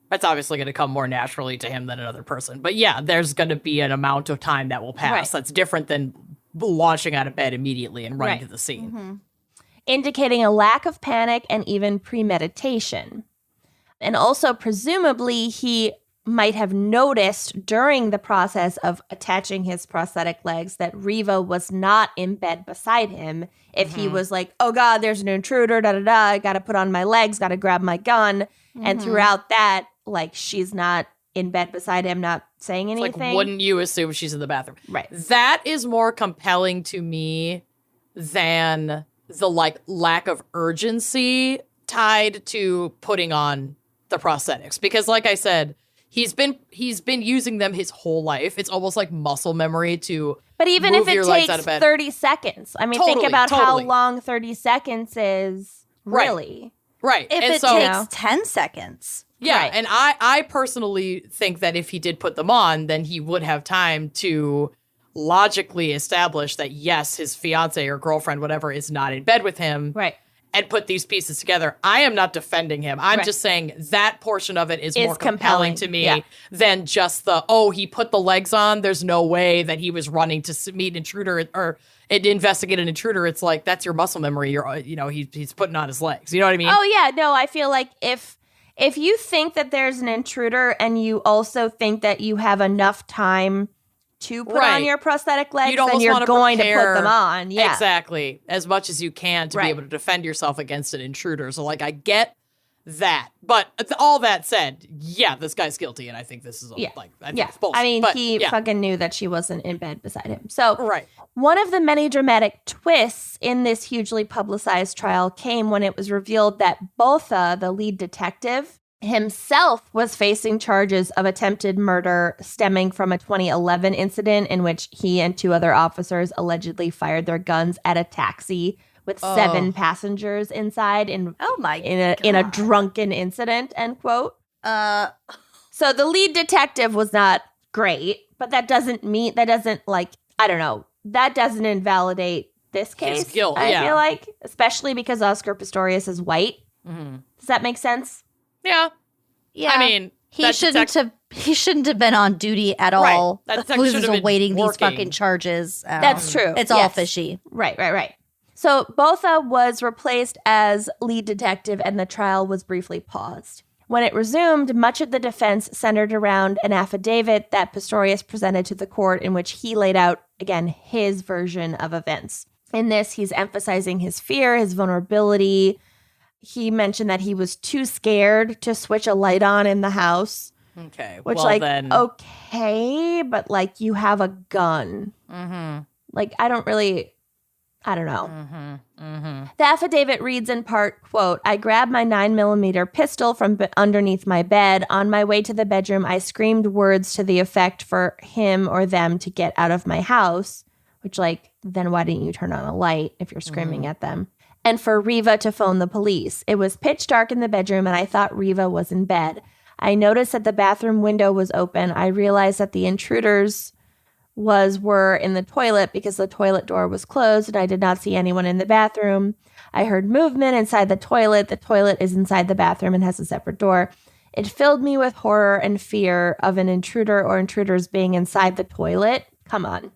that's obviously going to come more naturally to him than another person. But yeah, there's going to be an amount of time that will pass. Right. That's different than launching out of bed immediately and running Right. to the scene. Indicating a lack of panic and even premeditation. And also, presumably, he might have noticed during the process of attaching his prosthetic legs that Riva was not in bed beside him. If he was like, oh God, there's an intruder, da-da-da, I gotta put on my legs, gotta grab my gun. And throughout that, like, she's not in bed beside him, not saying It's anything. like, wouldn't you assume she's in the bathroom? Right. That is more compelling to me than the, like, lack of urgency tied to putting on the prosthetics. Because, like I said, he's been using them his whole life. It's almost like muscle memory to But even move if it your legs out takes of bed. 30 seconds, I mean, think Totally, about totally. how long 30 seconds is, Right. really. Right. If and it so, takes 10 seconds. yeah, Right. and I personally think that if he did put them on, then he would have time to logically establish that, yes, his fiance or girlfriend, whatever, is not in bed with him. Right. And put these pieces together. I am not defending him. I'm Right. just saying that portion of it is more compelling, compelling to me yeah. than just he put the legs on. There's no way that he was running to meet an intruder or investigate an intruder. It's like, that's your muscle memory. He's putting on his legs. You know what I mean? Oh, yeah. No, I feel like if you think that there's an intruder and you also think that you have enough time to put Right. on your prosthetic legs, You'd then almost you're wanna going to prepare- put them on. Yeah. Exactly. As much as you can to Right. be able to defend yourself against an intruder. So, like, I get that. But all that said, yeah, this guy's guilty. And I think this is, Yeah. I think Yeah. it's bullshit. I mean, But, he yeah. fucking knew that she wasn't in bed beside him. So Right. one of the many dramatic twists in this hugely publicized trial came when it was revealed that Botha, the lead detective, himself was facing charges of attempted murder stemming from a 2011 incident in which he and two other officers allegedly fired their guns at a taxi with 7 passengers inside Oh my in a drunken incident, end quote. Uh, So the lead detective was not great, but that doesn't invalidate this case. His guilt, I yeah. feel like, especially because Oscar Pistorius is white. Mhm. Does that make sense? Yeah. yeah. I mean, he that shouldn't have been on duty at Right. all. That detective Who's should have been awaiting these working. fucking charges? That's true. It's all Yes. fishy. Right. So Botha was replaced as lead detective and the trial was briefly paused. When it resumed, much of the defense centered around an affidavit that Pistorius presented to the court in which he laid out, again, his version of events. In this, he's emphasizing his fear, his vulnerability. He mentioned that he was too scared to switch a light on in the house, Okay. which, well, like, then. okay, but, like, you have a gun. Mm-hmm. Like, I don't know. Mm-hmm. The affidavit reads in part, quote, I grabbed my 9mm pistol from underneath my bed. On my way to the bedroom, I screamed words to the effect for him or them to get out of my house, which, like, then why didn't you turn on a light if you're screaming at them? And for Riva to phone the police. It was pitch dark in the bedroom, and I thought Riva was in bed. I noticed that the bathroom window was open. I realized that the intruders were in the toilet because the toilet door was closed and I did not see anyone in the bathroom. I heard movement inside the toilet. The toilet is inside the bathroom and has a separate door. It filled me with horror and fear of an intruder or intruders being inside the toilet. Come on.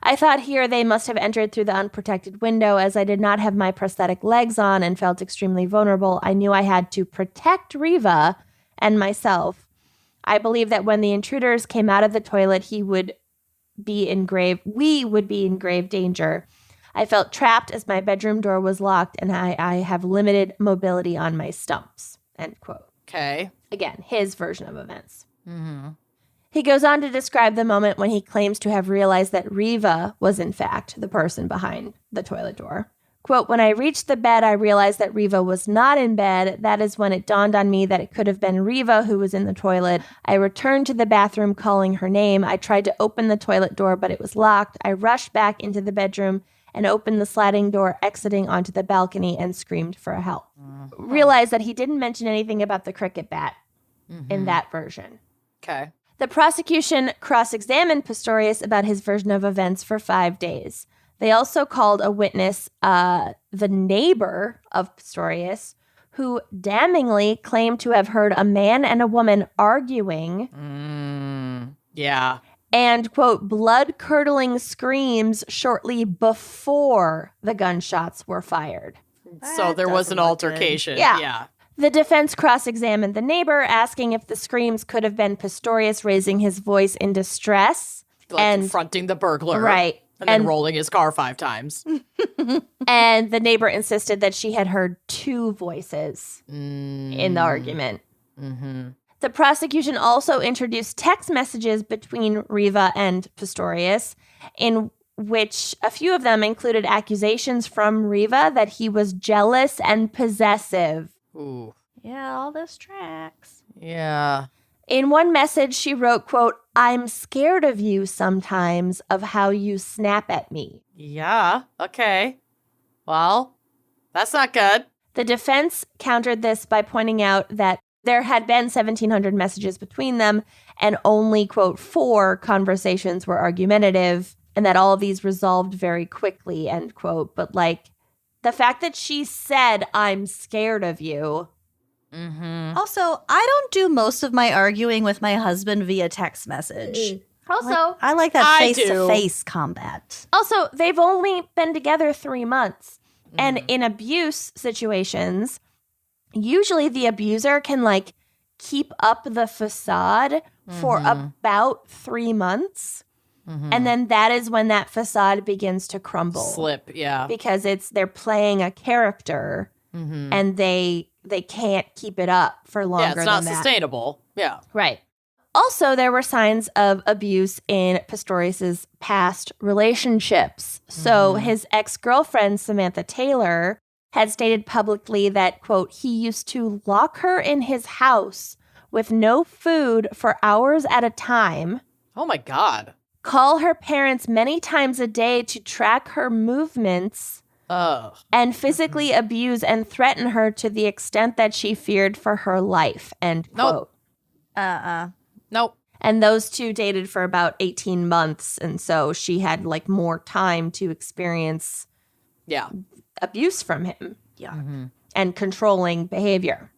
I thought here they must have entered through the unprotected window. As I did not have my prosthetic legs on and felt extremely vulnerable, I knew I had to protect Riva and myself. I believe that when the intruders came out of the toilet, we would be in grave danger. I felt trapped as my bedroom door was locked and I have limited mobility on my stumps, end quote. Okay. Again, his version of events. Mm-hmm. He goes on to describe the moment when he claims to have realized that Riva was, in fact, the person behind the toilet door. Quote, when I reached the bed, I realized that Riva was not in bed. That is when it dawned on me that it could have been Riva who was in the toilet. I returned to the bathroom calling her name. I tried to open the toilet door, but it was locked. I rushed back into the bedroom and opened the sliding door, exiting onto the balcony and screamed for help. Realized that he didn't mention anything about the cricket bat in that version. Okay. The prosecution cross-examined Pistorius about his version of events for 5 days. They also called a witness, the neighbor of Pistorius, who damningly claimed to have heard a man and a woman arguing. Yeah. And, quote, blood-curdling screams shortly before the gunshots were fired. So there was an altercation. Yeah. The defense cross-examined the neighbor, asking if the screams could have been Pistorius raising his voice in distress. Like and confronting the burglar. Right. And then rolling his car 5 times. And the neighbor insisted that she had heard 2 voices in the argument. The prosecution also introduced text messages between Riva and Pistorius, in which a few of them included accusations from Riva that he was jealous and possessive. Ooh. Yeah, all this tracks. Yeah. In one message, she wrote, quote, I'm scared of you sometimes, of how you snap at me. Yeah. Okay. Well, that's not good. The defense countered this by pointing out that there had been 1,700 messages between them and only, quote, 4 conversations were argumentative, and that all of these resolved very quickly, end quote. But, like, the fact that she said, I'm scared of you. Also, I don't do most of my arguing with my husband via text message. Also, I like that I do. face-to-face combat. Also, they've only been together 3 months. And in abuse situations, usually the abuser can, like, keep up the facade for about 3 months. And then that is when that facade begins to crumble. Slip, yeah. Because they're playing a character and they can't keep it up for longer Yeah, it's not than that. sustainable. Yeah. Right. Also, there were signs of abuse in Pistorius's past relationships. So his ex-girlfriend, Samantha Taylor, had stated publicly that, quote, he used to lock her in his house with no food for hours at a time. Oh, my God. Call her parents many times a day to track her movements. And physically abuse and threaten her to the extent that she feared for her life, end quote. Nope. And those two dated for about 18 months. And so she had, like, more time to experience abuse from him. Yeah. And controlling behavior.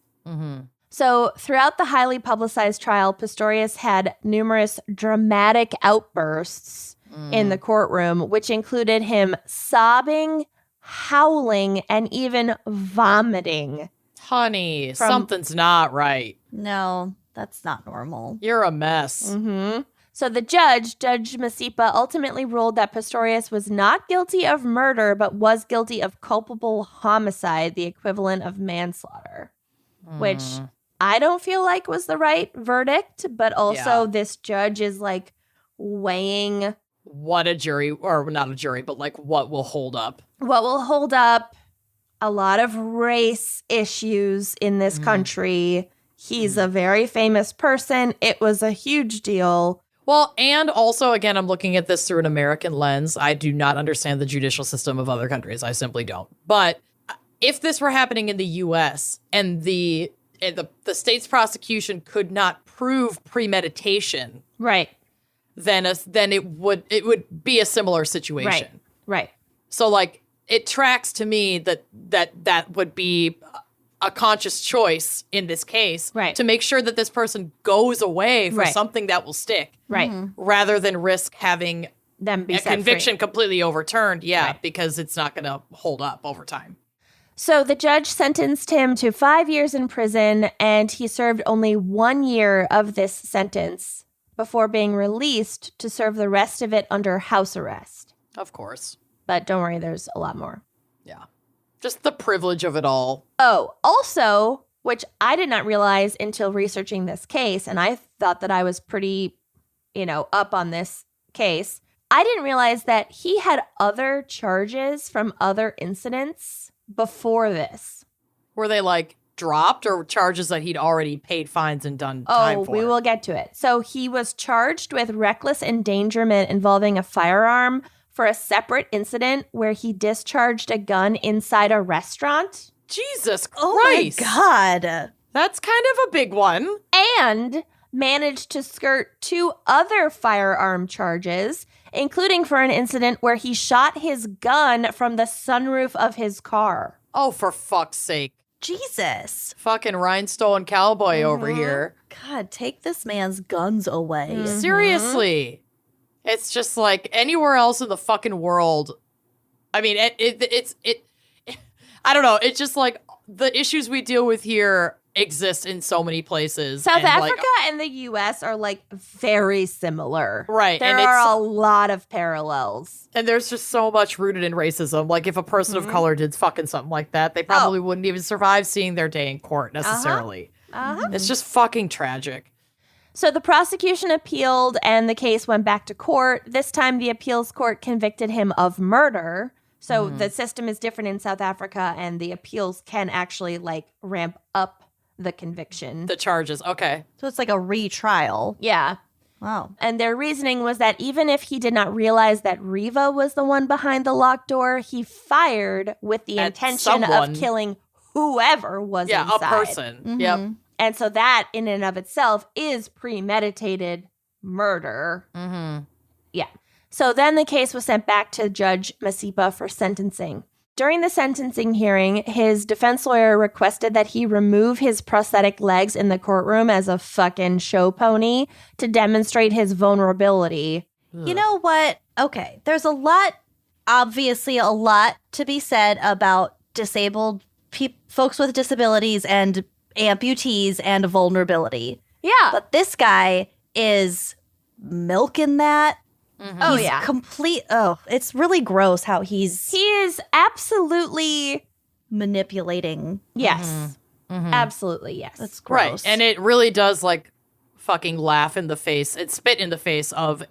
So throughout the highly publicized trial, Pistorius had numerous dramatic outbursts in the courtroom, which included him sobbing, howling, and even vomiting. Honey, something's not right. No, that's not normal. You're a mess. So the Judge Masipa, ultimately ruled that Pistorius was not guilty of murder, but was guilty of culpable homicide, the equivalent of manslaughter, which I don't feel like was the right verdict, but also this judge is, like, weighing what a jury, or not a jury, but, like, what will hold up. What will hold up a lot of race issues in this country. He's a very famous person. It was a huge deal. Well, and also, again, I'm looking at this through an American lens. I do not understand the judicial system of other countries. I simply don't. But if this were happening in the U.S. and the state's prosecution could not prove premeditation, Right. then it would be a similar situation. Right. So, like, it tracks to me that would be a conscious choice in this case, Right. to make sure that this person goes away for Right. something that will stick, Right. rather than risk having Them be a set conviction free. completely overturned. Yeah, Right. because it's not going to hold up over time. So the judge sentenced him to 5 years in prison, and he served only 1 year of this sentence before being released to serve the rest of it under house arrest. Of course. But don't worry, there's a lot more. Yeah. Just the privilege of it all. Oh, also, which I did not realize until researching this case, and I thought that I was pretty up on this case. I didn't realize that he had other charges from other incidents before this. Were they like dropped or charges that he'd already paid fines and done time for? We will get to it. So he was charged with reckless endangerment involving a firearm for a separate incident where he discharged a gun inside a restaurant. Jesus Christ. Oh my God. That's kind of a big one. And managed to skirt 2 other firearm charges, including for an incident where he shot his gun from the sunroof of his car. Oh, for fuck's sake. Jesus. Fucking rhinestone cowboy over here. God, take this man's guns away. Seriously. It's just like anywhere else in the fucking world. I mean, it's I don't know. It's just like the issues we deal with here exist in so many places. South and Africa and the U.S. are like very similar. Right. There and are a lot of parallels. And there's just so much rooted in racism. Like if a person of color did fucking something like that, they probably wouldn't even survive seeing their day in court necessarily. It's just fucking tragic. So the prosecution appealed and the case went back to court. This time the appeals court convicted him of murder. So the system is different in South Africa and the appeals can actually like ramp up the conviction. The charges. Okay. So it's like a retrial. Yeah. Wow. And their reasoning was that even if he did not realize that Riva was the one behind the locked door, he fired with the intention of killing whoever was inside. A person. Yep. And so that in and of itself is premeditated murder. Yeah. So then the case was sent back to Judge Masipa for sentencing. During the sentencing hearing, his defense lawyer requested that he remove his prosthetic legs in the courtroom as a fucking show pony to demonstrate his vulnerability. You know what? Okay, there's obviously a lot to be said about disabled folks with disabilities and amputees and vulnerability. Yeah. But this guy is milking that. Oh, He's yeah. It's really gross how He is absolutely... manipulating. Yes. Absolutely, yes. That's gross. Right. And it really does like fucking laugh in the face. It spit in the face of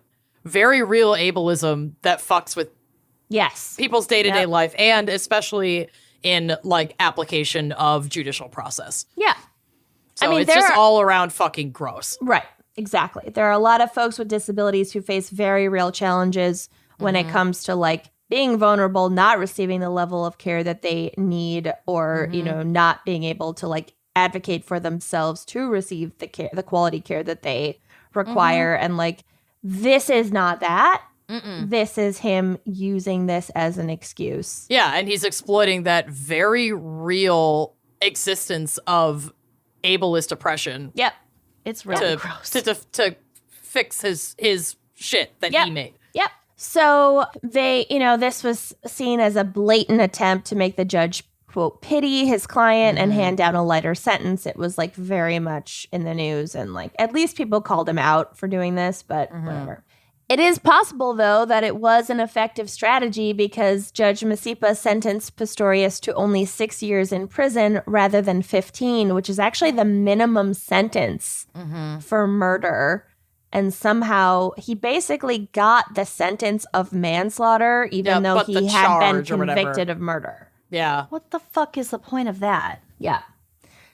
very real ableism that fucks with people's day-to-day life and especially in like application of judicial process. Yeah. So it's just all around fucking gross. Right. Exactly. There are a lot of folks with disabilities who face very real challenges when it comes to like being vulnerable, not receiving the level of care that they need, or, not being able to like advocate for themselves to receive the quality care that they require. And like, this is not that. This is him using this as an excuse. Yeah. And he's exploiting that very real existence of ableist oppression. Yep. It's really gross. To fix his shit that he made. Yep. So they, this was seen as a blatant attempt to make the judge, quote, pity his client and hand down a lighter sentence. It was like very much in the news and like at least people called him out for doing this, but whatever. It is possible, though, that it was an effective strategy because Judge Masipa sentenced Pistorius to only 6 years in prison rather than 15, which is actually the minimum sentence for murder. And somehow he basically got the sentence of manslaughter, even though he had been convicted of murder. Yeah. What the fuck is the point of that? Yeah.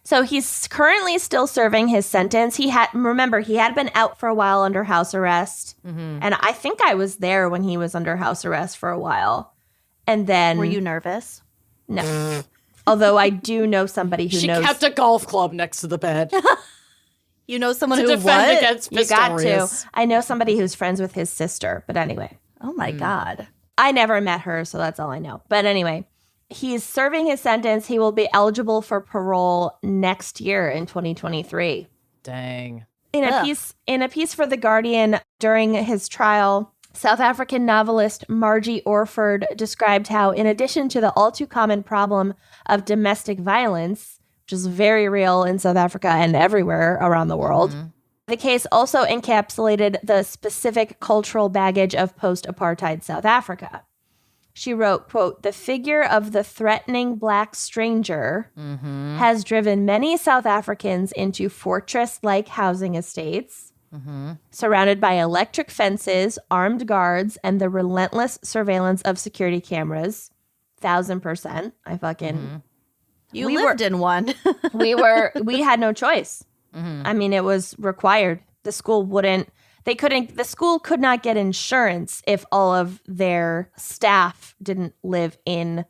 So he's currently still serving his sentence. He had been out for a while under house arrest. And I think I was there when he was under house arrest for a while. And then... Were you nervous? No. Although I do know somebody who knows... She kept a golf club next to the bed. You know someone to who defend against You got to. Pistorius. I know somebody who's friends with his sister. But anyway. Oh my God. I never met her, so that's all I know. But anyway... He's serving his sentence. He will be eligible for parole next year in 2023. Dang. In a piece for The Guardian during his trial, South African novelist Margie Orford described how, in addition to the all too common problem of domestic violence, which is very real in South Africa and everywhere around the world, the case also encapsulated the specific cultural baggage of post-apartheid South Africa. She wrote, quote, "The figure of the threatening black stranger has driven many South Africans into fortress-like housing estates, surrounded by electric fences, armed guards, and the relentless surveillance of security cameras. 1,000%. I fucking... You lived in one. We had no choice. I mean, it was required. The school could not get insurance if all of their staff didn't live in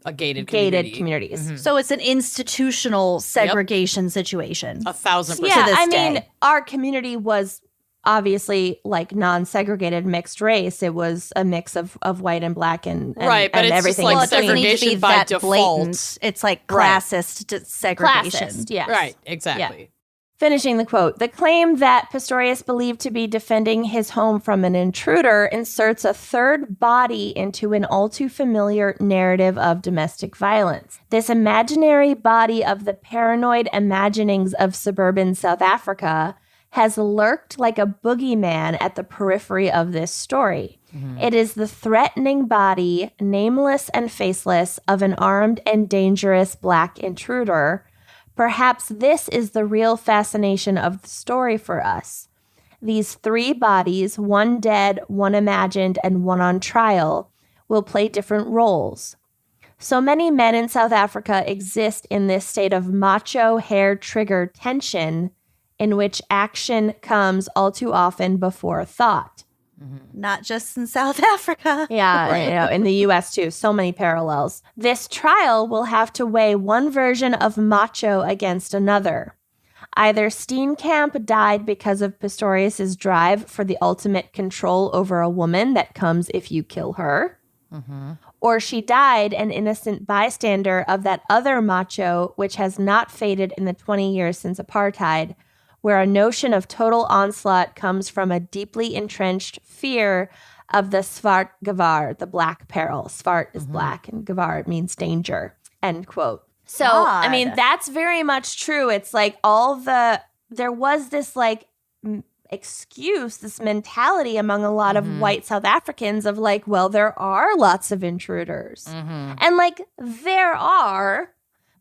a gated communities. So it's an institutional segregation situation. 1,000%. Yeah, this I day. mean, our community was obviously like non-segregated mixed race. It was a mix of white and black and right, but and it's everything. just like it doesn't need to be segregation by that default. blatant. It's like classist segregation. Classist, yes. Right, exactly. Yeah. Finishing the quote, the claim that Pistorius believed to be defending his home from an intruder inserts a third body into an all too familiar narrative of domestic violence. This imaginary body of the paranoid imaginings of suburban South Africa has lurked like a boogeyman at the periphery of this story. It is the threatening body, nameless and faceless, of an armed and dangerous black intruder. Perhaps this is the real fascination of the story for us. These three bodies, one dead, one imagined, and one on trial, will play different roles. So many men in South Africa exist in this state of macho, hair-trigger tension in which action comes all too often before thought. Not just in South Africa. Yeah, in the U.S. too. So many parallels. This trial will have to weigh one version of macho against another. Either Steenkamp died because of Pistorius's drive for the ultimate control over a woman that comes if you kill her, or she died an innocent bystander of that other macho which has not faded in the 20 years since apartheid, where a notion of total onslaught comes from a deeply entrenched fear of the Swart Gevaar, the black peril. Swart is black and Gevaar means danger, end quote. So, I mean, that's very much true. It's like there was this like excuse, this mentality among a lot of white South Africans of like, well, there are lots of intruders. And like, there are,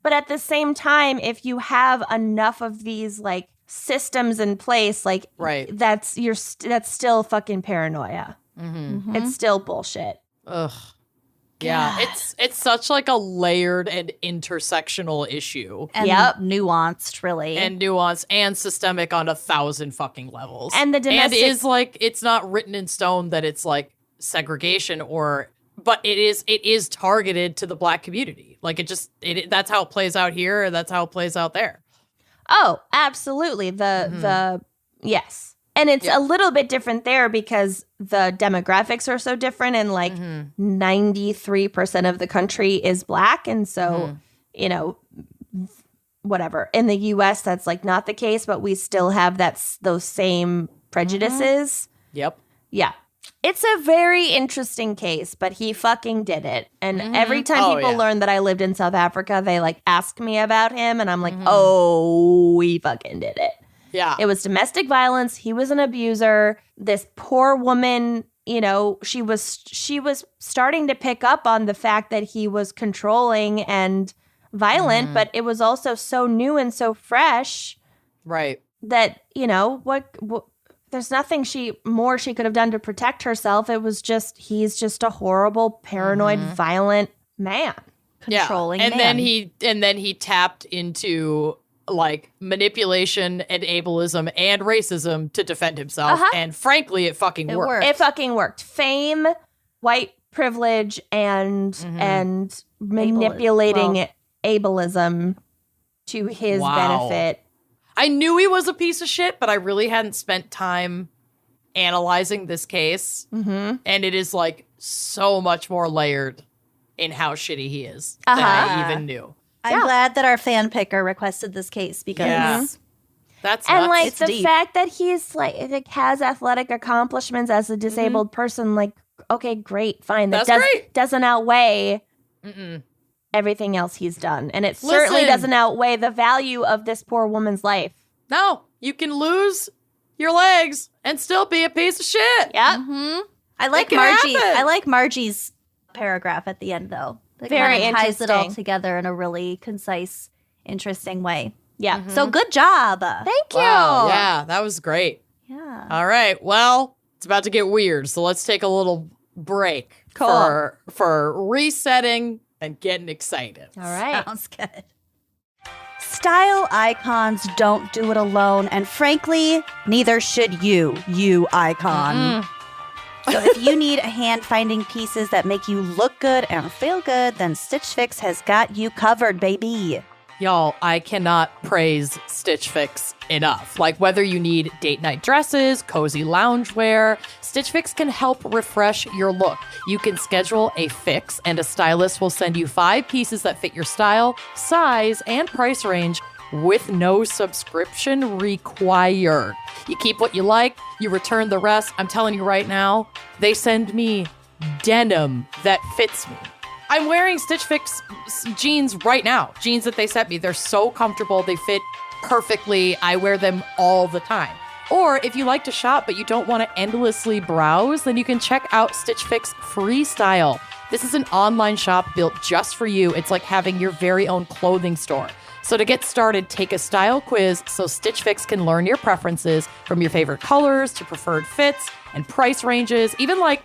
but at the same time, if you have enough of these like systems in place, like that's still fucking paranoia. It's still bullshit. Ugh. Yeah, it's such like a layered and intersectional issue. And nuanced, really. And nuanced and systemic on 1,000 fucking levels. And the domestic... And is like, it's not written in stone that it's like segregation but it is targeted to the black community. Like that's how it plays out here, and that's how it plays out there. Oh, absolutely. Yes. And it's a little bit different there because the demographics are so different, and like 93% of the country is black. And so, whatever. In the US, that's like not the case, but we still have those same prejudices. Yep. Yeah. It's a very interesting case, but he fucking did it. And every time people learn that I lived in South Africa, they like ask me about him, and I'm like, oh, he fucking did it. Yeah. It was domestic violence. He was an abuser. This poor woman, she was starting to pick up on the fact that he was controlling and violent, but it was also so new and so fresh. Right. That, what there's nothing more she could have done to protect herself. It was he's just a horrible, paranoid, violent man. Controlling and man. then he tapped into like manipulation and ableism and racism to defend himself. And frankly, it fucking worked. It fucking worked. Fame, white privilege, and manipulating ableism to his benefit. I knew he was a piece of shit, but I really hadn't spent time analyzing this case. And it is like so much more layered in how shitty he is than I even knew. I'm glad that our fan picker requested this case because that's and nuts. like it's the deep. fact that he's like has athletic accomplishments as a disabled person, like, okay, great, fine. That doesn't outweigh everything else he's done. And it certainly doesn't outweigh the value of this poor woman's life. No, you can lose your legs and still be a piece of shit. Yeah. I like Margie. I like Margie's paragraph at the end, though. It Very kind of ties it all interesting. together in a really concise, interesting way. Yeah. So good job. Thank you. Wow, yeah, that was great. Yeah. All right. Well, it's about to get weird, so let's take a little break for resetting and getting excited. All right. Sounds good. Style icons don't do it alone, and frankly, neither should you icon. So if you need hand-finding pieces that make you look good and feel good, then Stitch Fix has got you covered, baby. Y'all, I cannot praise Stitch Fix enough. Like, whether you need date night dresses, cozy loungewear, Stitch Fix can help refresh your look. You can schedule a fix, and a stylist will send you 5 pieces that fit your style, size, and price range with no subscription required. You keep what you like, you return the rest. I'm telling you right now, they send me denim that fits me. I'm wearing Stitch Fix jeans right now. Jeans that they sent me. They're so comfortable. They fit perfectly. I wear them all the time. Or if you like to shop but you don't want to endlessly browse, then you can check out Stitch Fix Freestyle. This is an online shop built just for you. It's like having your very own clothing store. So to get started, take a style quiz so Stitch Fix can learn your preferences, from your favorite colors to preferred fits and price ranges, even like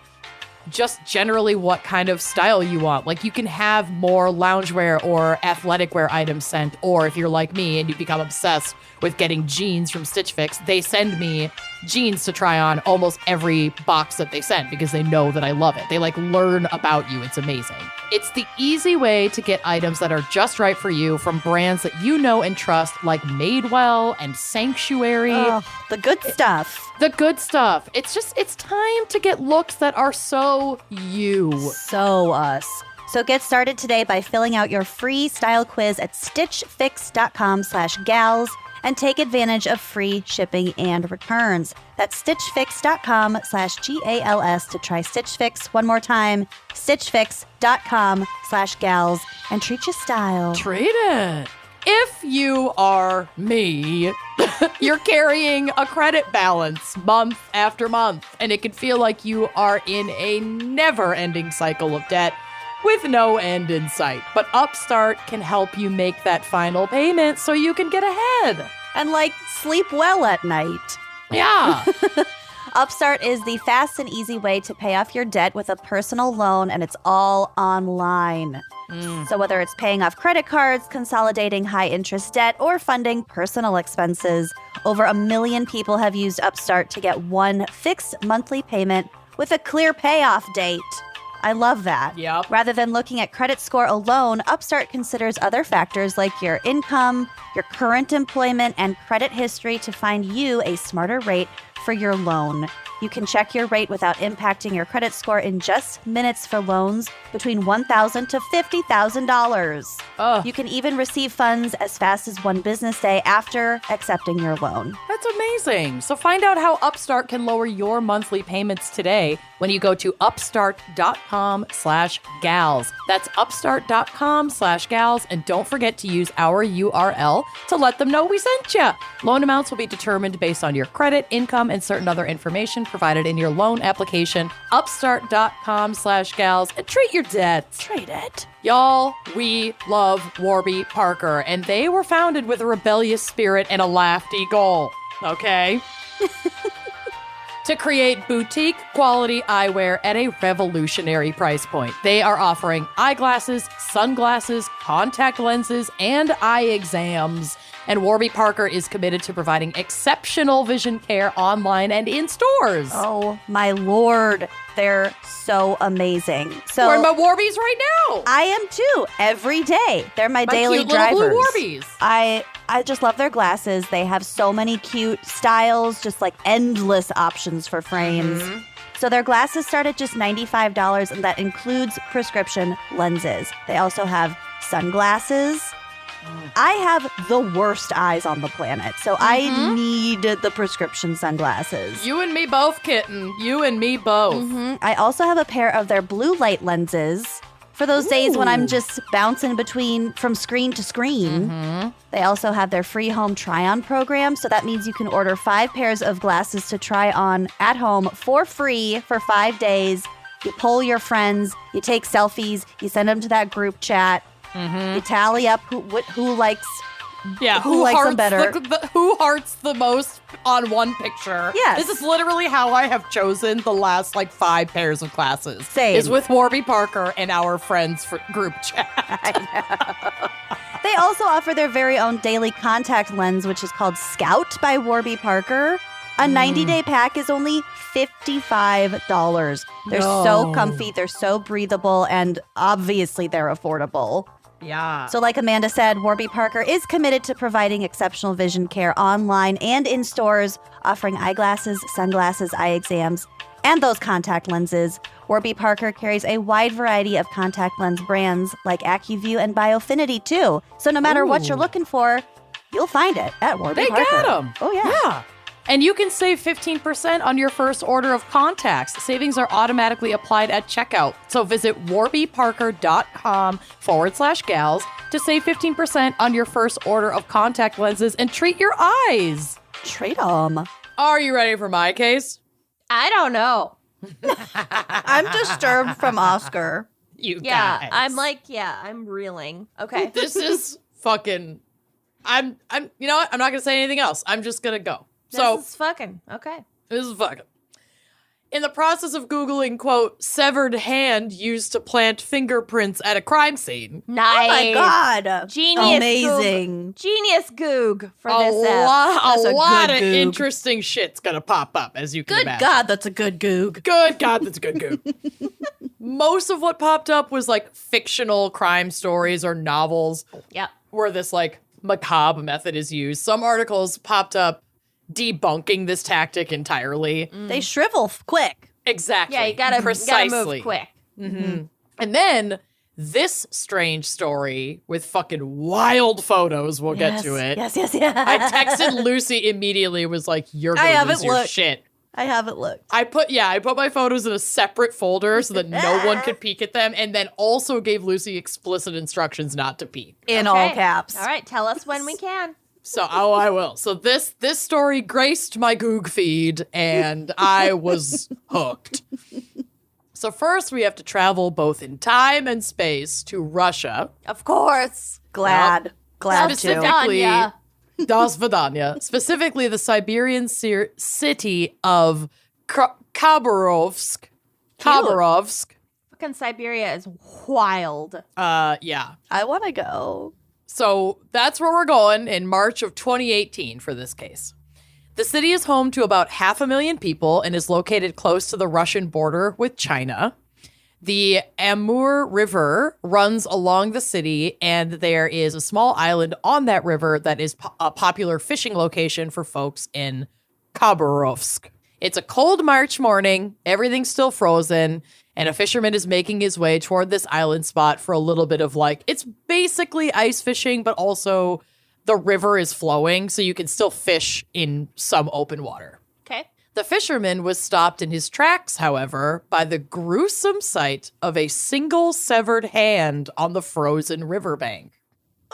just generally what kind of style you want. Like, you can have more loungewear or athletic wear items sent, or if you're like me and you become obsessed with getting jeans from Stitch Fix, they send me jeans to try on almost every box that they send because they know that I love it. They like learn about you. It's amazing. It's the easy way to get items that are just right for you from brands that you know and trust, like Madewell and Sanctuary. Oh, the good stuff. The good stuff. It's time to get looks that are so you. So us. So get started today by filling out your free style quiz at stitchfix.com/gals and take advantage of free shipping and returns. That's stitchfix.com/GALS to try Stitch Fix one more time. stitchfix.com/gals and treat your style. Treat it. If you are me, you're carrying a credit balance month after month, and it can feel like you are in a never-ending cycle of debt with no end in sight. But Upstart can help you make that final payment so you can get ahead. And sleep well at night. Yeah. Upstart is the fast and easy way to pay off your debt with a personal loan, and it's all online. So whether it's paying off credit cards, consolidating high-interest debt, or funding personal expenses, over 1 million people have used Upstart to get one fixed monthly payment with a clear payoff date. I love that. Yep. Rather than looking at credit score alone, Upstart considers other factors like your income, your current employment, and credit history to find you a smarter rate for your loan. You can check your rate without impacting your credit score in just minutes for loans between $1,000 to $50,000. You can even receive funds as fast as 1 business day after accepting your loan. That's amazing. So find out how Upstart can lower your monthly payments today when you go to upstart.com/gals. That's upstart.com/gals. And don't forget to use our URL to let them know we sent you. Loan amounts will be determined based on your credit, income, and certain other information provided in your loan application. Upstart.com/gals, and treat your debts. Treat it. Y'all, we love Warby Parker, and they were founded with a rebellious spirit and a lofty goal, okay? To create boutique quality eyewear at a revolutionary price point. They are offering eyeglasses, sunglasses, contact lenses, and eye exams. And Warby Parker is committed to providing exceptional vision care online and in stores. Oh, my Lord. They're so amazing. So We're in my Warbies right now. I am too. Every day. They're my daily cute drivers. little blue Warbies. I just love their glasses. They have so many cute styles, just endless options for frames. So their glasses start at just $95, and that includes prescription lenses. They also have sunglasses. I have the worst eyes on the planet, so I need the prescription sunglasses. You and me both, kitten. You and me both. I also have a pair of their blue light lenses for those days when I'm just bouncing from screen to screen. They also have their free home try-on program, so that means you can order 5 pairs of glasses to try on at home for free for 5 days. You poll your friends, you take selfies, you send them to that group chat. You tally up who likes Yeah, who likes them better. Who hearts the most on one picture? Yes. This is literally how I have chosen the last 5 pairs of classes. Same. Is with Warby Parker and our friends for group chat. They also offer their very own daily contact lens, which is called Scout by Warby Parker. A 90-day pack is only $55. They're so comfy, they're so breathable, and obviously they're affordable. Yeah. So like Amanda said, Warby Parker is committed to providing exceptional vision care online and in stores, offering eyeglasses, sunglasses, eye exams, and those contact lenses. Warby Parker carries a wide variety of contact lens brands like AccuView and Biofinity too. So no matter what you're looking for, you'll find it at Warby Parker. They got them. Oh, yeah. Yeah. And you can save 15% on your first order of contacts. Savings are automatically applied at checkout. So visit warbyparker.com/gals to save 15% on your first order of contact lenses and treat your eyes. Trade them. Are you ready for my case? I don't know. I'm disturbed from Oscar. You Yeah, guys. I'm reeling. Okay. This is fucking... I'm you know what? I'm not going to say anything else. I'm just going to go. So This is fucking. Okay. This is fucking. In the process of Googling, quote, severed hand used to plant fingerprints at a crime scene. Nice. Oh my God. Genius. Amazing. Goog. Genius Goog for A this app. That's a lot good of goog. interesting shit's gonna pop up, as you can Good imagine. God, that's a good goog. Good God, that's a good goog. Most of what popped up was fictional crime stories or novels Yep. where this macabre method is used. Some articles popped up debunking this tactic entirely. They shrivel quick. Exactly. Yeah, you gotta Precisely. move quick. And then this strange story with fucking wild photos. We'll get to it. Yes. I I texted Lucy immediately. Was like, "You're I gonna haven't lose your looked. shit." haven't looked. I put my photos in a separate folder so that no one could peek at them, and then also gave Lucy explicit instructions not to peek. In all caps. All right, tell us when we can. So, I will. So this story graced my Goog feed, and I was hooked. So first, we have to travel both in time and space to Russia. Of course. Glad to. Specifically, Vidanya. Das Vidanya. Specifically, the Siberian city of Khabarovsk. Fucking Siberia is wild. Yeah. I want to go. So that's where we're going in March of 2018 for this case. The city is home to about 500,000 people and is located close to the Russian border with China. The Amur River runs along the city, and there is a small island on that river that is a popular fishing location for folks in Khabarovsk. It's a cold March morning, everything's still frozen, and a fisherman is making his way toward this island spot for a little bit of it's basically ice fishing, but also the river is flowing, so you can still fish in some open water. Okay. The fisherman was stopped in his tracks, however, by the gruesome sight of a single severed hand on the frozen riverbank.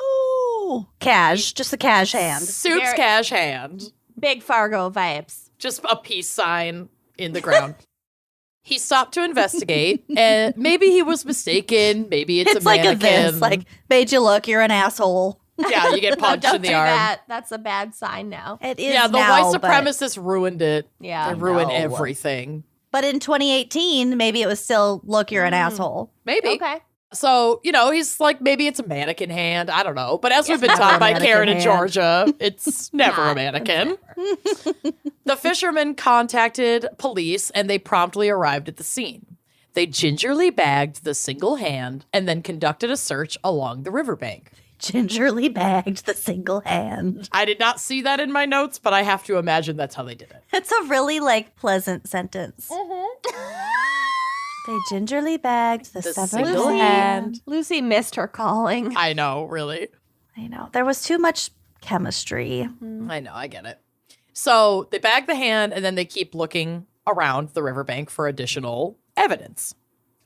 Ooh. Cash. Just a cash hand. Soup's Very- cash hand. Big Fargo vibes. Just a peace sign in the ground. He stopped to investigate, and maybe he was mistaken. Maybe it's a like mannequin. a this. Made you look. You're an asshole. Yeah, you get punched Don't in the do arm. that. That's a bad sign now. It is Yeah, the now, white supremacists ruined it. Yeah. They ruined No. everything. But in 2018, maybe it was still, look, you're an asshole. Maybe. Okay. So, he's maybe it's a mannequin hand. I don't know. But as we've been never taught a by mannequin Karen in hand. Georgia, it's never a Not. mannequin. The fishermen contacted police, and they promptly arrived at the scene. They gingerly bagged the single hand and then conducted a search along the riverbank. Gingerly bagged the single hand. I did not see that in my notes, but I have to imagine that's how they did it. It's a really pleasant sentence. They gingerly bagged the severed single hand. hand. Lucy missed her calling. I know, really. I know. There was too much chemistry. I know, I get it. So they bag the hand, and then they keep looking around the riverbank for additional evidence.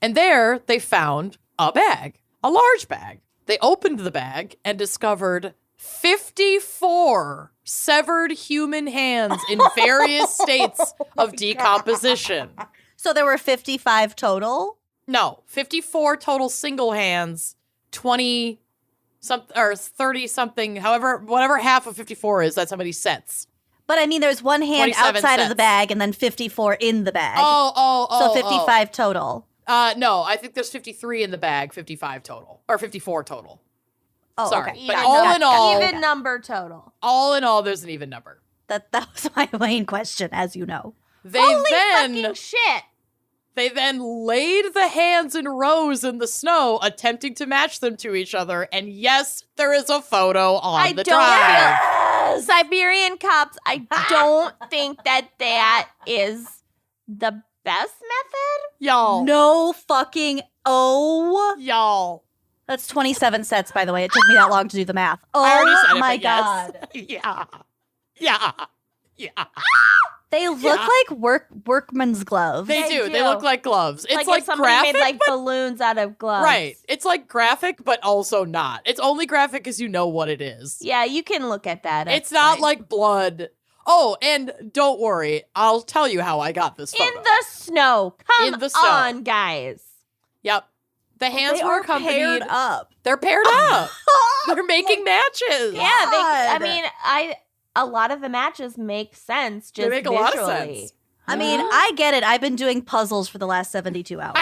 And there they found a bag, a large bag. They opened the bag and discovered 54 severed human hands in various states of decomposition. So there were 55 total? No, 54 total single hands, 20 or 30 something, whatever half of 54 is, that's how many sets. But I mean, there's one hand 27 outside of the sets. bag and then 54 in the bag. Oh. So 55 total. No, I think there's 53 in the bag, 55 total, or 54 total. Oh, Sorry. okay. But all in all, Even number total. all in all, there's an even number. That was my main question, as you know. Holy fucking shit. They then laid the hands in rows in the snow, attempting to match them to each other. And yes, there is a photo on the drive. Siberian cops, I don't think that is the best method. Y'all. No fucking Y'all. That's 27 sets, by the way. It took me that long to do the math. I already said Oh it, my but God. yes. Yeah. They look like workman's gloves. They do. They look like gloves. It's Like like if somebody graphic, made like but balloons out of gloves. right. It's like graphic, but also not. It's only graphic because you know what it is. Yeah, you can look at that. It's not like blood. Oh, and don't worry. I'll tell you how I got this photo. in the snow. Come In the snow. on, guys. Yep. The hands They were are accompanied. paired up. They're paired up. They're making matches. Yeah, I God. mean, a lot of the matches make sense just They make a visually. lot of sense. I mean, I get it. I've been doing puzzles for the last 72 hours.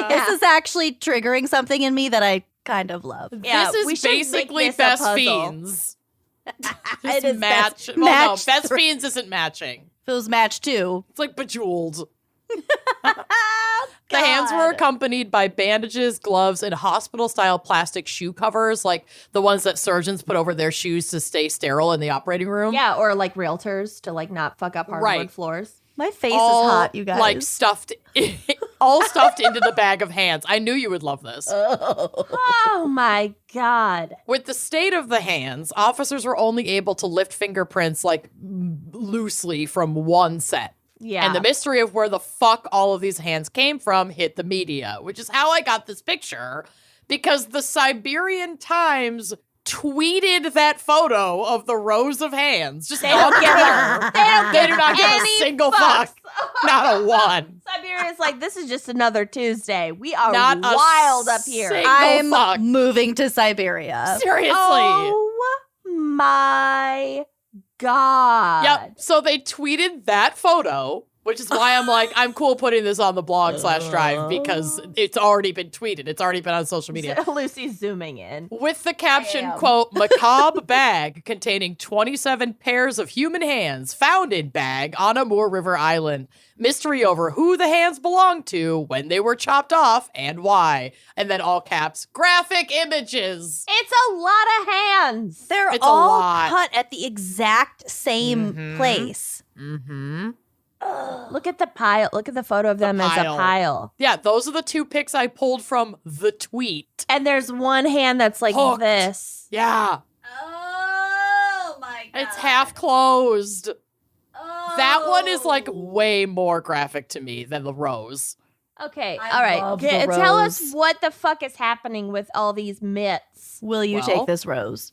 This is actually triggering something in me that I kind of love. Yeah, this we is should make basically this a Best puzzle. Fiends. It is match. best- Well, no, match Best three. Fiends isn't matching. If it was match 2. It's like Bejeweled. The hands were accompanied by bandages, gloves, and hospital-style plastic shoe covers, like the ones that surgeons put over their shoes to stay sterile in the operating room. Yeah, or like realtors to like not fuck up hardwood Right. floors. My face All, is hot, you guys. like stuffed, all stuffed into the bag of hands. I knew you would love this. Oh my God. With the state of the hands, officers were only able to lift fingerprints like loosely from one set. Yeah. And the mystery of where the fuck all of these hands came from hit the media, which is how I got this picture, because the Siberian Times tweeted that photo of the rows of hands. Just They on don't give Twitter. a, They do not give a any single fucks. fuck. Not a one. Siberia's like, this is just another Tuesday. We are Not a wild up here. single I'm fuck. moving to Siberia. Seriously. Oh my God. Yep. So they tweeted that photo, which is why I'm like, I'm cool putting this on the blog/drive because it's already been tweeted. It's already been on social media. Lucy's zooming in. With the caption, Damn. quote, macabre bag containing 27 pairs of human hands found in bag on Amur River Island. Mystery over who the hands belonged to, when they were chopped off, and why. And then all caps, graphic images. It's a lot of hands. They're It's a all lot. cut at the exact same place. Mm-hmm. Look at the pile. Look at the photo of them as a pile. pile. Yeah, those are the two pics I pulled from the tweet. And there's one hand that's like Hooked. this. Yeah, Oh my God. it's half closed. Oh. That one is like way more graphic to me than the rose. Okay, I all right. love the Tell us rose. what the fuck is happening with all these mitts. Will you Well, take this rose?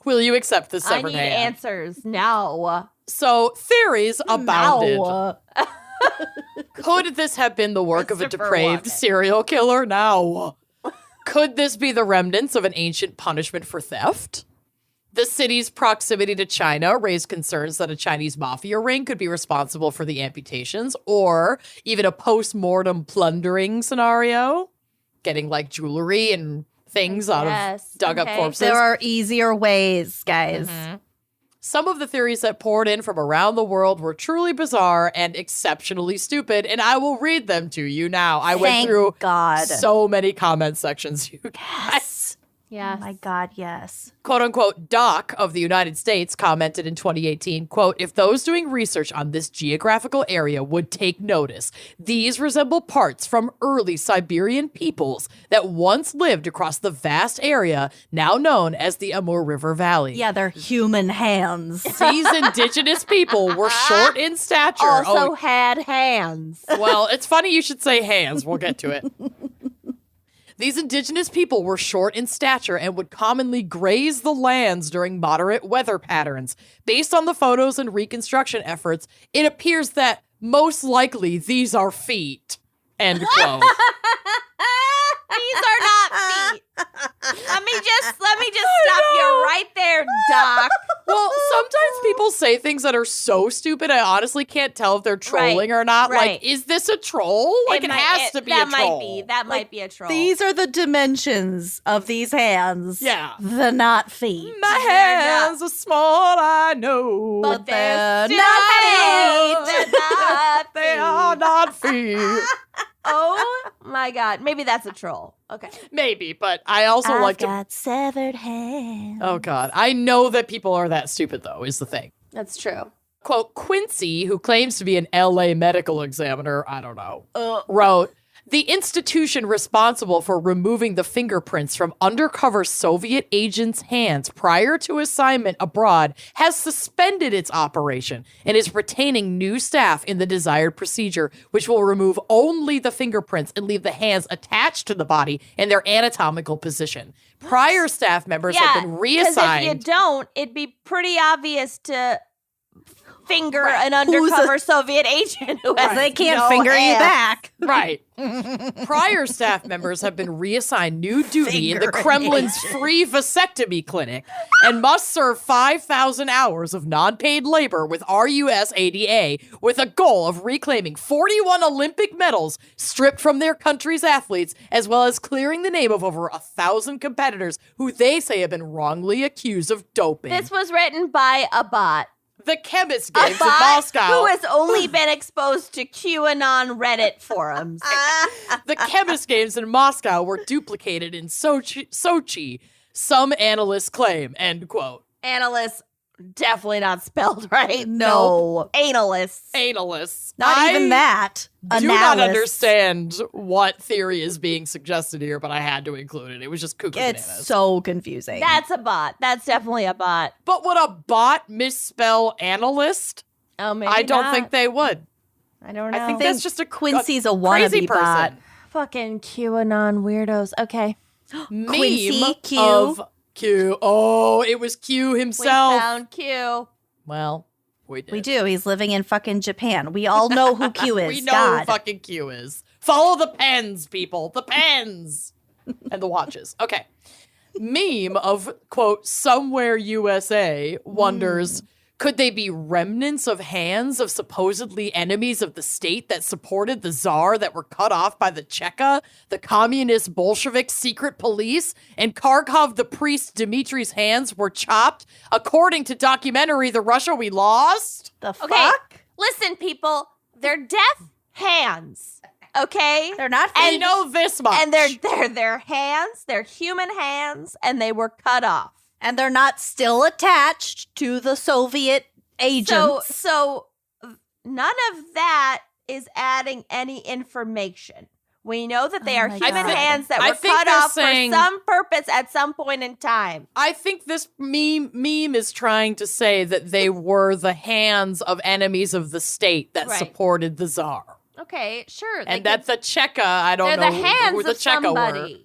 Will you accept this I severed need hand? answers now. So theories abounded. No. Could this have been the work of a Christopher depraved Walken. serial killer? No. Could this be the remnants of an ancient punishment for theft? The city's proximity to China raised concerns that a Chinese mafia ring could be responsible for the amputations, or even a post-mortem plundering scenario, getting like jewelry and things out of Yes, dug-up okay. corpses. There are easier ways, guys. Some of the theories that poured in from around the world were truly bizarre and exceptionally stupid, and I will read them to you now. I went Thank through God. so many comment sections, you guys. Yeah. Oh my God, yes. Quote unquote, Doc of the United States commented in 2018, quote, if those doing research on this geographical area would take notice, these resemble parts from early Siberian peoples that once lived across the vast area now known as the Amur River Valley. Yeah, they're human hands. These indigenous people were short in stature. Also had hands. Well, it's funny you should say hands. We'll get to it. These indigenous people were short in stature and would commonly graze the lands during moderate weather patterns. Based on the photos and reconstruction efforts, it appears that most likely these are feet. End quote. These are not feet. Let me just stop you right there, Doc. Well, sometimes people say things that are so stupid, I honestly can't tell if they're trolling or not. Right. Like, is this a troll? Like, it has to be a troll. That might be a troll. These are the dimensions of these hands. Yeah. The not feet. My hands are small, I know. But they're they're not not feet. They're not They are not feet. Oh my God. Maybe that's a troll. Okay. Maybe, but I also like to... got severed hands. Oh, God. I know that people are that stupid, though, is the thing. That's true. Quote, Quincy, who claims to be an LA medical examiner, I don't know, wrote, the institution responsible for removing the fingerprints from undercover Soviet agents' hands prior to assignment abroad has suspended its operation and is retaining new staff in the desired procedure, which will remove only the fingerprints and leave the hands attached to the body in their anatomical position. Prior staff members have been reassigned. Because if you don't, it'd be pretty obvious to finger an undercover Soviet agent who has They can't no finger you hands. back. Right. Prior staff members have been reassigned new duty in the Kremlin's free vasectomy clinic and must serve 5,000 hours of non-paid labor with RUSADA with a goal of reclaiming 41 Olympic medals stripped from their country's athletes, as well as clearing the name of over 1,000 competitors who they say have been wrongly accused of doping. This was written by a bot. The Chemist Games in bot Moscow. who has only been exposed to QAnon Reddit forums. The Chemist Games in Moscow were duplicated in Sochi, some analysts claim, end quote. Analysts, definitely not spelled right. No. Analysts. Analysts. Not even that. I do not Analysts. understand what theory is being suggested here, but I had to include it. It was just cuckoo It's bananas. so confusing. That's a bot. That's definitely a bot. But would a bot misspell analyst? Oh, maybe I don't not. think they would. I don't know. I think that's just a Quincy's a crazy wannabe person. bot. Fucking QAnon weirdos. Okay. Meme Quincy, Q. of Q. Oh, it was Q We himself. found Q. Well, we did. We do. He's living in fucking Japan. We all know who Q is. We know God. who fucking Q is. Follow the pens, people. The pens. And the watches. Okay. Meme of, quote, somewhere USA wonders, could they be remnants of hands of supposedly enemies of the state that supported the Tsar that were cut off by the Cheka, the communist Bolshevik secret police, and Kharkov the priest Dmitri's hands were chopped, according to documentary The Russia We Lost? The fuck? Okay. Listen, people. They're deaf hands. Okay? They're not I feet. know this much. And they're hands. They're human hands. And they were cut off. And they're not still attached to the Soviet agents. So none of that is adding any information. We know that they Oh are my human God. hands that I were think cut they're off saying- for some purpose at some point in time. I think this meme is trying to say that they were the hands of enemies of the state that Right. supported the Tsar. Okay, sure. And that the Cheka, I don't they're know the hands who the of Cheka somebody. were,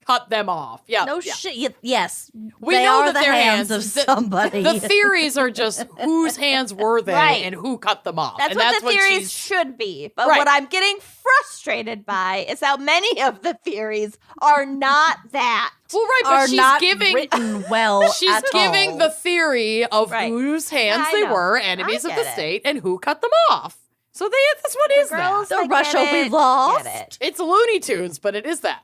cut them off. Yeah. No yeah. shit. Yes. We they know are that the they're hands hands. of The- somebody. The theories are just whose hands were they Right. and who cut them off. That's and what the theories she's- should be. But Right. what I'm getting frustrated by is how many of the theories are not that. Well, right, but are she's not giving written well she's at giving all. the theory of Right. whose hands I they know. were, enemies I of the get it. state, and who cut them off. So that's what is Girls, that? The I get Russia we it. lost? Get it. It's Looney Tunes, but it is that.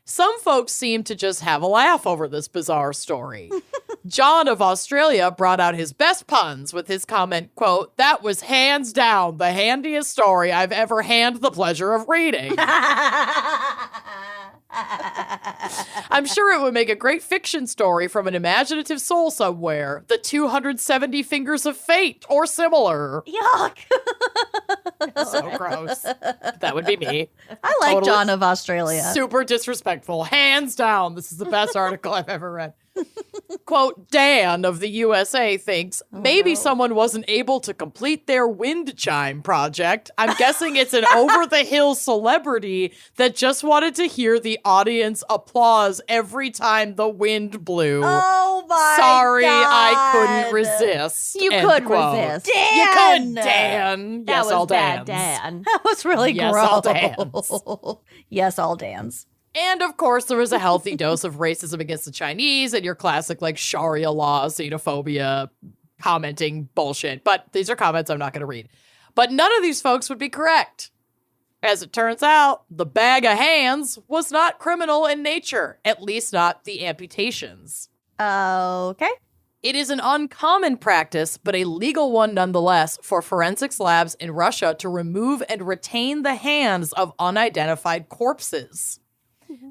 Some folks seem to just have a laugh over this bizarre story. John of Australia brought out his best puns with his comment, quote, that was hands down the handiest story I've ever had the pleasure of reading. I'm sure it would make a great fiction story from an imaginative soul somewhere. The 270 Fingers of Fate or similar. Yuck. So gross. That would be me. I like Totally. John of Australia. Super disrespectful. Hands down. This is the best article I've ever read. Quote, Dan of the USA thinks maybe someone wasn't able to complete their wind chime project. I'm guessing it's an over-the-hill celebrity that just wanted to hear the audience applause every time the wind blew. Oh my Sorry, God. I couldn't resist. You End could quote. resist. You Dan. could, Dan. That Yes, was all bad, Dans. Dan. That was really Yes, gross. all Dans. Yes, all Dans. And of course, there was a healthy dose of racism against the Chinese and your classic like Sharia law, xenophobia, commenting bullshit. But these are comments I'm not going to read. But none of these folks would be correct. As it turns out, the bag of hands was not criminal in nature, at least not the amputations. Okay. It is an uncommon practice, but a legal one nonetheless, for forensics labs in Russia to remove and retain the hands of unidentified corpses.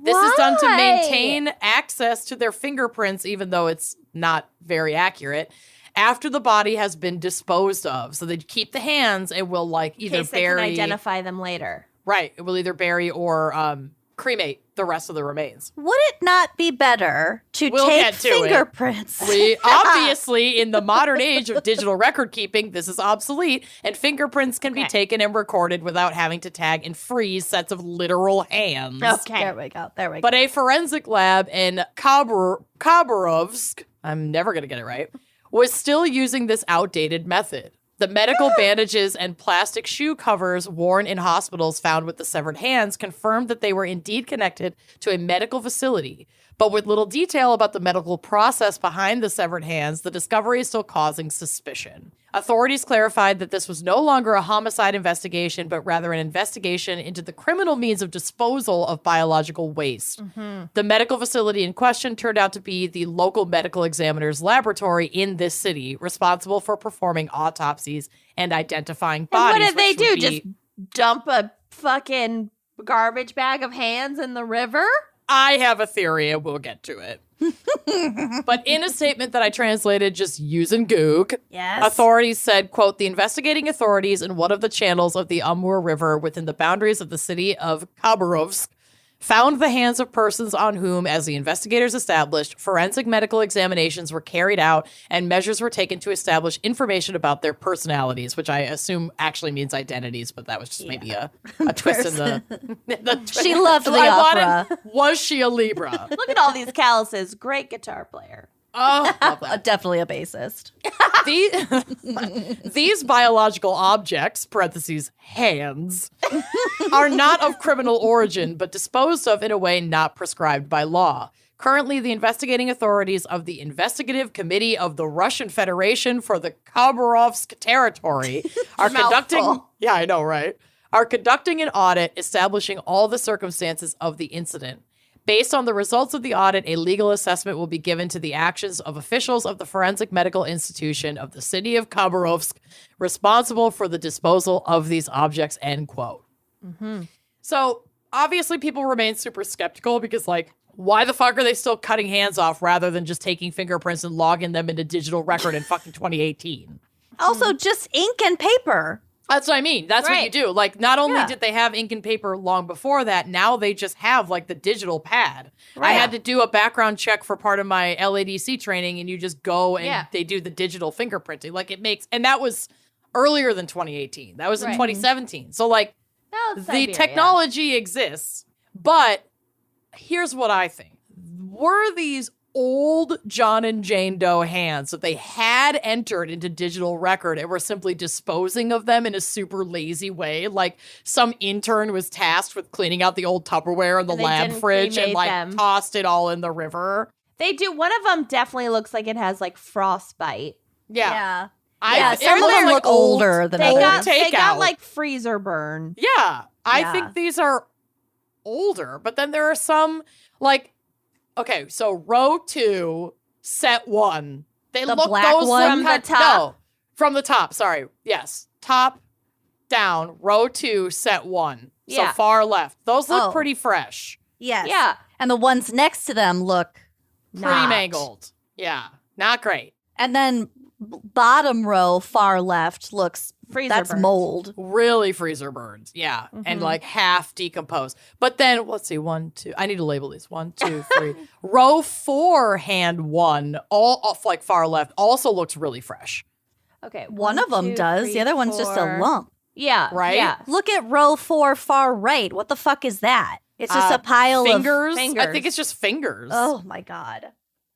This is done to maintain access to their fingerprints, even though it's not very accurate, after the body has been disposed of. So they keep the hands and will like either in case they bury. can identify them later. Right. It will either bury or cremate the rest of the remains. Would it not be better to We'll take get to it. fingerprints? We obviously, in the modern age of digital record keeping, this is obsolete, and fingerprints can be taken and recorded without having to tag and freeze sets of literal hands. Okay. There we go. But a forensic lab in Khabarovsk, I'm never going to get it right, was still using this outdated method. The medical bandages and plastic shoe covers worn in hospitals found with the severed hands confirmed that they were indeed connected to a medical facility. But with little detail about the medical process behind the severed hands, the discovery is still causing suspicion. Authorities clarified that this was no longer a homicide investigation, but rather an investigation into the criminal means of disposal of biological waste. The medical facility in question turned out to be the local medical examiner's laboratory in this city, responsible for performing autopsies and identifying bodies. And what did they do? Just Just dump a fucking garbage bag of hands in the river? I have a theory, and we'll get to it. But in a statement that I translated just using Goog, Yes. authorities said, quote, the investigating authorities in one of the channels of the Amur River within the boundaries of the city of Khabarovsk found the hands of persons on whom, as the investigators established, forensic medical examinations were carried out and measures were taken to establish information about their personalities, which I assume actually means identities, but that was just maybe a twist in the She loved the opera. Was she a Libra? Look at all these calluses. Great guitar player. Oh, love that. Definitely a bassist. These biological objects, parentheses, hands, are not of criminal origin, but disposed of in a way not prescribed by law. Currently, the investigating authorities of the Investigative Committee of the Russian Federation for the Khabarovsk territory are conducting... Yeah, I know, right? Are conducting an audit establishing all the circumstances of the incident. Based on the results of the audit, a legal assessment will be given to the actions of officials of the Forensic Medical Institution of the city of Khabarovsk, responsible for the disposal of these objects, end quote. So, obviously, people remain super skeptical because, like, why the fuck are they still cutting hands off rather than just taking fingerprints and logging them into digital record in fucking 2018? Also, just ink and paper. That's what I mean. That's what you do. Like, not only did they have ink and paper long before that, now they just have, like, the digital pad. I had to do a background check for part of my LADC training, and you just go and they do the digital fingerprinting. Like, it makes... And that was earlier than 2018. That was in 2017. So, like, the technology exists. But here's what I think. Were these old John and Jane Doe hands that they had entered into digital record and were simply disposing of them in a super lazy way? Like, some intern was tasked with cleaning out the old Tupperware in the lab fridge and, like, tossed it all in the river. They do. One of them definitely looks like it has, like, frostbite. Yeah. Some of them look older than others. They got, like, freezer burn. Yeah. I think these are older, but then there are some, like... Okay, so row 2, set 1. They the look black those one from the top. No, from the top. Sorry, yes, top down. Row 2, set 1. So far left. Those look pretty fresh. Yes. Yeah, and the ones next to them look Pretty mangled. Yeah, not great. And then bottom row, far left, looks freezer burns. mold. Really freezer burns. Yeah, and like half decomposed. But then, let's see, 1, 2. I need to label these. 1, 2, 3. Row 4, hand 1, all off like far left, also looks really fresh. Okay, One of them does. The other one's just a lump. Yeah, right. Yeah. Look at row 4, far right. What the fuck is that? It's just a pile fingers. of I think it's just fingers. Oh my God.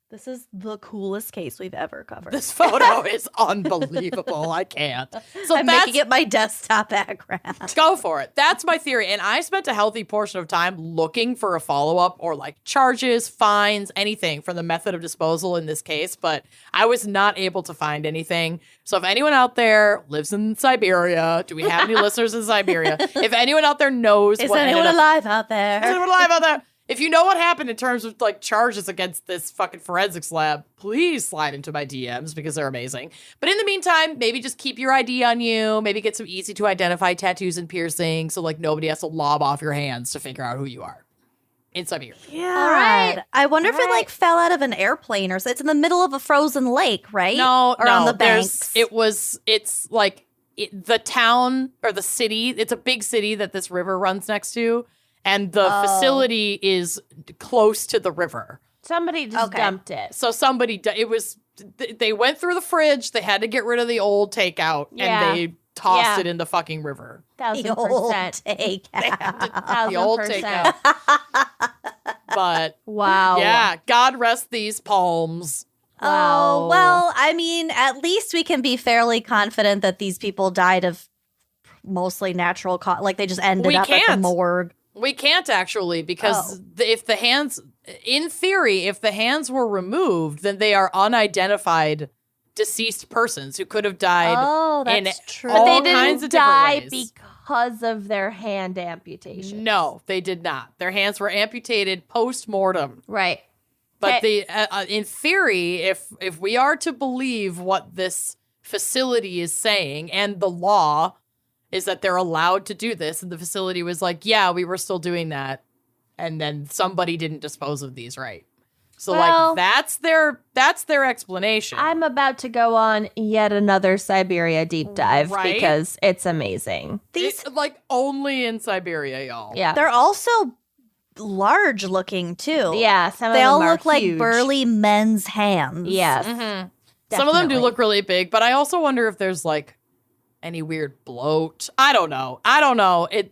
This is the coolest case we've ever covered. This photo is unbelievable. I can't. So I'm making it my desktop background. Go for it. That's my theory. And I spent a healthy portion of time looking for a follow-up or like charges, fines, anything from the method of disposal in this case, but I was not able to find anything. So if anyone out there lives in Siberia, do we have any listeners in Siberia? If anyone out there knows Is what anyone alive out there? Is anyone alive out there? If you know what happened in terms of like charges against this fucking forensics lab, please slide into my DMs because they're amazing. But in the meantime, maybe just keep your ID on you. Maybe get some easy to identify tattoos and piercings so like nobody has to lob off your hands to figure out who you are. In Siberia. Yeah. All right. I wonder if it like fell out of an airplane or so. It's in the middle of a frozen lake, right? No, or on the banks. It's like the town or the city. It's a big city that this river runs next to. And the facility is close to the river. Somebody just dumped it. So they went through the fridge. They had to get rid of the old takeout. And they tossed it in the fucking river. 1,000%. The old takeout. The old takeout. But wow. Yeah, God rest these palms. Wow. Oh, well, I mean, at least we can be fairly confident that these people died of mostly natural cause. Like they just ended up at the morgue. We can't actually, because if the hands were removed, then they are unidentified deceased persons who could have died in true. all But they kinds didn't of different die ways. because of their hand amputation. No, they did not. Their hands were amputated post-mortem. Right. But in theory, if we are to believe what this facility is saying and the law is that they're allowed to do this, and the facility was like, yeah, we were still doing that, and then somebody didn't dispose of these right. So like that's their explanation. I'm about to go on yet another Siberia deep dive because it's amazing. These like only in Siberia, y'all. Yeah. They're also large looking too. Yeah, some of they them all are look like huge. burly men's hands. Yes. Mm-hmm. Some of them do look really big, but I also wonder if there's like any weird bloat. I don't know.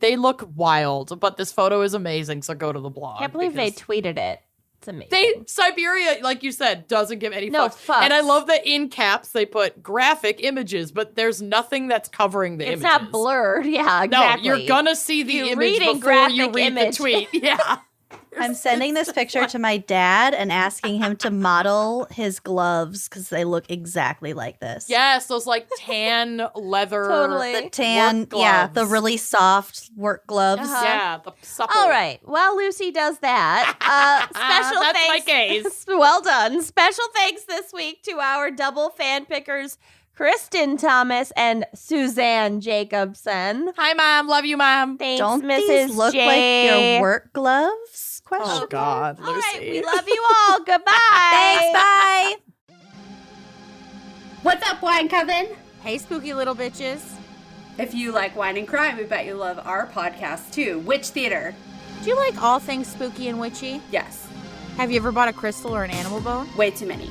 They look wild, but this photo is amazing, so go to the blog. Can't believe they tweeted it. It's amazing. Siberia, like you said, doesn't give any fucks. And I love that in caps they put graphic images, but there's nothing that's covering the images. It's not blurred. Yeah, exactly. No, you're gonna see the image reading before you graphic read image. the tweet. Yeah. I'm sending this picture to my dad and asking him to model his gloves because they look exactly like this. Yes, those like tan leather. Totally. The tan, work gloves. yeah, the really soft work gloves. Yeah, the supple. All right. While Lucy does that, special That's thanks. my case. Well done. Special thanks this week to our double fan pickers, Kristen Thomas and Suzanne Jacobson. Hi, Mom. Love you, Mom. Thanks, Don't Mrs. these look J. like your work gloves? Oh, God, Lucy. All right, we love you all. Goodbye. Thanks, bye. What's up, Wine Coven? Hey, spooky little bitches. If you like wine and crime, we bet you love our podcast too. Witch Theater. Do you like all things spooky and witchy? Yes, Have you ever bought a crystal or an animal bone? way too many.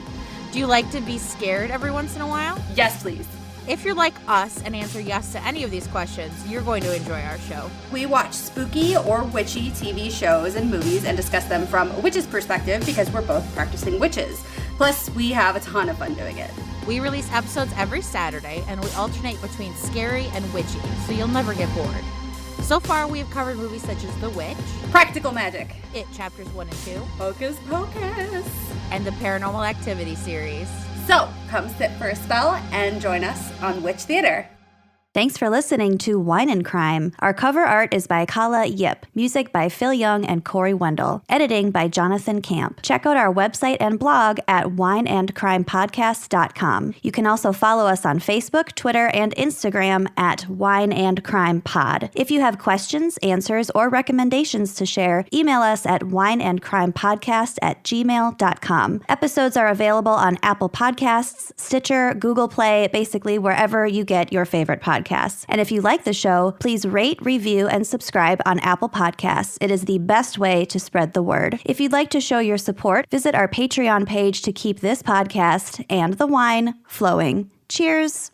Do you like to be scared every once in a while? Yes, please. If you're like us and answer yes to any of these questions, you're going to enjoy our show. We watch spooky or witchy TV shows and movies and discuss them from a witch's perspective because we're both practicing witches. Plus, we have a ton of fun doing it. We release episodes every Saturday, and we alternate between scary and witchy, so you'll never get bored. So far, we have covered movies such as The Witch, Practical Magic, It Chapters 1 and 2, Hocus Pocus. and the Paranormal Activity series. So, come sit for a spell and join us on Witch Theater. Thanks for listening to Wine and Crime. Our cover art is by Kala Yip, music by Phil Young and Corey Wendell, editing by Jonathan Camp. Check out our website and blog at wineandcrimepodcast.com. You can also follow us on Facebook, Twitter, and Instagram at Wine and Crime Pod. If you have questions, answers, or recommendations to share, email us at wineandcrimepodcast@gmail.com. Episodes are available on Apple Podcasts, Stitcher, Google Play, basically wherever you get your favorite podcasts. And if you like the show, please rate, review, and subscribe on Apple Podcasts. It is the best way to spread the word. If you'd like to show your support, visit our Patreon page to keep this podcast and the wine flowing. Cheers.